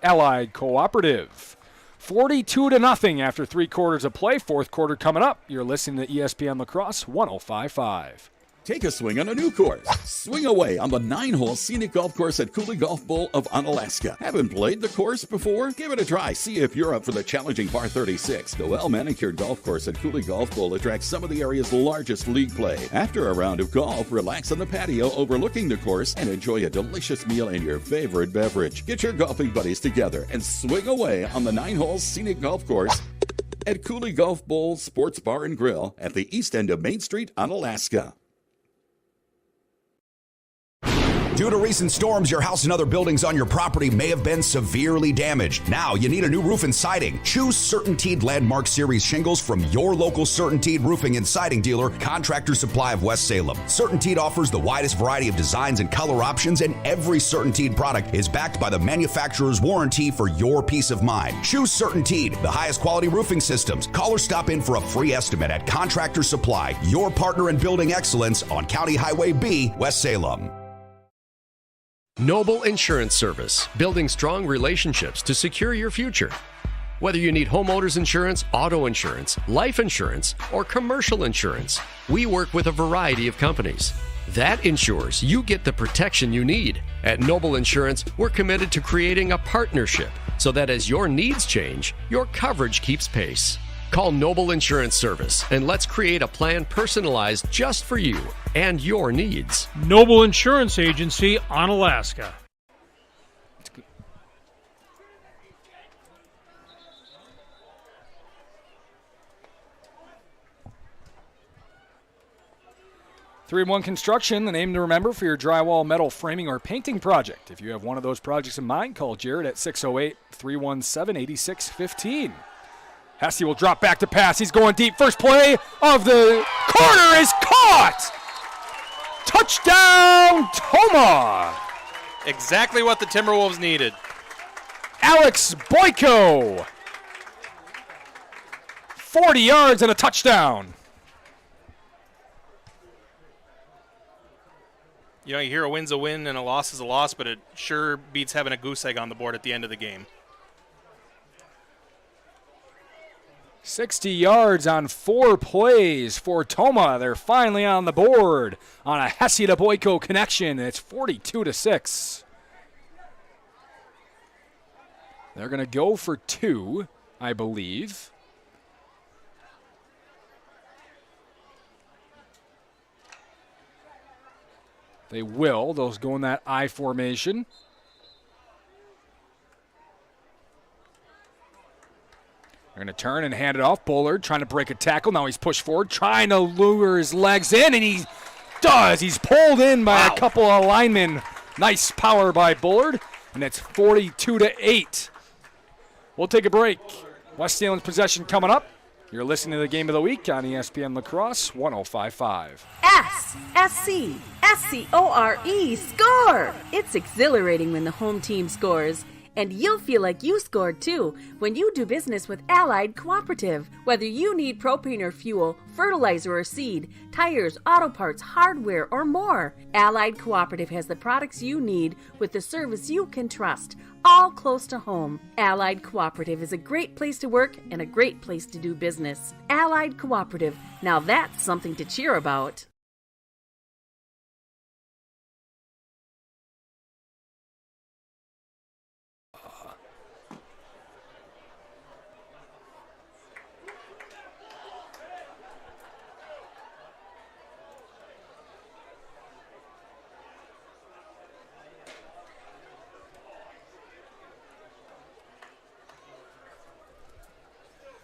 Allied Cooperative. 42-0 after 3 quarters of play. 4th quarter coming up. You're listening to ESPN La Crosse 105.5. Take a swing on a new course. Swing away on the 9-hole scenic golf course at Cooley Golf Bowl of Onalaska. Haven't played the course before? Give it a try. See if you're up for the challenging par 36. The well-manicured golf course at Cooley Golf Bowl attracts some of the area's largest league play. After a round of golf, relax on the patio overlooking the course and enjoy a delicious meal and your favorite beverage. Get your golfing buddies together and swing away on the 9-hole scenic golf course at Cooley Golf Bowl Sports Bar and Grill at the east end of Main Street, Onalaska. Due to recent storms, your house and other buildings on your property may have been severely damaged. Now you need a new roof and siding. Choose CertainTeed Landmark Series shingles from your local CertainTeed Roofing and Siding dealer, Contractor Supply of West Salem. CertainTeed offers the widest variety of designs and color options, and every CertainTeed product is backed by the manufacturer's warranty for your peace of mind. Choose CertainTeed, the highest quality roofing systems. Call or stop in for a free estimate at Contractor Supply, your partner in building excellence on County Highway B, West Salem. Noble Insurance Service, building strong relationships to secure your future. Whether you need homeowners insurance, auto insurance, life insurance, or commercial insurance, we work with a variety of companies. That ensures you get the protection you need. At Noble Insurance, we're committed to creating a partnership so that as your needs change, your coverage keeps pace. Call Noble Insurance Service and let's create a plan personalized just for you and your needs. Noble Insurance Agency, Onalaska. 3-1 Construction, the name to remember for your drywall, metal framing, or painting project. If you have one of those projects in mind, call Jared at 608-317-8615. Hesse will drop back to pass. He's going deep. First play of the quarter is caught! Touchdown, Toma! Exactly what the Timberwolves needed. Alex Boyko. 40 yards and a touchdown. You know, you hear a win's a win and a loss is a loss, but it sure beats having a goose egg on the board at the end of the game. 60 yards on 4 plays for Toma. They're finally on the board on a Hesse to Boyko connection. It's 42-6. They're going to go for 2, I believe. They will. Those go in that I formation. They're going to turn and hand it off. Bullard trying to break a tackle. Now he's pushed forward, trying to lure his legs in, and he does. He's pulled in by a couple of linemen. Nice power by Bullard, and it's 42-8. We'll take a break. West Salem's possession coming up. You're listening to the Game of the Week on ESPN La Crosse, 105.5. S-C-O-R-E, score! It's exhilarating when the home team scores. And you'll feel like you scored too when you do business with Allied Cooperative. Whether you need propane or fuel, fertilizer or seed, tires, auto parts, hardware, or more, Allied Cooperative has the products you need with the service you can trust, all close to home. Allied Cooperative is a great place to work and a great place to do business. Allied Cooperative, now that's something to cheer about.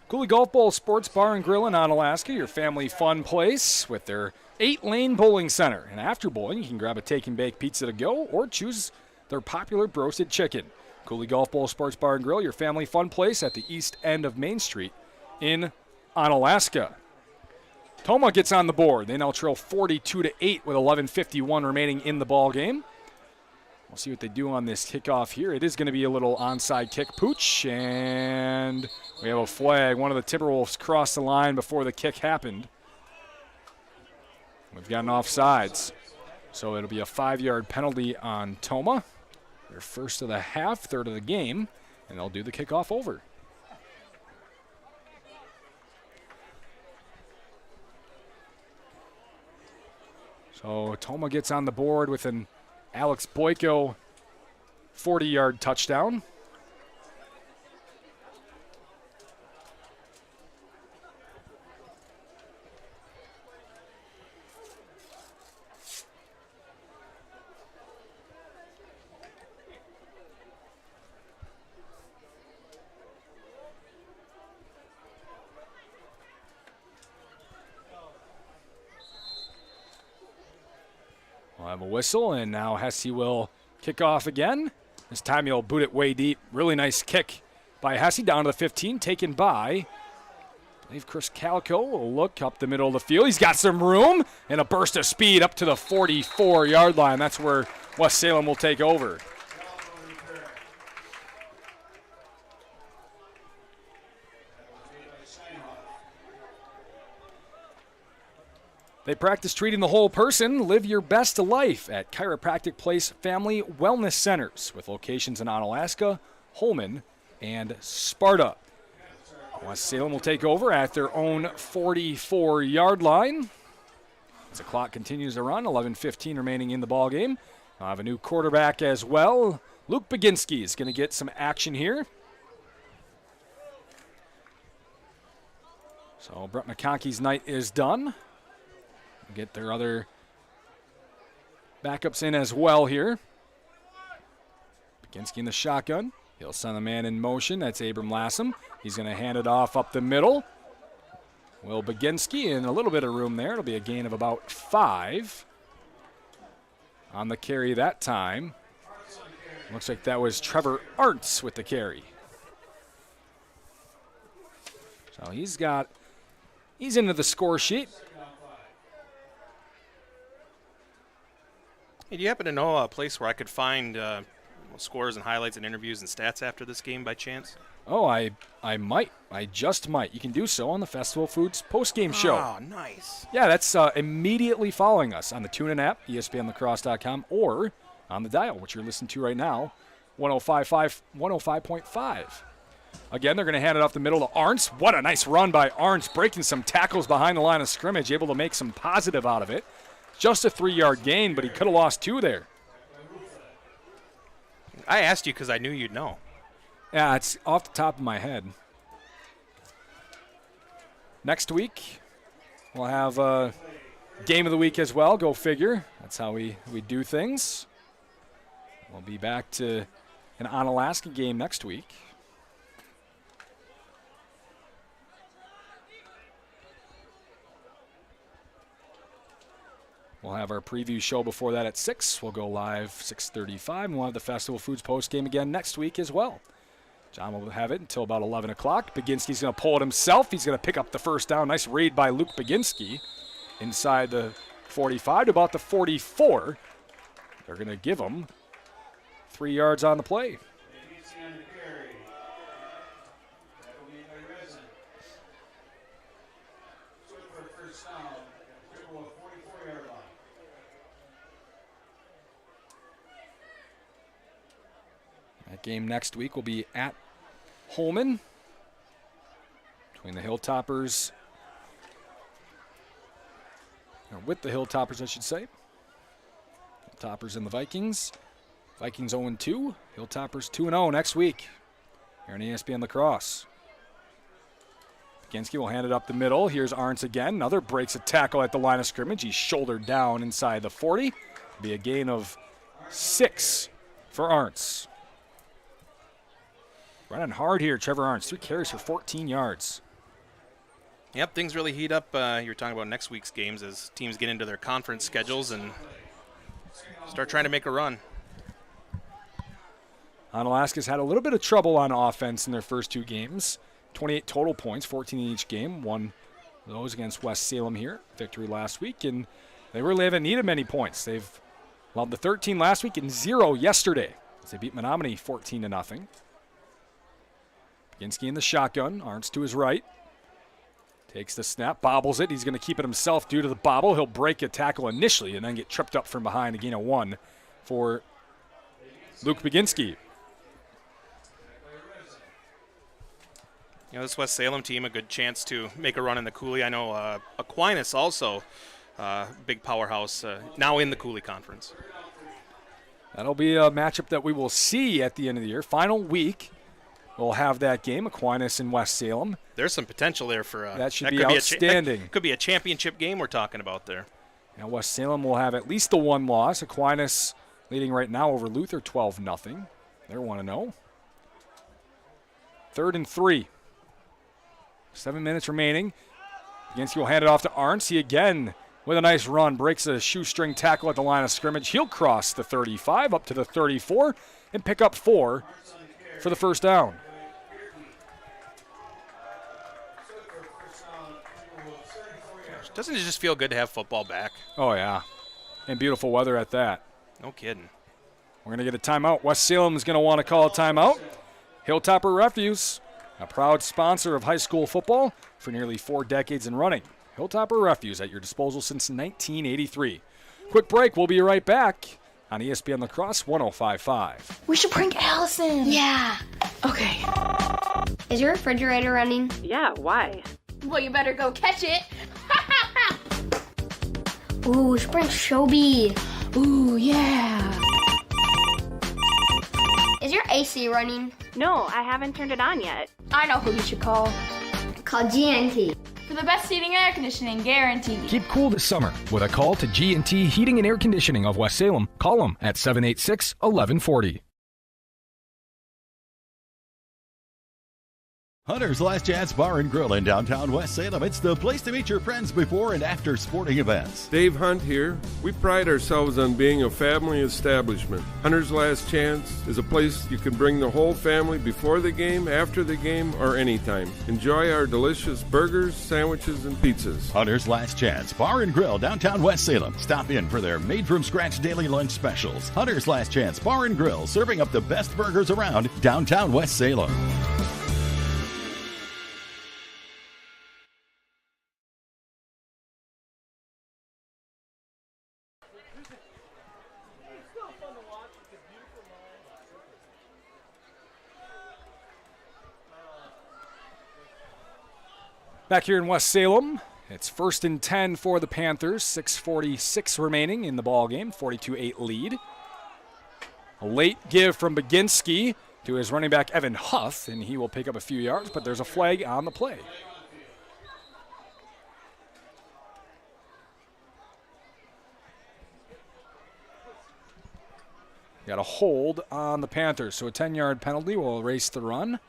Cooley Golf Bowl Sports Bar and Grill in Onalaska, your family fun place with their 8-lane bowling center. And after bowling, you can grab a take and bake pizza to go or choose their popular roasted chicken. Cooley Golf Bowl Sports Bar and Grill, your family fun place at the east end of Main Street in Onalaska. Toma gets on the board. They now trail 42-8 with 11:51 remaining in the ball game. We'll see what they do on this kickoff here. It is going to be a little onside kick pooch, and we have a flag. One of the Timberwolves crossed the line before the kick happened. We've gotten offsides, so it'll be a 5-yard penalty on Toma. Their first of the half, third of the game, and they'll do the kickoff over. So Toma gets on the board with an Alex Boyko 40-yard touchdown. We'll have a whistle, and now Hesse will kick off again. This time he'll boot it way deep. Really nice kick by Hesse down to the 15, taken by, I believe, Chris Calico. Will look up the middle of the field. He's got some room and a burst of speed up to the 44-yard line. That's where West Salem will take over. They practice treating the whole person. Live your best life at Chiropractic Place Family Wellness Centers with locations in Onalaska, Holmen, and Sparta. West Salem will take over at their own 44-yard line. As the clock continues to run, 11:15 remaining in the ball game. I'll have a new quarterback as well. Luke Baginski is going to get some action here. So Brett McConkey's night is done. Get their other backups in as well here. Baginski in the shotgun. He'll send the man in motion. That's Abram Lassam. He's going to hand it off up the middle. Will Baginski in a little bit of room there. It'll be a gain of about 5 on the carry that time. Looks like that was Trevor Arntz with the carry. So he's into the score sheet. Hey, do you happen to know a place where I could find scores and highlights and interviews and stats after this game by chance? Oh, I might. I just might. You can do so on the Festival Foods postgame show. Oh, nice. Yeah, that's immediately following us on the TuneIn app, ESPNLacrosse.com, or on the dial, which you're listening to right now, 105.5. Again, they're going to hand it off the middle to Arntz. What a nice run by Arntz, breaking some tackles behind the line of scrimmage, able to make some positive out of it. Just a 3-yard gain, but he could have lost 2 there. I asked you because I knew you'd know. Yeah, it's off the top of my head. Next week, we'll have a game of the week as well. Go figure. That's how we do things. We'll be back to an Onalaska game next week. We'll have our preview show before that at 6. We'll go live 6:35, and we'll have the Festival Foods post game again next week as well. John will have it until about 11 o'clock. Baginski's going to pull it himself. He's going to pick up the first down. Nice read by Luke Baginski inside the 45 to about the 44. They're going to give him 3 yards on the play. That game next week will be at Holmen, between the Hilltoppers, or with the Hilltoppers, I should say. Hilltoppers and the Vikings. Vikings 0-2, Hilltoppers 2-0 next week here on ESPN La Crosse. Baginski will hand it up the middle. Here's Arntz again. Another breaks a tackle at the line of scrimmage. He's shouldered down inside the 40. It'll be a gain of 6 for Arntz. Running hard here, Trevor Arntz. 3 carries for 14 yards. Yep, things really heat up. You were talking about next week's games as teams get into their conference schedules and start trying to make a run. Onalaska's had a little bit of trouble on offense in their first 2 games. 28 total points, 14 in each game. Won those against West Salem here. Victory last week, and they really haven't needed many points. They've allowed the 13 last week and 0 yesterday as they beat Menominee 14-0. Baginski in the shotgun. Arntz to his right. Takes the snap, bobbles it. He's going to keep it himself due to the bobble. He'll break a tackle initially and then get tripped up from behind. A gain of 1 for Luke Baginski. You know, this West Salem team, a good chance to make a run in the coulee. I know Aquinas also big powerhouse, now in the Cooley Conference. That'll be a matchup that we will see at the end of the year. Final week, we'll have that game, Aquinas and West Salem. There's some potential there for that should be outstanding. That could be a championship game we're talking about there. Now West Salem will have at least the one loss. Aquinas leading right now over Luther 12-0. They're 1-0. 3rd and 3. 7 minutes remaining. Baginski will hand it off to Arntz. He again, with a nice run, breaks a shoestring tackle at the line of scrimmage. He'll cross the 35 up to the 34 and pick up 4 for the first down. Doesn't it just feel good to have football back? Oh, yeah. And beautiful weather at that. No kidding. We're going to get a timeout. West Salem is going to want to call a timeout. Hilltopper Refuse, a proud sponsor of high school football for nearly 4 decades and running. Hilltopper Refuse at your disposal since 1983. Quick break. We'll be right back on ESPN La Crosse 105.5. We should prank Allison. Yeah. Okay. Is your refrigerator running? Yeah, why? Well, you better go catch it. Ooh, we should prank Shobi. Ooh, yeah. Is your AC running? No, I haven't turned it on yet. I know who you should call. Call GNT. For the best heating and air conditioning guaranteed. Keep cool this summer with a call to G&T Heating and Air Conditioning of West Salem. Call them at 786-1140. Hunter's Last Chance Bar and Grill in downtown West Salem. It's the place to meet your friends before and after sporting events. Dave Hunt here. We pride ourselves on being a family establishment. Hunter's Last Chance is a place you can bring the whole family before the game, after the game, or anytime. Enjoy our delicious burgers, sandwiches, and pizzas. Hunter's Last Chance Bar and Grill, downtown West Salem. Stop in for their made-from-scratch daily lunch specials. Hunter's Last Chance Bar and Grill, serving up the best burgers around downtown West Salem. Back here in West Salem, it's 1st and 10 for the Panthers. 6:46 remaining in the ball game, 42-8 lead. A late give from Baginski to his running back Evan Huff, and he will pick up a few yards, but there's a flag on the play. Got a hold on the Panthers, so a 10-yard penalty will erase the run.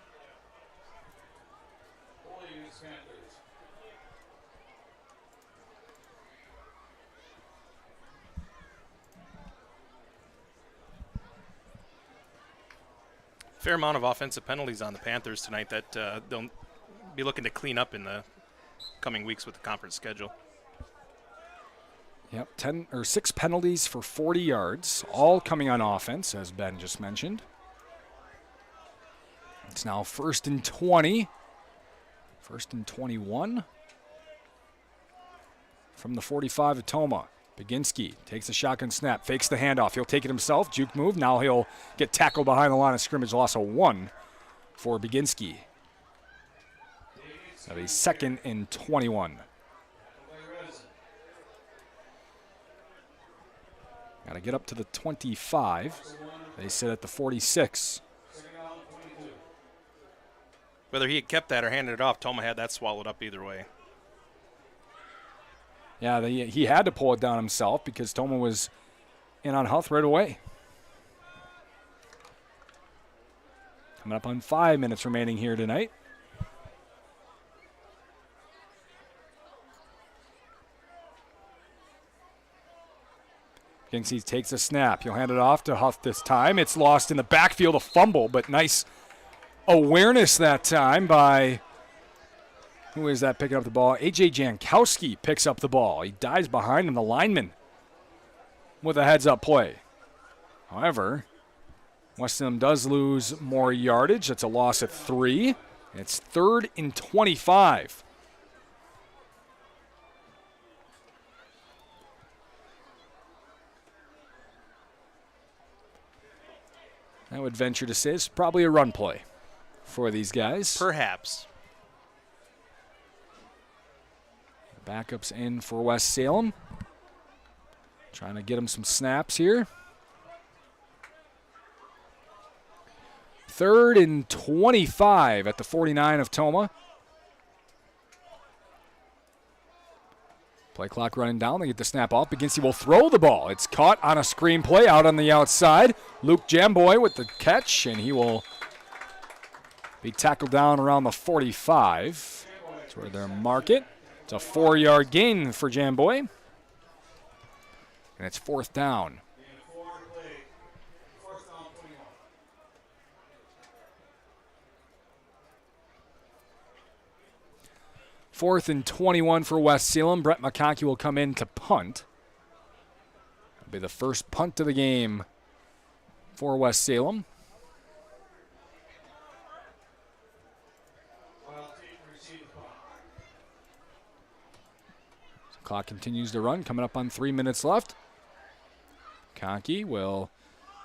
Fair amount of offensive penalties on the Panthers tonight that they'll be looking to clean up in the coming weeks with the conference schedule. Yep, 6 penalties for 40 yards, all coming on offense, as Ben just mentioned. It's now 1st and 20. 1st and 21. From the 45 of Toma. Baginski takes a shotgun snap, fakes the handoff. He'll take it himself. Juke move. Now he'll get tackled behind the line of scrimmage. Loss of 1 for Baginski. That'll be 2nd and 21. Got to get up to the 25. They sit at the 46. Whether he had kept that or handed it off, Toma had that swallowed up either way. Yeah, he had to pull it down himself because Toma was in on Huth right away. Coming up on 5 minutes remaining here tonight. Baginski takes a snap. He'll hand it off to Huth this time. It's lost in the backfield, a fumble, but nice awareness that time by... Who is that picking up the ball? A.J. Jankowski picks up the ball. He dives behind him, the lineman, with a heads-up play. However, West Salem does lose more yardage. That's a loss of 3. It's 3rd and 25. I would venture to say it's probably a run play for these guys. Perhaps. Backups in for West Salem. Trying to get him some snaps here. 3rd and 25 at the 49 of Tomah. Play clock running down. They get the snap off. Baginski will throw the ball. It's caught on a screen play out on the outside. Luke Jamboy with the catch, and he will be tackled down around the 45. That's where they'll mark it. It's a 4-yard gain for Jamboy. And it's 4th down. Fourth and 21 for West Salem. Brett McConkey will come in to punt. It'll be the first punt of the game for West Salem. The clock continues to run, coming up on 3 minutes left. McConkey will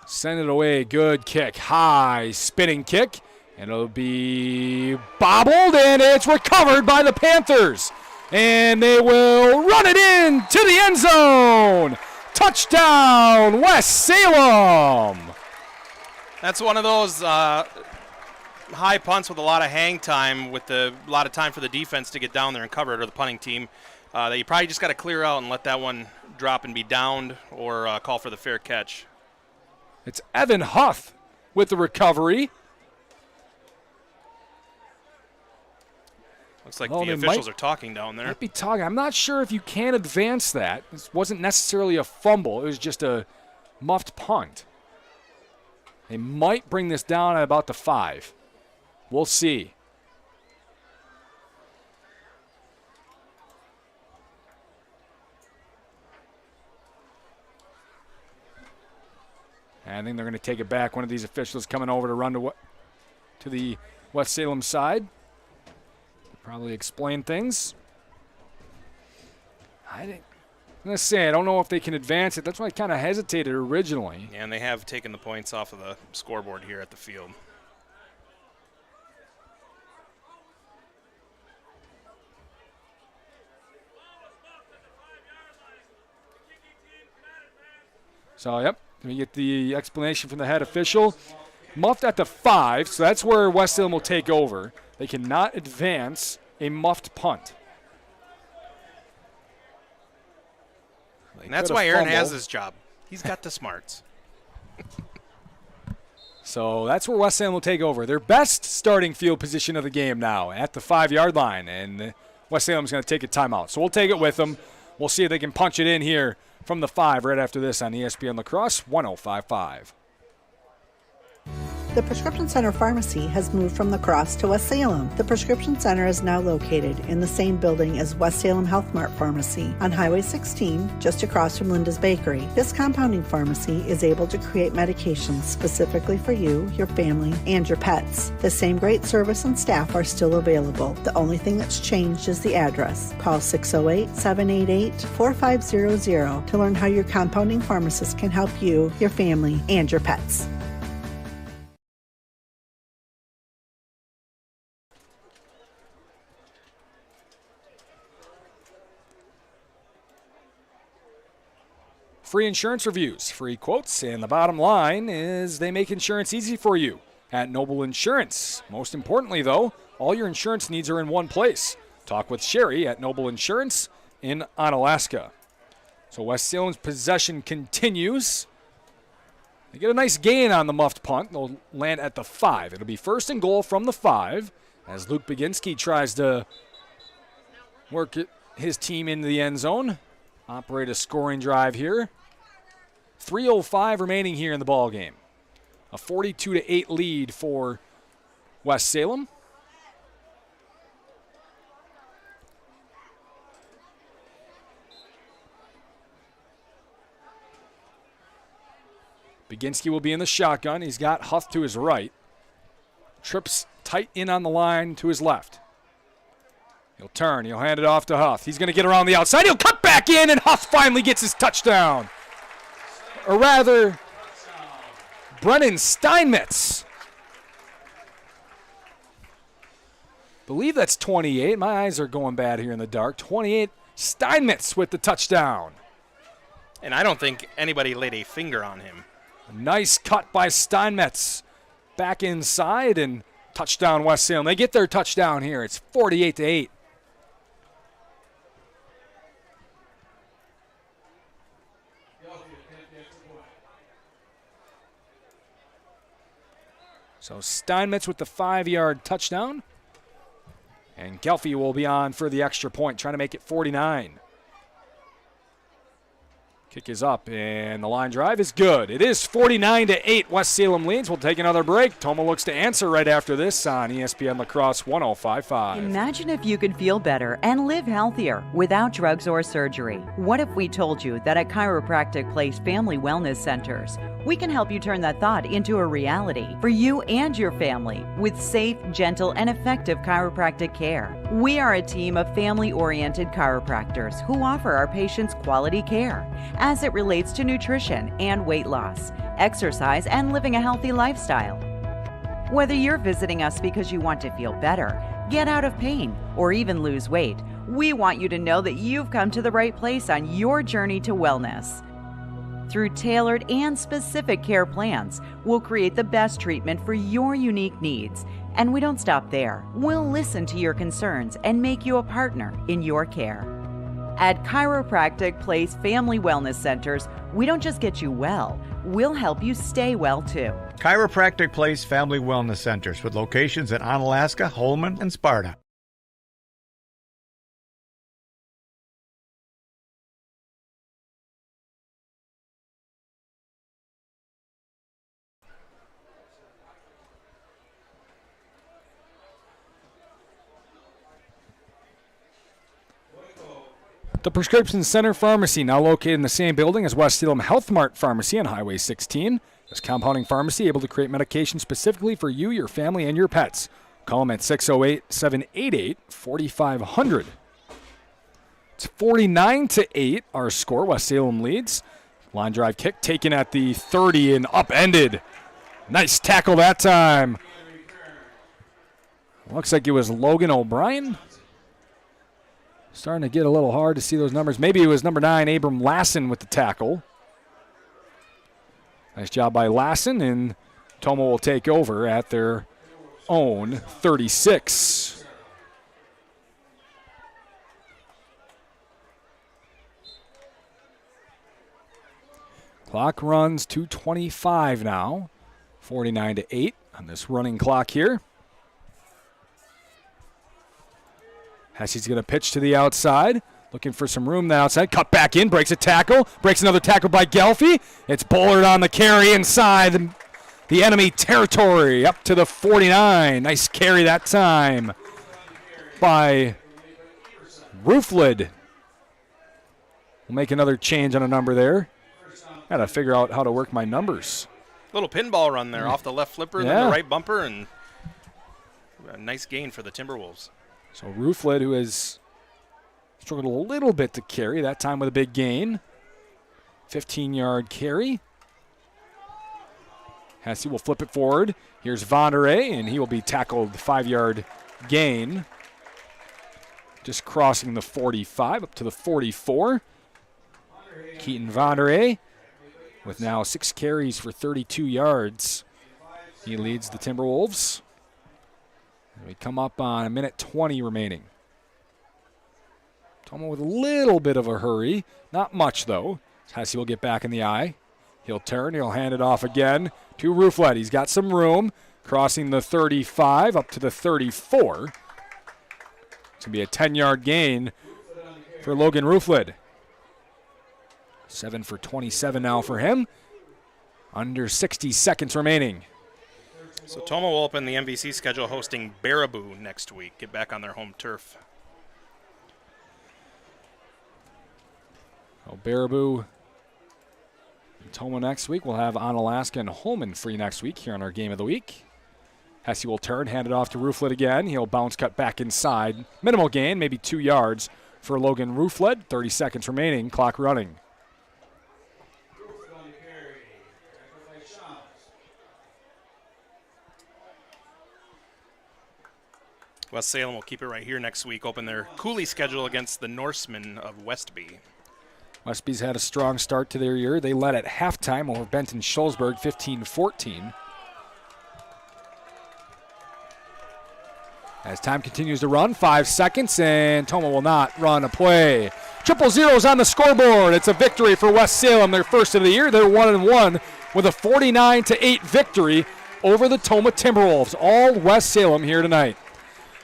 send it away. Good kick. High spinning kick. And it'll be bobbled, and it's recovered by the Panthers. And they will run it in to the end zone. Touchdown, West Salem. That's one of those high punts with a lot of hang time, with a lot of time for the defense to get down there and cover it, or the punting team, that you probably just got to clear out and let that one drop and be downed, or call for the fair catch. It's Evan Huth with the recovery. Looks like the officials are talking down there. Might be talking. I'm not sure if you can advance that. This wasn't necessarily a fumble. It was just a muffed punt. They might bring this down at about the 5. We'll see. And I think they're going to take it back. One of these officials coming over to run to the West Salem side. Probably explain things. I'm going to say, I don't know if they can advance it. That's why I kind of hesitated originally. Yeah, and they have taken the points off of the scoreboard here at the field. So, yep, let me get the explanation from the head official. Muffed at the 5, so that's where West Salem will take over. They cannot advance a muffed punt. And that's why Aaron has his job. He's got the smarts. So that's where West Salem will take over. Their best starting field position of the game now at the 5-yard line. And West Salem's going to take a timeout. So we'll take it with them. We'll see if they can punch it in here from the 5 right after this on ESPN La Crosse 105.5. The Prescription Center Pharmacy has moved from La Crosse to West Salem. The Prescription Center is now located in the same building as West Salem Health Mart Pharmacy on Highway 16, just across from Linda's Bakery. This compounding pharmacy is able to create medications specifically for you, your family, and your pets. The same great service and staff are still available. The only thing that's changed is the address. Call 608-788-4500 to learn how your compounding pharmacist can help you, your family, and your pets. Free insurance reviews, free quotes, and the bottom line is they make insurance easy for you at Noble Insurance. Most importantly, though, all your insurance needs are in one place. Talk with Sherry at Noble Insurance in Onalaska. So West Salem's possession continues. They get a nice gain on the muffed punt. They'll land at the 5. It'll be 1st and goal from the 5 as Luke Baginski tries to work his team into the end zone. Operate a scoring drive here. 3:05 remaining here in the ball game. A 42-8 lead for West Salem. Baginski will be in the shotgun. He's got Huth to his right. Trips tight in on the line to his left. He'll turn. He'll hand it off to Huth. He's going to get around the outside. He'll cut back in, and Huth finally gets his touchdown. Or rather, Brennan Steinmetz. Believe that's 28. My eyes are going bad here in the dark. 28 Steinmetz with the touchdown. And I don't think anybody laid a finger on him. A nice cut by Steinmetz. Back inside and touchdown West Salem. They get their touchdown here. It's 48-8. So Steinmetz with the 5-yard touchdown. And Gelfie will be on for the extra point, trying to make it 49. Kick is up, and the line drive is good. It is 49-8. West Salem leads. We'll take another break. Toma looks to answer right after this on ESPN La Crosse 105.5. Imagine if you could feel better and live healthier without drugs or surgery. What if we told you that at Chiropractic Place Family Wellness Centers, we can help you turn that thought into a reality for you and your family with safe, gentle, and effective chiropractic care. We are a team of family-oriented chiropractors who offer our patients quality care as it relates to nutrition and weight loss, exercise, and living a healthy lifestyle. Whether you're visiting us because you want to feel better, get out of pain, or even lose weight, we want you to know that you've come to the right place on your journey to wellness. Through tailored and specific care plans, we'll create the best treatment for your unique needs. And we don't stop there. We'll listen to your concerns and make you a partner in your care. At Chiropractic Place Family Wellness Centers, we don't just get you well, we'll help you stay well too. Chiropractic Place Family Wellness Centers with locations in Onalaska, Holman, and Sparta. The Prescription Center Pharmacy, now located in the same building as West Salem Health Mart Pharmacy on Highway 16. This compounding pharmacy able to create medication specifically for you, your family, and your pets. Call them at 608-788-4500. It's 49-8, our score. West Salem leads. Line drive kick taken at the 30 and upended. Nice tackle that time. Looks like it was Logan O'Brien. Starting to get a little hard to see those numbers. Maybe it was number 9, Abram Lassen, with the tackle. Nice job by Lassen, and Toma will take over at their own 36. Clock runs 2:25 now. 49-8 on this running clock here. Hesse's going to pitch to the outside, looking for some room the outside. Cut back in, breaks a tackle, breaks another tackle by Gelfie. It's Bullard on the carry inside the enemy territory, up to the 49. Nice carry that time by Rooflid. We'll make another change on a number there. Got to figure out how to work my numbers. Little pinball run there off the left flipper, then the right bumper, and a nice gain for the Timberwolves. So Rooflid, who has struggled a little bit to carry, that time with a big gain. 15-yard carry. Hesse will flip it forward. Here's Vonderay, and he will be tackled 5-yard gain. Just crossing the 45 up to the 44. Keaton Vonderay with now 6 carries for 32 yards. He leads the Timberwolves. We come up on 1:20 remaining. Toma with a little bit of a hurry. Not much, though. Hesse will get back in the eye. He'll turn. He'll hand it off again to Rooflid. He's got some room. Crossing the 35 up to the 34. It's going to be a 10-yard gain for Logan Rooflid. 7 for 27 now for him. Under 60 seconds remaining. So Toma will open the MVC schedule hosting Baraboo next week. Get back on their home turf. Oh, Baraboo and Toma next week. We'll have Onalaska and Holman free next week here on our Game of the Week. Hesse will turn, hand it off to Rooflid again. He'll bounce cut back inside. Minimal gain, maybe 2 yards for Logan Rooflid. 30 seconds remaining, clock running. West Salem will keep it right here next week, open their Cooley schedule against the Norsemen of Westby. Westby's had a strong start to their year. They led at halftime over Benton Schulzberg 15-14. As time continues to run, 5 seconds, and Toma will not run a play. Triple zeros on the scoreboard. It's a victory for West Salem, their first of the year. They're 1-1 with a 49-8 victory over the Tomah Timberwolves. All West Salem here tonight.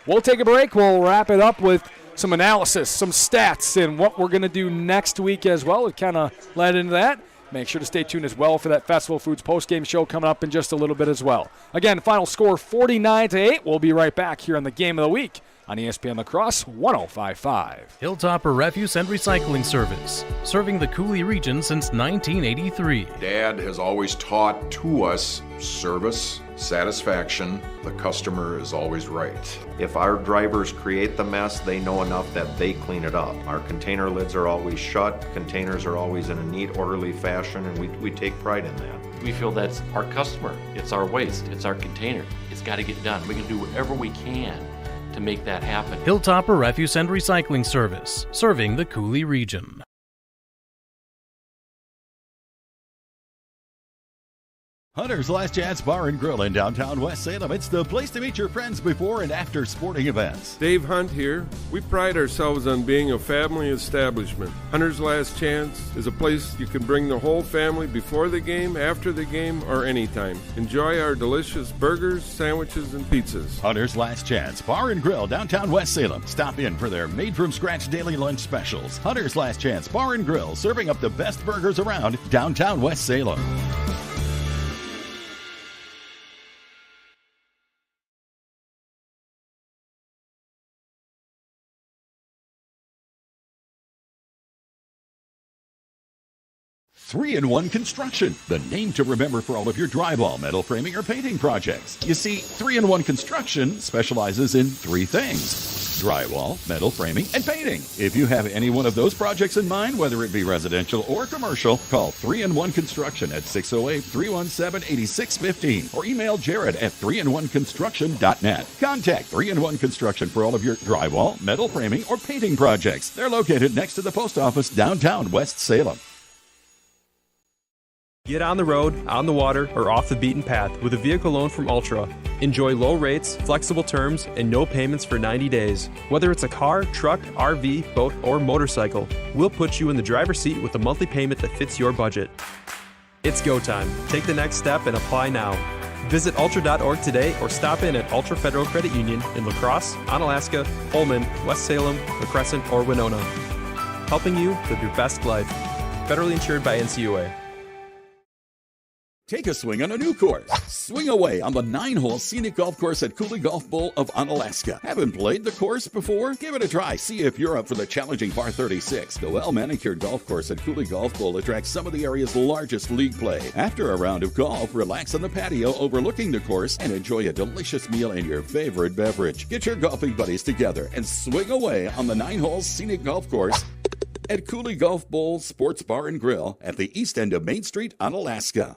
We'll take a break. We'll wrap it up with some analysis, some stats, and what we're going to do next week as well. It kind of led into that. Make sure to stay tuned as well for that Festival Foods postgame show coming up in just a little bit as well. Again, final score 49-8. We'll be right back here on the Game of the Week on ESPN La Crosse 105.5. Hilltopper Refuse and Recycling Service, serving the Cooley region since 1983. Dad has always taught to us service, satisfaction, the customer is always right. If our drivers create the mess, they know enough that they clean it up. Our container lids are always shut, containers are always in a neat, orderly fashion, and we take pride in that. We feel that's our customer. It's our waste. It's our container. It's got to get done. We can do whatever we can to make that happen. Hilltopper Refuse and Recycling Service, serving the Cooley region. Hunter's Last Chance Bar and Grill in downtown West Salem. It's the place to meet your friends before and after sporting events. Dave Hunt here. We pride ourselves on being a family establishment. Hunter's Last Chance is a place you can bring the whole family before the game, after the game, or anytime. Enjoy our delicious burgers, sandwiches, and pizzas. Hunter's Last Chance Bar and Grill, downtown West Salem. Stop in for their made-from-scratch daily lunch specials. Hunter's Last Chance Bar and Grill, serving up the best burgers around downtown West Salem. Three-in-One Construction, the name to remember for all of your drywall, metal framing, or painting projects. You see, Three-in-One Construction specializes in three things: drywall, metal framing, and painting. If you have any one of those projects in mind, whether it be residential or commercial, call Three-in-One Construction at 608-317-8615 or email Jared at 3in1construction.net. Contact Three-in-One Construction for all of your drywall, metal framing, or painting projects. They're located next to the post office, downtown West Salem. Get on the road, on the water, or off the beaten path with a vehicle loan from Ultra. Enjoy low rates, flexible terms, and no payments for 90 days. Whether it's a car, truck, RV, boat, or motorcycle, we'll put you in the driver's seat with a monthly payment that fits your budget. It's go time. Take the next step and apply now. Visit ultra.org today or stop in at Ultra Federal Credit Union in La Crosse, Onalaska, Holmen, West Salem, La Crescent, or Winona. Helping you live your best life. Federally insured by NCUA. Take a swing on a new course. Swing away on the 9-hole scenic golf course at Cooley Golf Bowl of Onalaska. Haven't played the course before? Give it a try. See if you're up for the challenging par 36. The well-manicured golf course at Cooley Golf Bowl attracts some of the area's largest league play. After a round of golf, relax on the patio overlooking the course and enjoy a delicious meal and your favorite beverage. Get your golfing buddies together and swing away on the 9-hole scenic golf course at Cooley Golf Bowl Sports Bar and Grill at the east end of Main Street, Onalaska.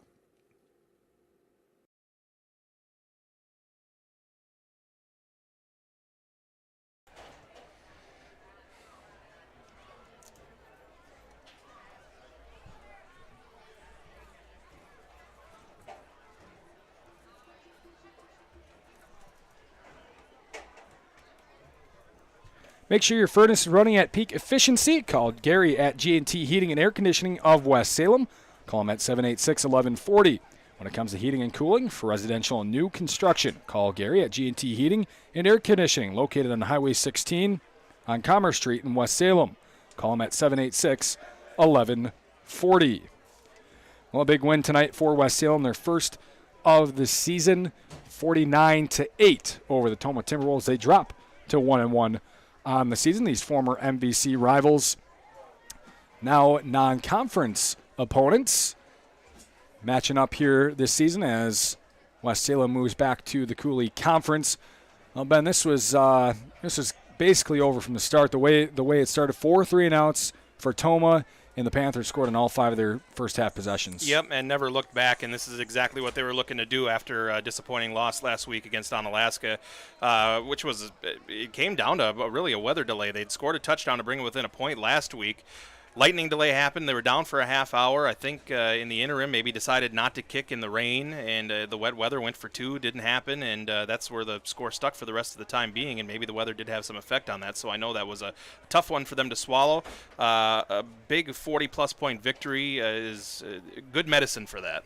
Make sure your furnace is running at peak efficiency. Call Gary at G&T Heating and Air Conditioning of West Salem. Call him at 786-1140. When it comes to heating and cooling for residential and new construction, call Gary at G&T Heating and Air Conditioning, located on Highway 16 on Commerce Street in West Salem. Call him at 786-1140. Well, a big win tonight for West Salem, their first of the season, 49-8 over the Tomah Timberwolves. They drop to 1-1 on the season. These former MVC rivals, now non-conference opponents, matching up here this season as West Salem moves back to the Cooley Conference. Well, Ben, this was basically over from the start. The way it started, 4 3-and-outs for Tomah, and the Panthers scored on all 5 of their first half possessions. Yep, and never looked back, and this is exactly what they were looking to do after a disappointing loss last week against Onalaska, which was, it came down to really a weather delay. They'd scored a touchdown to bring it within a point last week. Lightning delay happened. They were down for a half hour. I think in the interim maybe decided not to kick in the rain, and the wet weather went for 2, didn't happen, and that's where the score stuck for the rest of the time being, and maybe the weather did have some effect on that, so I know that was a tough one for them to swallow. A big 40-plus point victory is good medicine for that.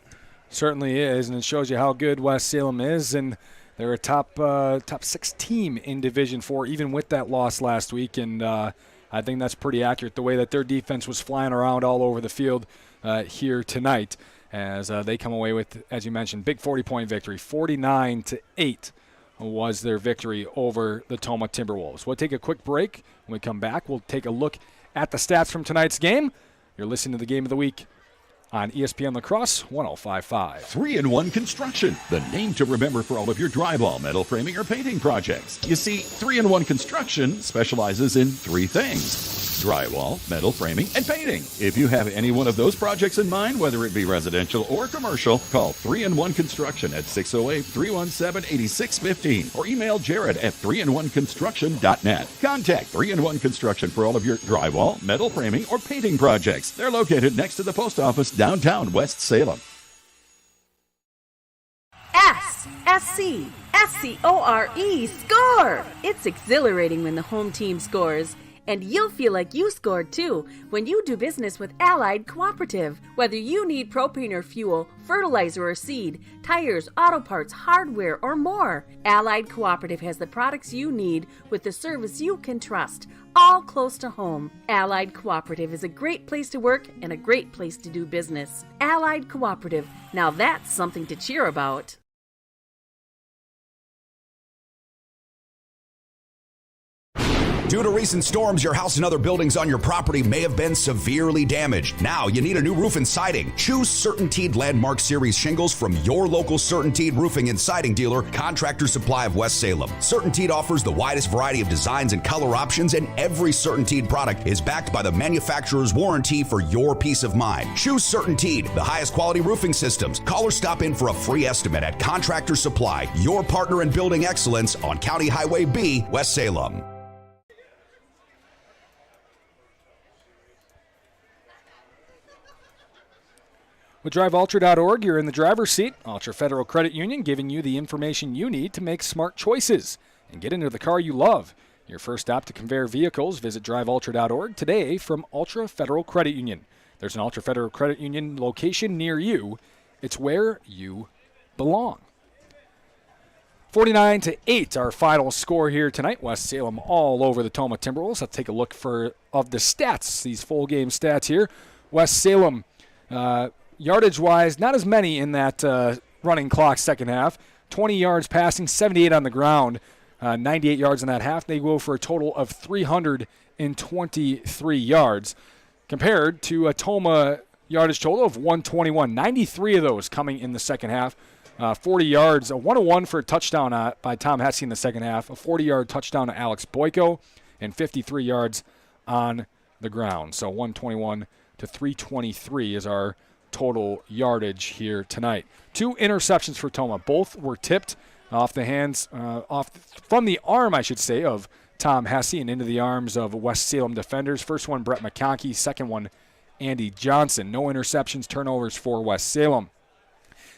Certainly is, and it shows you how good West Salem is, and they're a top 6 team in Division 4, even with that loss last week, and I think that's pretty accurate, the way that their defense was flying around all over the field here tonight as they come away with, as you mentioned, big 40-point victory. 49-8 was their victory over the Tomah Timberwolves. We'll take a quick break. When we come back, we'll take a look at the stats from tonight's game. You're listening to the Game of the Week on ESPN La Crosse 105.5. 3-in-1 Construction, the name to remember for all of your drywall, metal framing, or painting projects. You see, 3-in-1 Construction specializes in 3 things: drywall, metal framing, and painting. If you have any one of those projects in mind, whether it be residential or commercial, call 3-in-1 Construction at 608-317-8615 or email Jared at 3in1construction.net. Contact 3-in-1 Construction for all of your drywall, metal framing, or painting projects. They're located next to the post office, downtown West Salem. S-C-O-R-E, score! It's exhilarating when the home team scores. And you'll feel like you scored too when you do business with Allied Cooperative. Whether you need propane or fuel, fertilizer or seed, tires, auto parts, hardware, or more, Allied Cooperative has the products you need with the service you can trust, all close to home. Allied Cooperative is a great place to work and a great place to do business. Allied Cooperative, now that's something to cheer about. Due to recent storms, your house and other buildings on your property may have been severely damaged. Now you need a new roof and siding. Choose CertainTeed Landmark Series shingles from your local CertainTeed roofing and siding dealer, Contractor Supply of West Salem. CertainTeed offers the widest variety of designs and color options, and every CertainTeed product is backed by the manufacturer's warranty for your peace of mind. Choose CertainTeed, the highest quality roofing systems. Call or stop in for a free estimate at Contractor Supply, your partner in building excellence on County Highway B, West Salem. With DriveUltra.org, you're in the driver's seat. Ultra Federal Credit Union giving you the information you need to make smart choices and get into the car you love. Your first stop to conveyor vehicles, visit DriveUltra.org today from Ultra Federal Credit Union. There's an Ultra Federal Credit Union location near you. It's where you belong. 49-8, our final score here tonight. West Salem all over the Tomah Timberwolves. Let's take a look of the stats, these full game stats here. West Salem, yardage-wise, not as many in that running clock second half. 20 yards passing, 78 on the ground, 98 yards in that half. They go for a total of 323 yards compared to a Tomah yardage total of 121. 93 of those coming in the second half. 40 yards, a 101 for a touchdown by Tom Hesse in the second half, a 40-yard touchdown to Alex Boyko, and 53 yards on the ground. So 121 to 323 is our total yardage here tonight. 2 interceptions for Tomah. Both were tipped off the hands, from the arm, I should say, of Tom Hesse and into the arms of West Salem defenders. First one, Brett McConkey. Second one, Andy Johnson. No interceptions, turnovers for West Salem.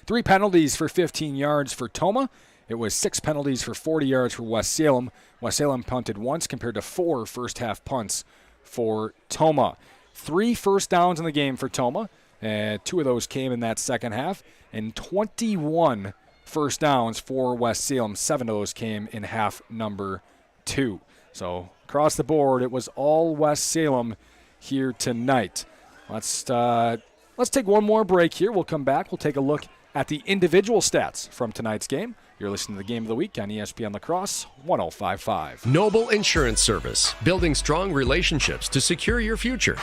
3 penalties for 15 yards for Tomah. It was 6 penalties for 40 yards for West Salem. West Salem punted once compared to 4 first-half punts for Tomah. 3 first downs in the game for Tomah. 2 of those came in that second half, and 21 first downs for West Salem. 7 of those came in half number 2. So across the board, it was all West Salem here tonight. Let's take one more break here. We'll come back. We'll take a look at the individual stats from tonight's game. You're listening to the Game of the Week on ESPN La Crosse 105.5. Noble Insurance Service, building strong relationships to secure your future.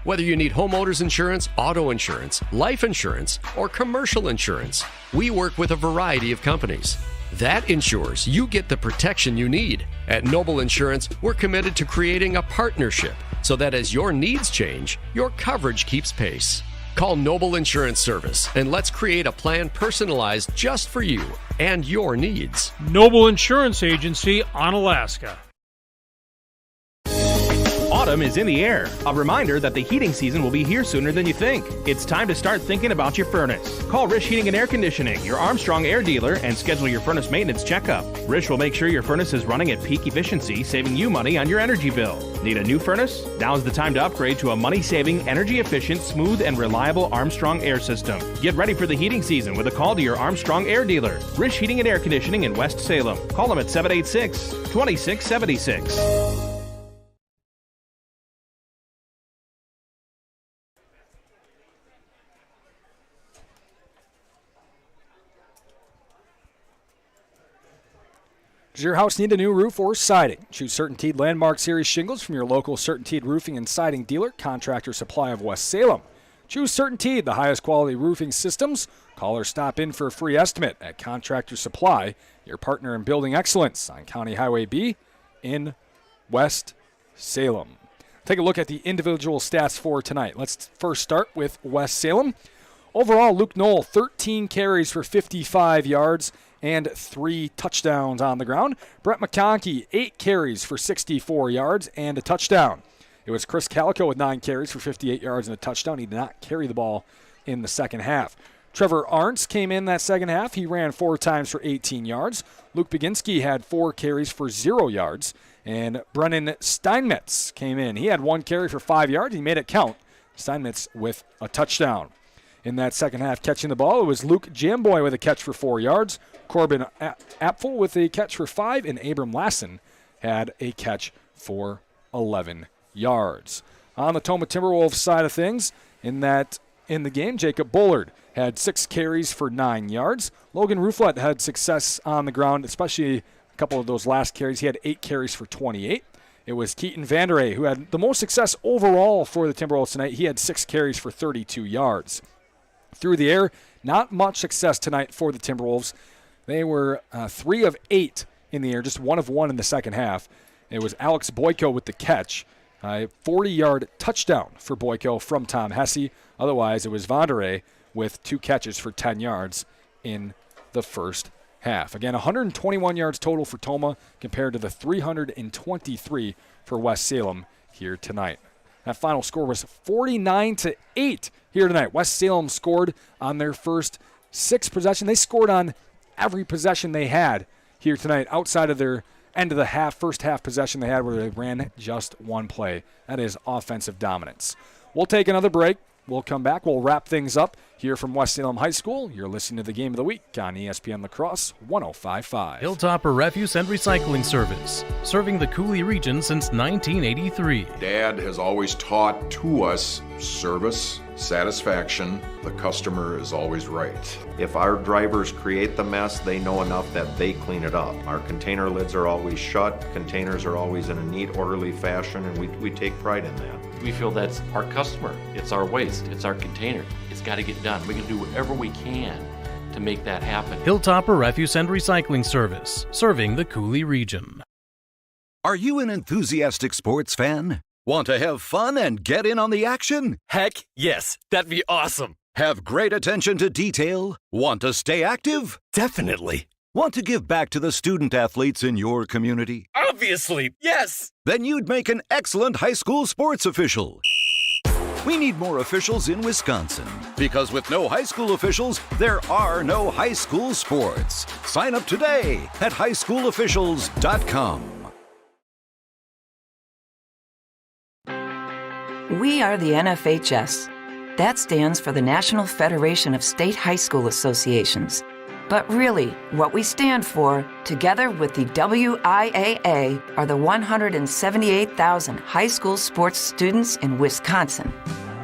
Whether you need homeowners insurance, auto insurance, life insurance, or commercial insurance, we work with a variety of companies. That ensures you get the protection you need. At Noble Insurance, we're committed to creating a partnership so that as your needs change, your coverage keeps pace. Call Noble Insurance Service and let's create a plan personalized just for you and your needs. Noble Insurance Agency, Onalaska. Autumn is in the air. A reminder that the heating season will be here sooner than you think. It's time to start thinking about your furnace. Call Rish Heating and Air Conditioning, your Armstrong Air dealer, and schedule your furnace maintenance checkup. Rish will make sure your furnace is running at peak efficiency, saving you money on your energy bill. Need a new furnace? Now's the time to upgrade to a money-saving, energy-efficient, smooth, and reliable Armstrong Air system. Get ready for the heating season with a call to your Armstrong Air dealer. Rish Heating and Air Conditioning in West Salem. Call them at 786-2676. Does your house need a new roof or siding? Choose CertainTeed Landmark Series shingles from your local CertainTeed Roofing and Siding dealer, Contractor Supply of West Salem. Choose CertainTeed, the highest quality roofing systems. Call or stop in for a free estimate at Contractor Supply, your partner in building excellence on County Highway B in West Salem. Take a look at the individual stats for tonight. Let's first start with West Salem. Overall, Luke Knoll, 13 carries for 55 yards and 3 touchdowns on the ground. Brett McConkey, 8 carries for 64 yards and a touchdown. It was Chris Calico with 9 carries for 58 yards and a touchdown. He did not carry the ball in the second half. Trevor Arntz came in that second half. He ran 4 times for 18 yards. Luke Baginski had 4 carries for 0 yards. And Brennan Steinmetz came in. He had 1 carry for 5 yards. He made it count. Steinmetz with a touchdown. In that second half, catching the ball, it was Luke Jamboy with a catch for 4 yards. Corbin Apfel with a catch for 5, and Abram Lassen had a catch for 11 yards. On the Tomah Timberwolves side of things, in the game, Jacob Bullard had 6 carries for 9 yards. Logan Rouflet had success on the ground, especially a couple of those last carries. He had 8 carries for 28. It was Keaton Vanderay who had the most success overall for the Timberwolves tonight. He had 6 carries for 32 yards. Through the air, not much success tonight for the Timberwolves. They were 3 of 8 in the air, just 1 of 1 in the second half. It was Alex Boyko with the catch. A 40-yard touchdown for Boyko from Tom Hesse. Otherwise, it was Vanderay with 2 catches for 10 yards in the first half. Again, 121 yards total for Tomah compared to the 323 for West Salem here tonight. That final score was 49-8 here tonight. West Salem scored on their first 6 possessions. They scored on every possession they had here tonight outside of their end of the first half possession they had where they ran just 1 play. That is offensive dominance. We'll take another break. We'll come back. We'll wrap things up here from West Salem High School. You're listening to the Game of the Week on ESPN La Crosse 105.5. Hilltopper Refuse and Recycling Service, serving the Cooley region since 1983. Dad has always taught to us service, satisfaction. The customer is always right. If our drivers create the mess, they know enough that they clean it up. Our container lids are always shut, containers are always in a neat, orderly fashion, and we take pride in that. We feel that's our customer. It's our waste. It's our container. It's got to get done. We can do whatever we can to make that happen. Hilltopper Refuse and Recycling Service, serving the Cooley region. Are you an enthusiastic sports fan? Want to have fun and get in on the action? Heck, yes. That'd be awesome. Have great attention to detail? Want to stay active? Definitely. Want to give back to the student athletes in your community? Obviously, yes. Then you'd make an excellent high school sports official. We need more officials in Wisconsin, because with no high school officials, there are no high school sports. Sign up today at highschoolofficials.com. We are the NFHS. That stands for the National Federation of State High School Associations. But really, what we stand for, together with the WIAA, are the 178,000 high school sports students in Wisconsin.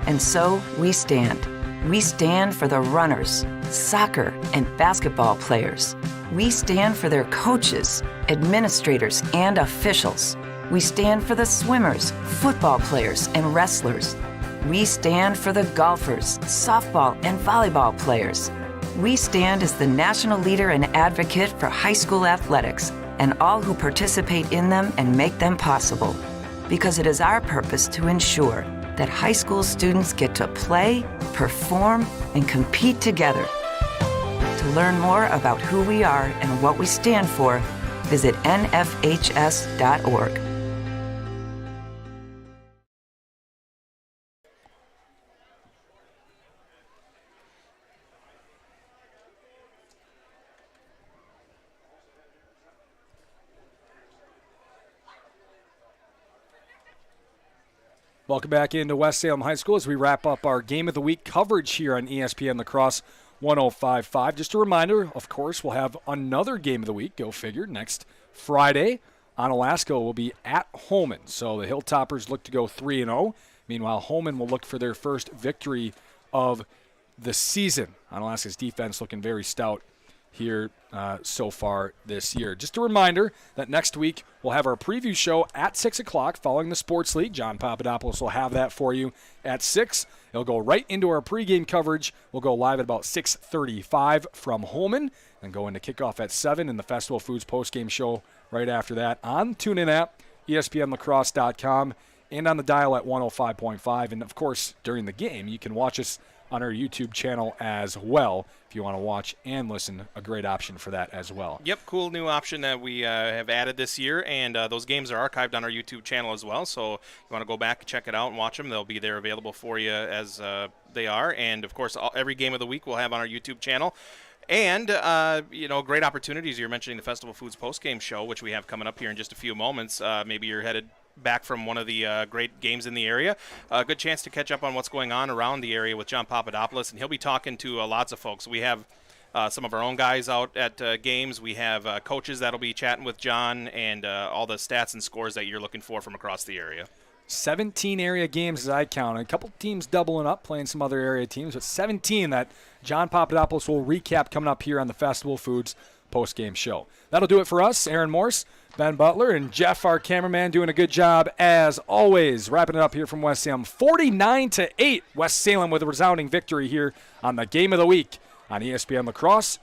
And so we stand. We stand for the runners, soccer and basketball players. We stand for their coaches, administrators, and officials. We stand for the swimmers, football players, and wrestlers. We stand for the golfers, softball, and volleyball players. We stand as the national leader and advocate for high school athletics and all who participate in them and make them possible. because it is our purpose to ensure that high school students get to play, perform, and compete together. To learn more about who we are and what we stand for, visit nfhs.org. Welcome back into West Salem High School as we wrap up our Game of the Week coverage here on ESPN La Crosse 105.5. Just a reminder, of course, we'll have another Game of the Week, go figure, next Friday. Onalaska will be at Holman, so the Hilltoppers look to go 3-0. Meanwhile, Holman will look for their first victory of the season. Onalaska's defense looking very stout here so far this year. Just a reminder that next week we'll have our preview show at 6 o'clock following the Sports League. John Papadopoulos will have that for you at 6. It'll go right into our pregame coverage. We'll go live at about 6:35 from Holman and go into kickoff at 7 in the Festival Foods postgame show right after that on TuneIn app, ESPNLacrosse.com, and on the dial at 105.5. And, of course, during the game, you can watch us on our YouTube channel as well. If you want to watch and listen, a great option for that as well. Yep, cool new option that we have added this year, and those games are archived on our YouTube channel as well, so if you want to go back, check it out, and watch them, they'll be there available for you as they are. And, of course, every game of the week we'll have on our YouTube channel. And, great opportunities. You're mentioning the Festival Foods postgame show, which we have coming up here in just a few moments. Maybe you're headed back from one of the great games in the area. A good chance to catch up on what's going on around the area with John Papadopoulos, and he'll be talking to lots of folks. We have some of our own guys out at games. We have coaches that'll be chatting with John, and all the stats and scores that you're looking for from across the area. 17 area games as I count. A couple teams doubling up, playing some other area teams, but 17 that John Papadopoulos will recap coming up here on the Festival Foods postgame show. That'll do it for us. Aaron Morse, Ben Butler, and Jeff, our cameraman, doing a good job as always. Wrapping it up here from West Salem. 49-8, West Salem with a resounding victory here on the Game of the Week on ESPN La Crosse